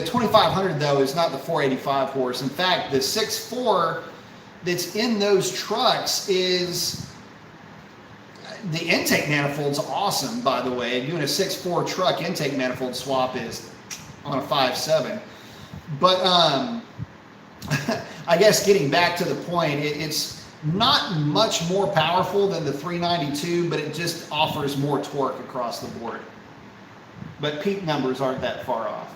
2500 though is not the 485 horse. In fact, the 6.4 that's in those trucks is the intake manifold's awesome, by the way. Doing a 6.4 truck intake manifold swap is on a 5.7. But I guess getting back to the point, it's not much more powerful than the 392, but it just offers more torque across the board. But peak numbers aren't that far off.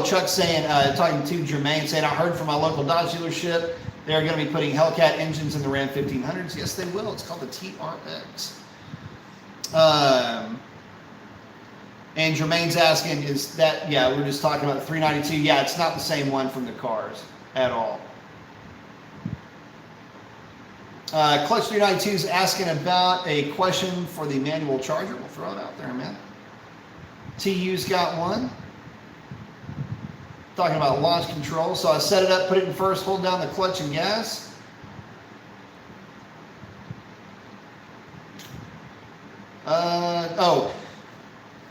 Chuck's saying, talking to Jermaine, saying, I heard from my local Dodge dealership, they're going to be putting Hellcat engines in the Ram 1500s. Yes, they will. It's called the TRX. And Jermaine's asking, is that, yeah, we're just talking about the 392. Yeah, it's not the same one from the cars at all. Clutch 392 is asking about a question for the manual charger. We'll throw it out there, man. TU's got one. Talking about launch control. So I set it up, put it in first, hold down the clutch and gas.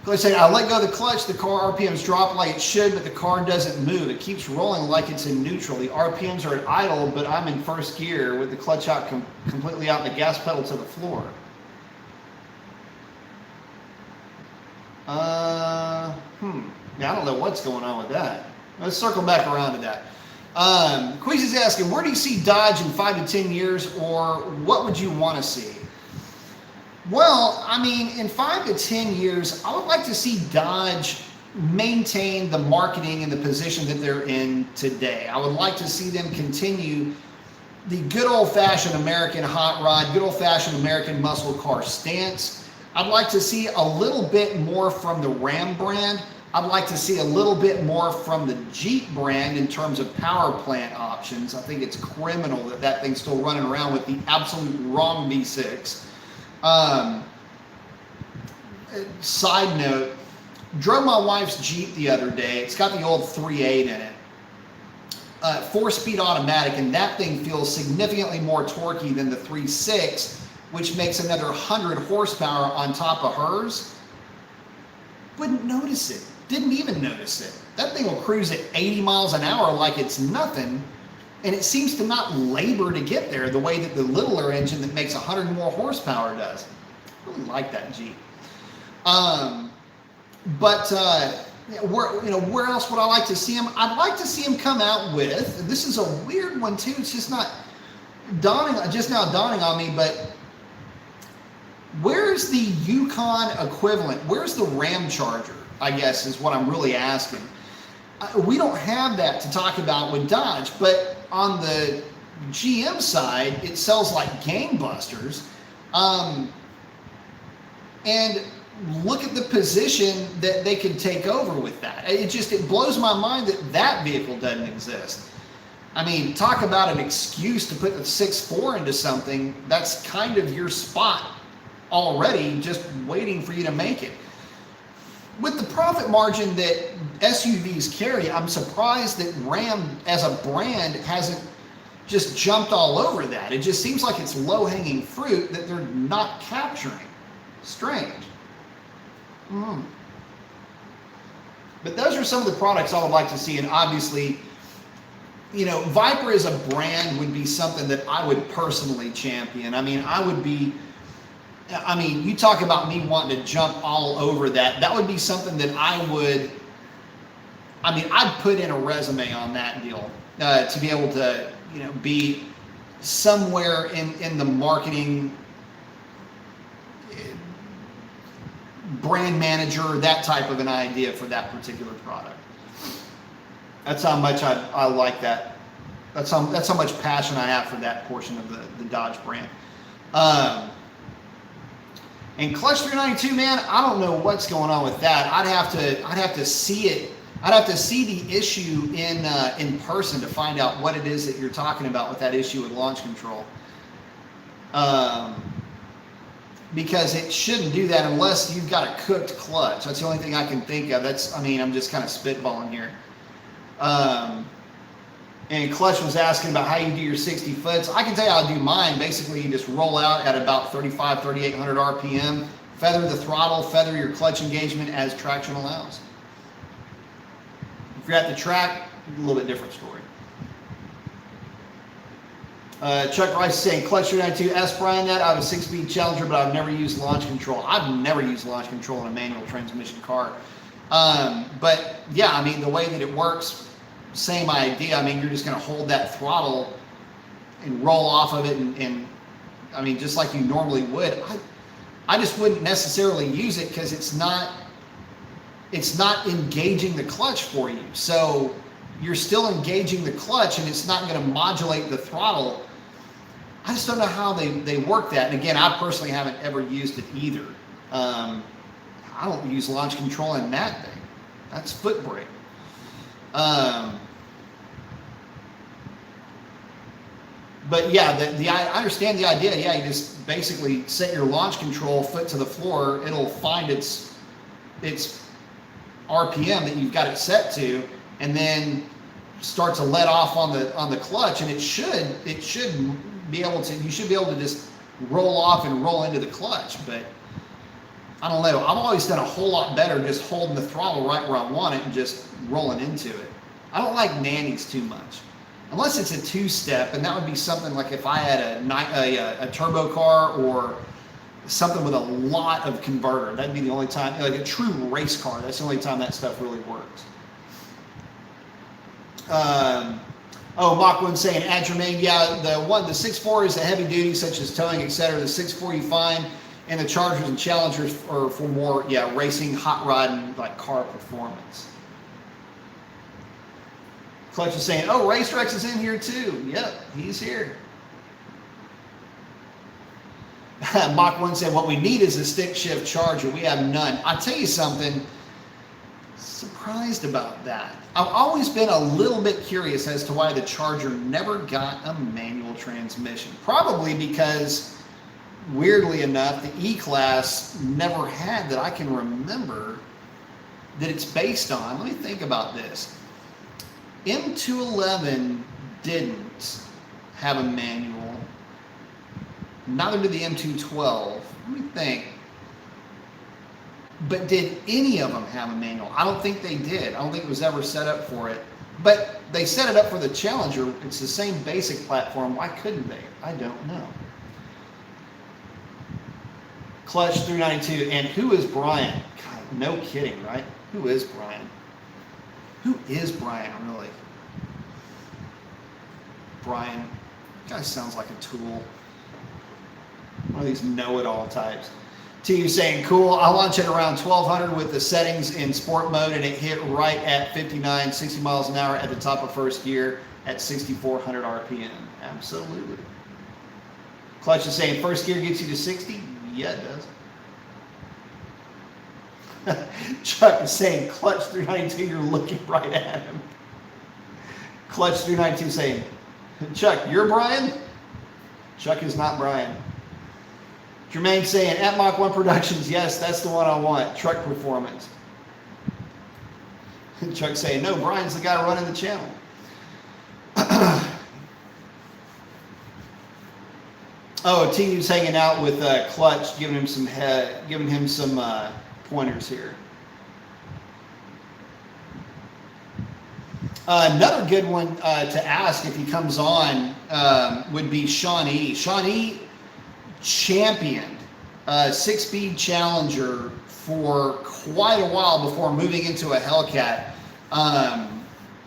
Let's say I let go of the clutch, the car RPMs drop like it should, but the car doesn't move. It keeps rolling like it's in neutral. The RPMs are at idle, but I'm in first gear with the clutch out completely out and the gas pedal to the floor. Yeah, I don't know what's going on with that. Let's circle back around to that. Queezy's asking, where do you see Dodge in 5 to 10 years, or what would you want to see? Well, I mean, in 5 to 10 years, I would like to see Dodge maintain the marketing and the position that they're in today. I would like to see them continue the good old-fashioned American hot rod, good old-fashioned American muscle car stance. I'd like to see a little bit more from the Ram brand. I'd like to see a little bit more from the Jeep brand in terms of power plant options. I think it's criminal that that thing's still running around with the absolute wrong V6. Side note, drove my wife's Jeep the other day. It's got the old 3.8 in it. 4-speed automatic, and that thing feels significantly more torquey than the 3.6, which makes another 100 horsepower on top of hers. Wouldn't notice it. Didn't even notice it. That thing will cruise at 80 miles an hour like it's nothing, and it seems to not labor to get there the way that the littler engine that makes 100 more horsepower does. I really like that Jeep. Where else would I like to see him? I'd like to see him come out with, this is a weird one too, it's just not dawning on me, but where's the Yukon equivalent? Where's the Ram Charger, I guess, is what I'm really asking. We don't have that to talk about with Dodge, but on the GM side, it sells like gangbusters. And look at the position that they could take over with that. It blows my mind that that vehicle doesn't exist. I mean, talk about an excuse to put the 6.4 into something. That's kind of your spot already, just waiting for you to make it. With the profit margin that SUVs carry, I'm surprised that Ram as a brand hasn't just jumped all over that. It just seems like it's low-hanging fruit that they're not capturing. Strange. But those are some of the products I would like to see, and obviously, Viper as a brand would be something that I would personally champion. You talk about me wanting to jump all over that. That would be something that I'd put in a resume on that deal to be able to, be somewhere in the marketing, brand manager, that type of an idea for that particular product. That's how much I like that. That's how much passion I have for that portion of the Dodge brand. And clutch 392, man, I don't know what's going on with that. I'd have to see it. I'd have to see the issue in person to find out what it is that you're talking about with that issue with launch control. Because it shouldn't do that unless you've got a cooked clutch. That's the only thing I can think of. I'm just kind of spitballing here. And Clutch was asking about how you do your 60 foots. I can tell you how to do mine. Basically, you just roll out at about 3,800 RPM, feather the throttle, feather your clutch engagement as traction allows. If you're at the track, a little bit different story. Chuck Rice is saying, Clutch 392, ask Brian that. I have a 6-speed Challenger, but I've never used launch control. I've never used launch control in a manual transmission car. But yeah, I mean, the way that it works, same idea. I mean, you're just going to hold that throttle and roll off of it, and I mean, just like you normally would. I just wouldn't necessarily use it because it's not engaging the clutch for you. So you're still engaging the clutch, and it's not going to modulate the throttle. I just don't know how they work that. And again, I personally haven't ever used it either. I don't use launch control in that thing. That's foot brake. But yeah, I understand the idea. Yeah, you just basically set your launch control foot to the floor. It'll find its RPM that you've got it set to, and then start to let off on the clutch. And it should be able to. You should be able to just roll off and roll into the clutch. But I don't know. I've always done a whole lot better just holding the throttle right where I want it and just rolling into it. I don't like nannies too much. Unless it's a two-step, and that would be something like if I had a turbo car or something with a lot of converter. That'd be the only time, like a true race car, that's the only time that stuff really works. Mach 1 saying, at Jermaine, yeah, the 6.4 is a heavy duty, such as towing, etc. The 6.4 you find, and the Chargers and Challengers are for more, racing, hot rodding, like car performance. Clutch is saying, oh, Racerex is in here too. Yep, he's here. Mach 1 said, what we need is a stick shift charger. We have none. I'll tell you something, surprised about that. I've always been a little bit curious as to why the Charger never got a manual transmission. Probably because, weirdly enough, the E-Class never had, that I can remember, that it's based on. Let me think about this. M211 didn't have a manual. Neither did the M212. Let me think. But did any of them have a manual? I don't think they did. I don't think it was ever set up for it. But they set it up for the Challenger. It's the same basic platform. Why couldn't they? I don't know. Clutch 392. And who is Brian? God, no kidding, right? Who is Brian? Who is Brian, really? Brian, guy sounds like a tool. One of these know-it-all types. T saying, cool, I launch at around 1200 with the settings in sport mode, and it hit right at 59, 60 miles an hour at the top of first gear at 6,400 RPM. Absolutely. Clutch is saying, first gear gets you to 60? Yeah, it does. Chuck is saying, Clutch 392, you're looking right at him. Clutch 392 saying, Chuck, you're Brian? Chuck is not Brian. Jermaine saying, at Mach 1 Productions, yes, that's the one I want, truck performance. Chuck saying, no, Brian's the guy running the channel. T's hanging out with Clutch, giving him some pointers here. Another good one to ask if he comes on would be Sean E. Sean E. championed a 6-speed Challenger for quite a while before moving into a Hellcat.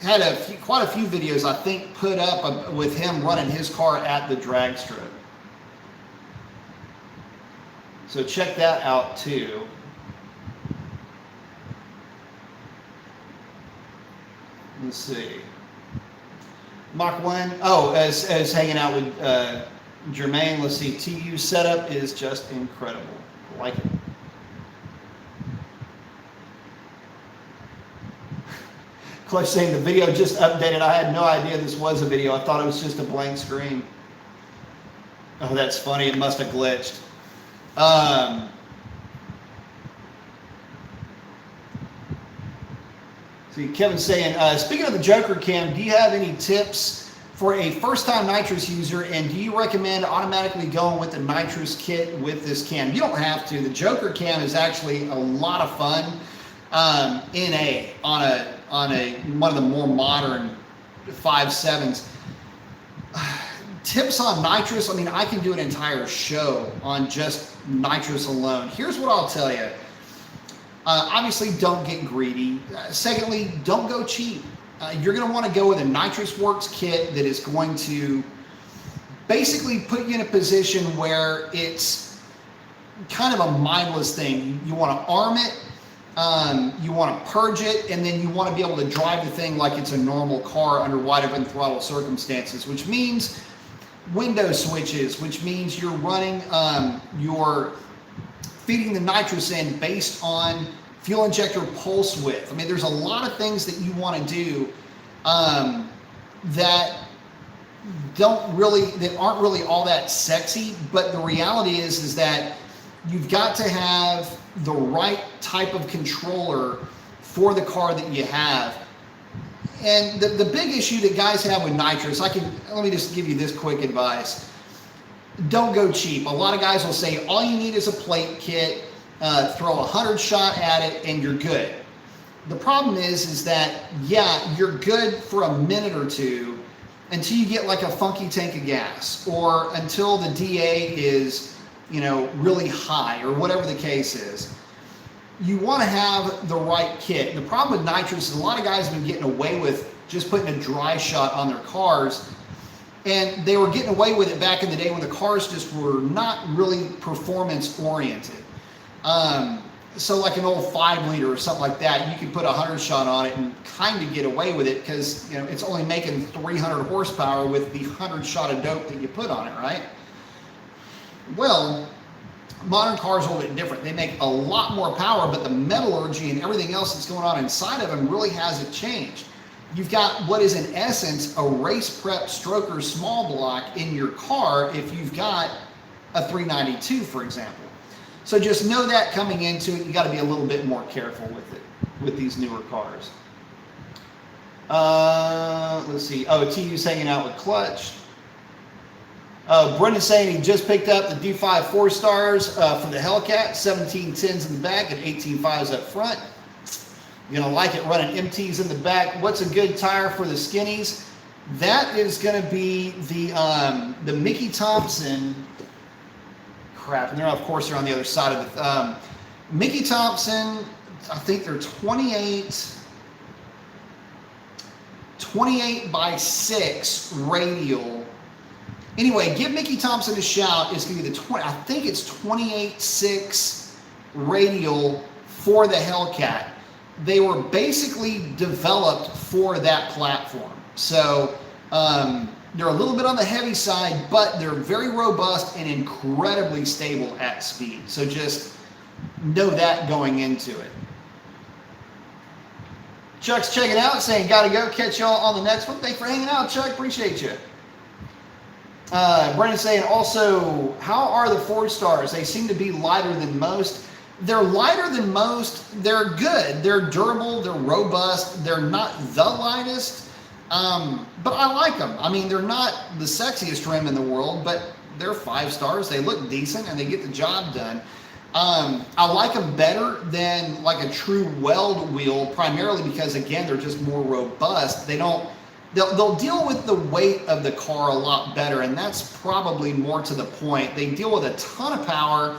Had quite a few videos, I think, put up with him running his car at the drag strip. So check that out too. Let's see. Mach 1. Oh, as hanging out with Jermaine. Let's see. TU setup is just incredible. like it. Clutch saying the video just updated. I had no idea this was a video. I thought it was just a blank screen. Oh, that's funny. It must have glitched. See, Kevin's saying, speaking of the Joker cam, do you have any tips for a first-time nitrous user, and do you recommend automatically going with the nitrous kit with this cam? You don't have to. The Joker cam is actually a lot of fun on one of the more modern 5.7s. Tips on nitrous, I mean, I can do an entire show on just nitrous alone. Here's what I'll tell you. Obviously, don't get greedy. Secondly, don't go cheap. You're going to want to go with a Nitrous Works kit that is going to basically put you in a position where it's kind of a mindless thing. You want to arm it, you want to purge it, and then you want to be able to drive the thing like it's a normal car under wide open throttle circumstances, which means window switches, which means you're running, you're feeding the nitrous in based on fuel injector pulse width. I mean, there's a lot of things that you want to do that aren't really all that sexy, but the reality is that you've got to have the right type of controller for the car that you have. And the big issue that guys have with nitrous, let me just give you this quick advice. Don't go cheap. A lot of guys will say all you need is a plate kit, throw 100 shot at it, and you're good. The problem is that, yeah, you're good for a minute or two until you get like a funky tank of gas, or until the DA is, really high, or whatever the case is. You want to have the right kit. The problem with nitrous is a lot of guys have been getting away with just putting a dry shot on their cars. And they were getting away with it back in the day when the cars just were not really performance oriented. So like an old 5 liter or something like that, you could put a 100 shot on it and kind of get away with it because it's only making 300 horsepower with the 100 shot of dope that you put on it, right? Well, modern cars are a little bit different. They make a lot more power, but the metallurgy and everything else that's going on inside of them really hasn't changed. You've got what is in essence a race prep stroker small block in your car if you've got a 392, for example. So just know that coming into it, you got to be a little bit more careful with it, with these newer cars. Let's see. Oh, TU's hanging out with Clutch. Brendan's saying he just picked up the D5 4-stars for the Hellcat, 1710s in the back and 18.5s up front. You're going to like it running MTs in the back. What's a good tire for the skinnies? That is going to be the Mickey Thompson. Crap, and of course they're on the other side of it. Mickey Thompson, I think they're 28 by 6 radial. Anyway, give Mickey Thompson a shout. It's going to be I think it's 28.6 radial for the Hellcat. They were basically developed for that platform. So they're a little bit on the heavy side, but they're very robust and incredibly stable at speed. So just know that going into it. Chuck's checking out, saying, gotta go, catch y'all on the next one. Thanks for hanging out, Chuck, appreciate you. Brendan's saying, also, how are the 4-stars? They seem to be lighter than most. They're lighter than most. They're good. They're durable. They're robust. They're not the lightest, but I like them. I mean, they're not the sexiest rim in the world, but they're 5-stars. They look decent and they get the job done. I like them better than like a true weld wheel, primarily because, again, they're just more robust. They'll deal with the weight of the car a lot better, and that's probably more to the point. They deal with a ton of power.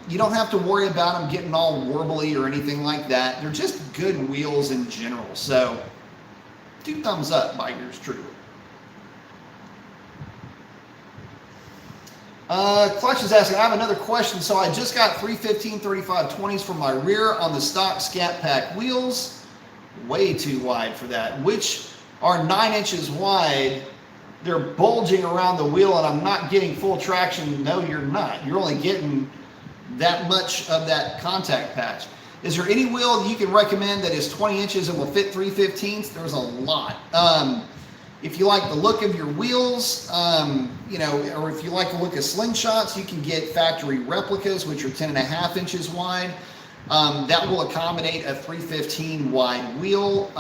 You don't have to worry about them getting all warbly or anything like that. They're just good wheels in general. So 2 thumbs up by yours truly. Clutch is asking, I have another question. So I just got 315/35/20s for my rear on the stock Scat Pack wheels. Way too wide for that, which are 9 inches wide. They're bulging around the wheel and I'm not getting full traction. No, you're not. You're only getting that much of that contact patch. Is there any wheel you can recommend that is 20 inches and will fit 3/15? There's a lot. If you like the look of your wheels, you know, or if you like the look of slingshots, you can get factory replicas, which are 10.5 inches wide. That will accommodate a 315 wide wheel.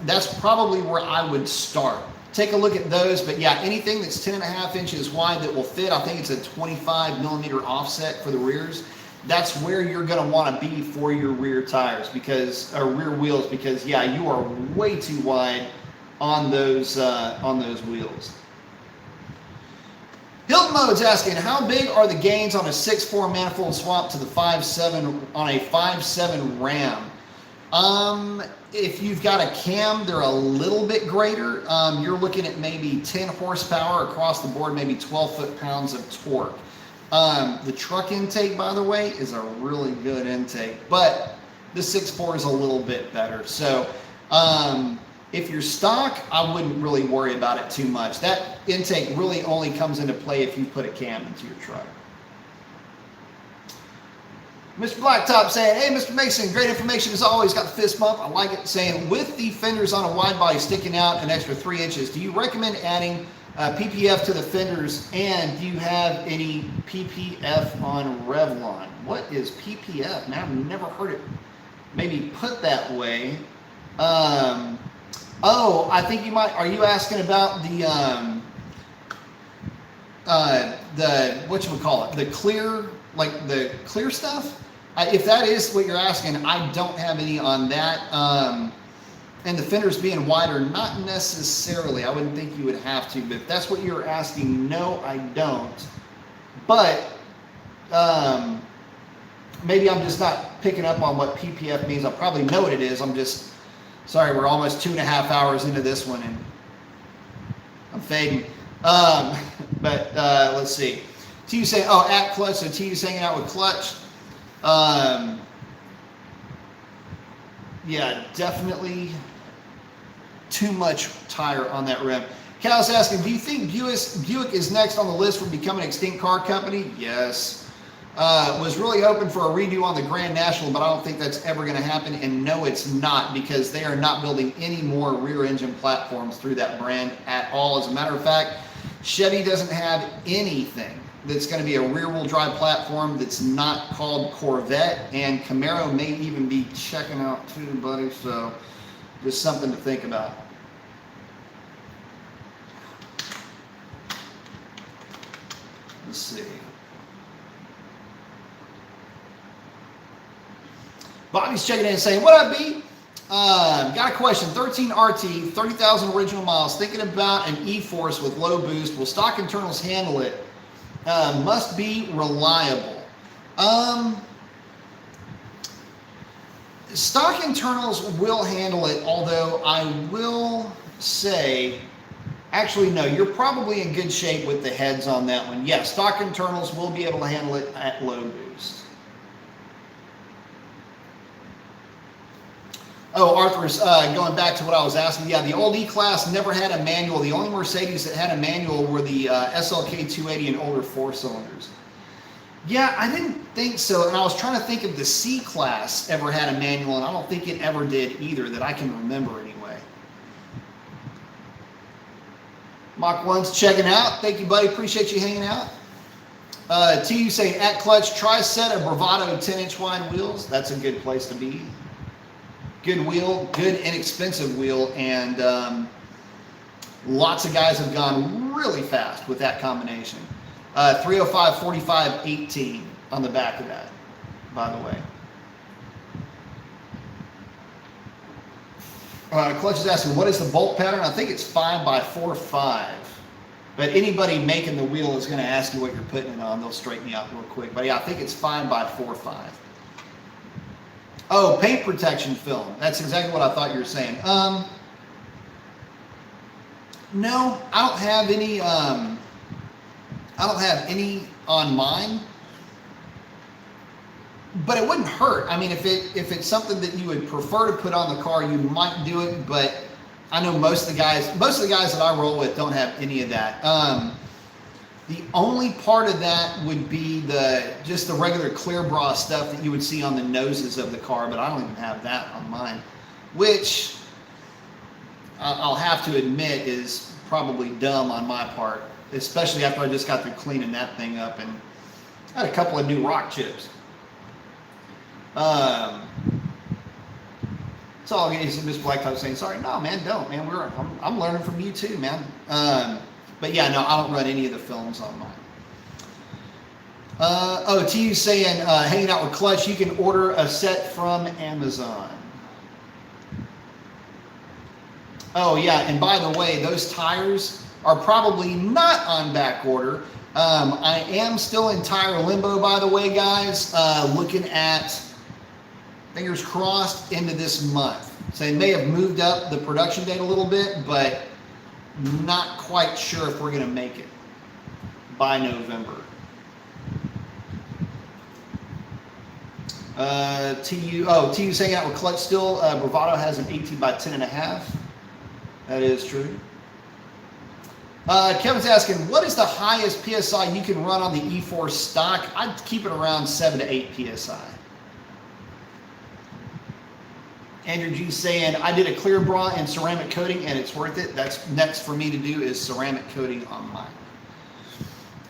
That's probably where I would start. Take a look at those, but yeah, anything that's 10.5 inches wide that will fit, I think it's a 25 millimeter offset for the rears. That's where you're going to want to be for your rear tires, because, or rear wheels, because yeah, you are way too wide on those wheels. Hilton Mode's asking, how big are the gains on a 6.4 manifold swap to the 5.7 on a 5.7 Ram? If you've got a cam, they're a little bit greater. You're looking at maybe 10 horsepower across the board, maybe 12 foot-pounds of torque. The truck intake, by the way, is a really good intake, but the 6.4 is a little bit better. So if you're stock, I wouldn't really worry about it too much. That intake really only comes into play if you put a cam into your truck. Mr. Blacktop saying, hey, Mr. Mason, great information as always. Got the fist bump. I like it. Saying, with the fenders on a wide body sticking out an extra 3 inches, do you recommend adding PPF to the fenders? And do you have any PPF on Revlon? What is PPF? Now, I've never heard it maybe put that way. Oh, I think you might. Are you asking about the whatchamacallit? The clear, like the clear stuff? If that is what you're asking, I don't have any on that. And the fenders being wider, not necessarily. I wouldn't think you would have to, but if that's what you're asking, no, I don't. But maybe I'm just not picking up on what PPF means. I probably know what it is. I'm just, sorry, we're almost 2.5 hours into this one and I'm fading. But let's see. T saying, oh, at Clutch, so T's hanging out with Clutch. Yeah, definitely too much tire on that rim. Cal's asking, do you think Buick is next on the list for becoming an extinct car company? Yes. Was really hoping for a redo on the Grand National, but I don't think that's ever going to happen. And no, it's not, because they are not building any more rear engine platforms through that brand at all. As a matter of fact, Chevy doesn't have anything that's going to be a rear-wheel drive platform that's not called Corvette, and Camaro may even be checking out too, buddy, so just something to think about. Let's see. Bobby's checking in and saying, what up, B? Got a question. 13 RT, 30,000 original miles. Thinking about an E-Force with low boost. Will stock internals handle it? Must be reliable. Stock internals will handle it, although I will say, actually, no, you're probably in good shape with the heads on that one. Yes, stock internals will be able to handle it at low boost. Oh, Arthur's going back to what I was asking. Yeah, the old E-Class never had a manual. The only Mercedes that had a manual were the SLK 280 and older 4-cylinders. Yeah, I didn't think so. And I was trying to think if the C-Class ever had a manual, and I don't think it ever did either, that I can remember anyway. Mach 1's checking out. Thank you, buddy. Appreciate you hanging out. TU saying, at Clutch, try set of Bravado 10-inch wide wheels. That's a good place to be. Good wheel, good inexpensive wheel, and lots of guys have gone really fast with that combination. 305, 45, 18 on the back of that, by the way. Clutch is asking, what is the bolt pattern? I think it's 5x4.5. But anybody making the wheel is going to ask you what you're putting it on. They'll straighten you out real quick. But yeah, I think it's 5x4.5. Oh, paint protection film. That's exactly what I thought you were saying. No, I don't have any. I don't have any on mine. But it wouldn't hurt. I mean, if it's something that you would prefer to put on the car, you might do it. But I know most of the guys that I roll with don't have any of that. The only part of that would be just the regular clear bra stuff that you would see on the noses of the car, but I don't even have that on mine, which I'll have to admit is probably dumb on my part, especially after I just got through cleaning that thing up and had a couple of new rock chips. So I'll get you Miss Blacktop saying, sorry, no, man, don't, man. I'm learning from you too, man. But yeah, no, I don't run any of the films on mine. TU saying, hanging out with Clutch, you can order a set from Amazon. Oh yeah, and by the way, those tires are probably not on back order. I am still in tire limbo, by the way, guys. Looking at, fingers crossed, into this month. So they may have moved up the production date a little bit, but not quite sure if we're going to make it by November. TU's hanging out with Clutch still. Bravado has an 18 by 10.5. That is true. Kevin's asking, what is the highest PSI you can run on the E4 stock? I'd keep it around 7 to 8 PSI. Andrew G saying, I did a clear bra and ceramic coating and it's worth it. That's next for me to do is ceramic coating on mine.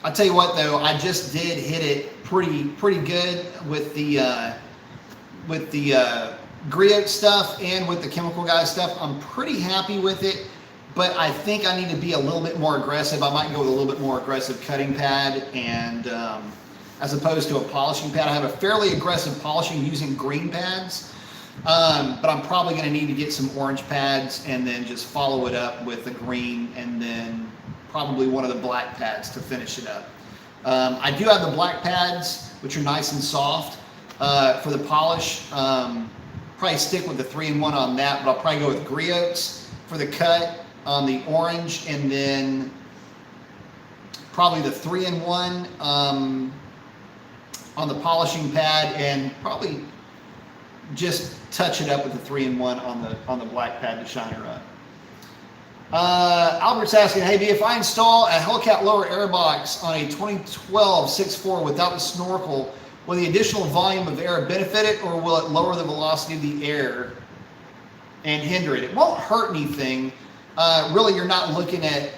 I'll tell you what though, I just did hit it pretty good with the Griot stuff and with the Chemical Guy stuff. I'm pretty happy with it, but I think I need to be a little bit more aggressive. I might go with a little bit more aggressive cutting pad and as opposed to a polishing pad. I have a fairly aggressive polishing using green pads. But I'm probably going to need to get some orange pads and then just follow it up with the green and then probably one of the black pads to finish it up. I do have the black pads, which are nice and soft for the polish. Probably stick with the 3-in-1 on that, but I'll probably go with Griots for the cut on the orange and then probably the 3-in-1 on the polishing pad and probably just touch it up with the 3-in-1 on the black pad to shine her up. Albert's asking, hey B, if I install a Hellcat lower airbox on a 2012 6.4 without the snorkel, will the additional volume of air benefit it or will it lower the velocity of the air and hinder it? It won't hurt anything. Really, you're not looking at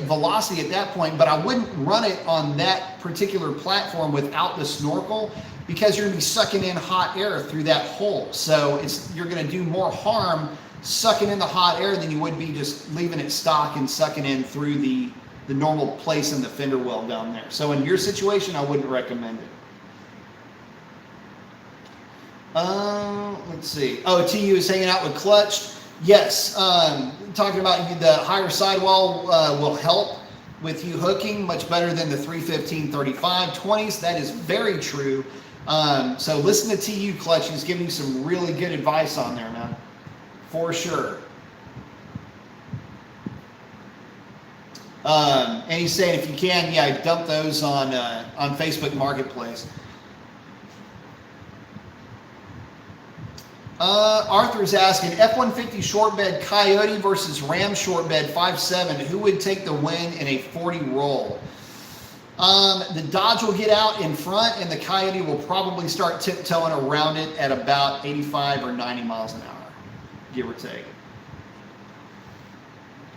velocity at that point, but I wouldn't run it on that particular platform without the snorkel because you're going to be sucking in hot air through that hole. So you're going to do more harm sucking in the hot air than you would be just leaving it stock and sucking in through the normal place in the fender well down there. So in your situation, I wouldn't recommend it. Let's see. Oh, TU is hanging out with Clutch. Yes, talking about the higher sidewall will help with you hooking much better than the 315 35 20s. That is very true. So listen to TU Clutch. He's giving you some really good advice on there, man, for sure. And he's saying if you can, yeah, dump those on Facebook Marketplace. Arthur's asking, F-150 short bed Coyote versus Ram short bed 5.7. Who would take the win in a 40 roll? The Dodge will get out in front and the Coyote will probably start tiptoeing around it at about 85 or 90 miles an hour, give or take.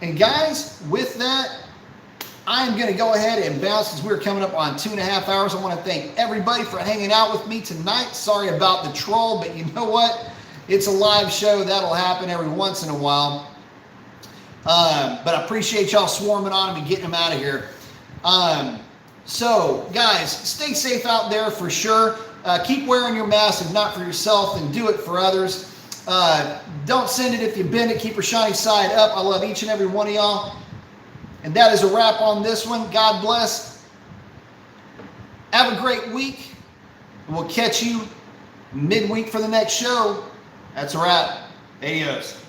And guys, with that, I'm going to go ahead and bounce because we're coming up on 2.5 hours. I want to thank everybody for hanging out with me tonight. Sorry about the troll, but you know what? It's a live show. That'll happen every once in a while. But I appreciate y'all swarming on them and getting them out of here. So, guys, stay safe out there for sure. Keep wearing your mask, if not for yourself, and do it for others. Don't send it if you bend it. Keep your shiny side up. I love each and every one of y'all. And that is a wrap on this one. God bless. Have a great week. We'll catch you midweek for the next show. That's a wrap. Adios.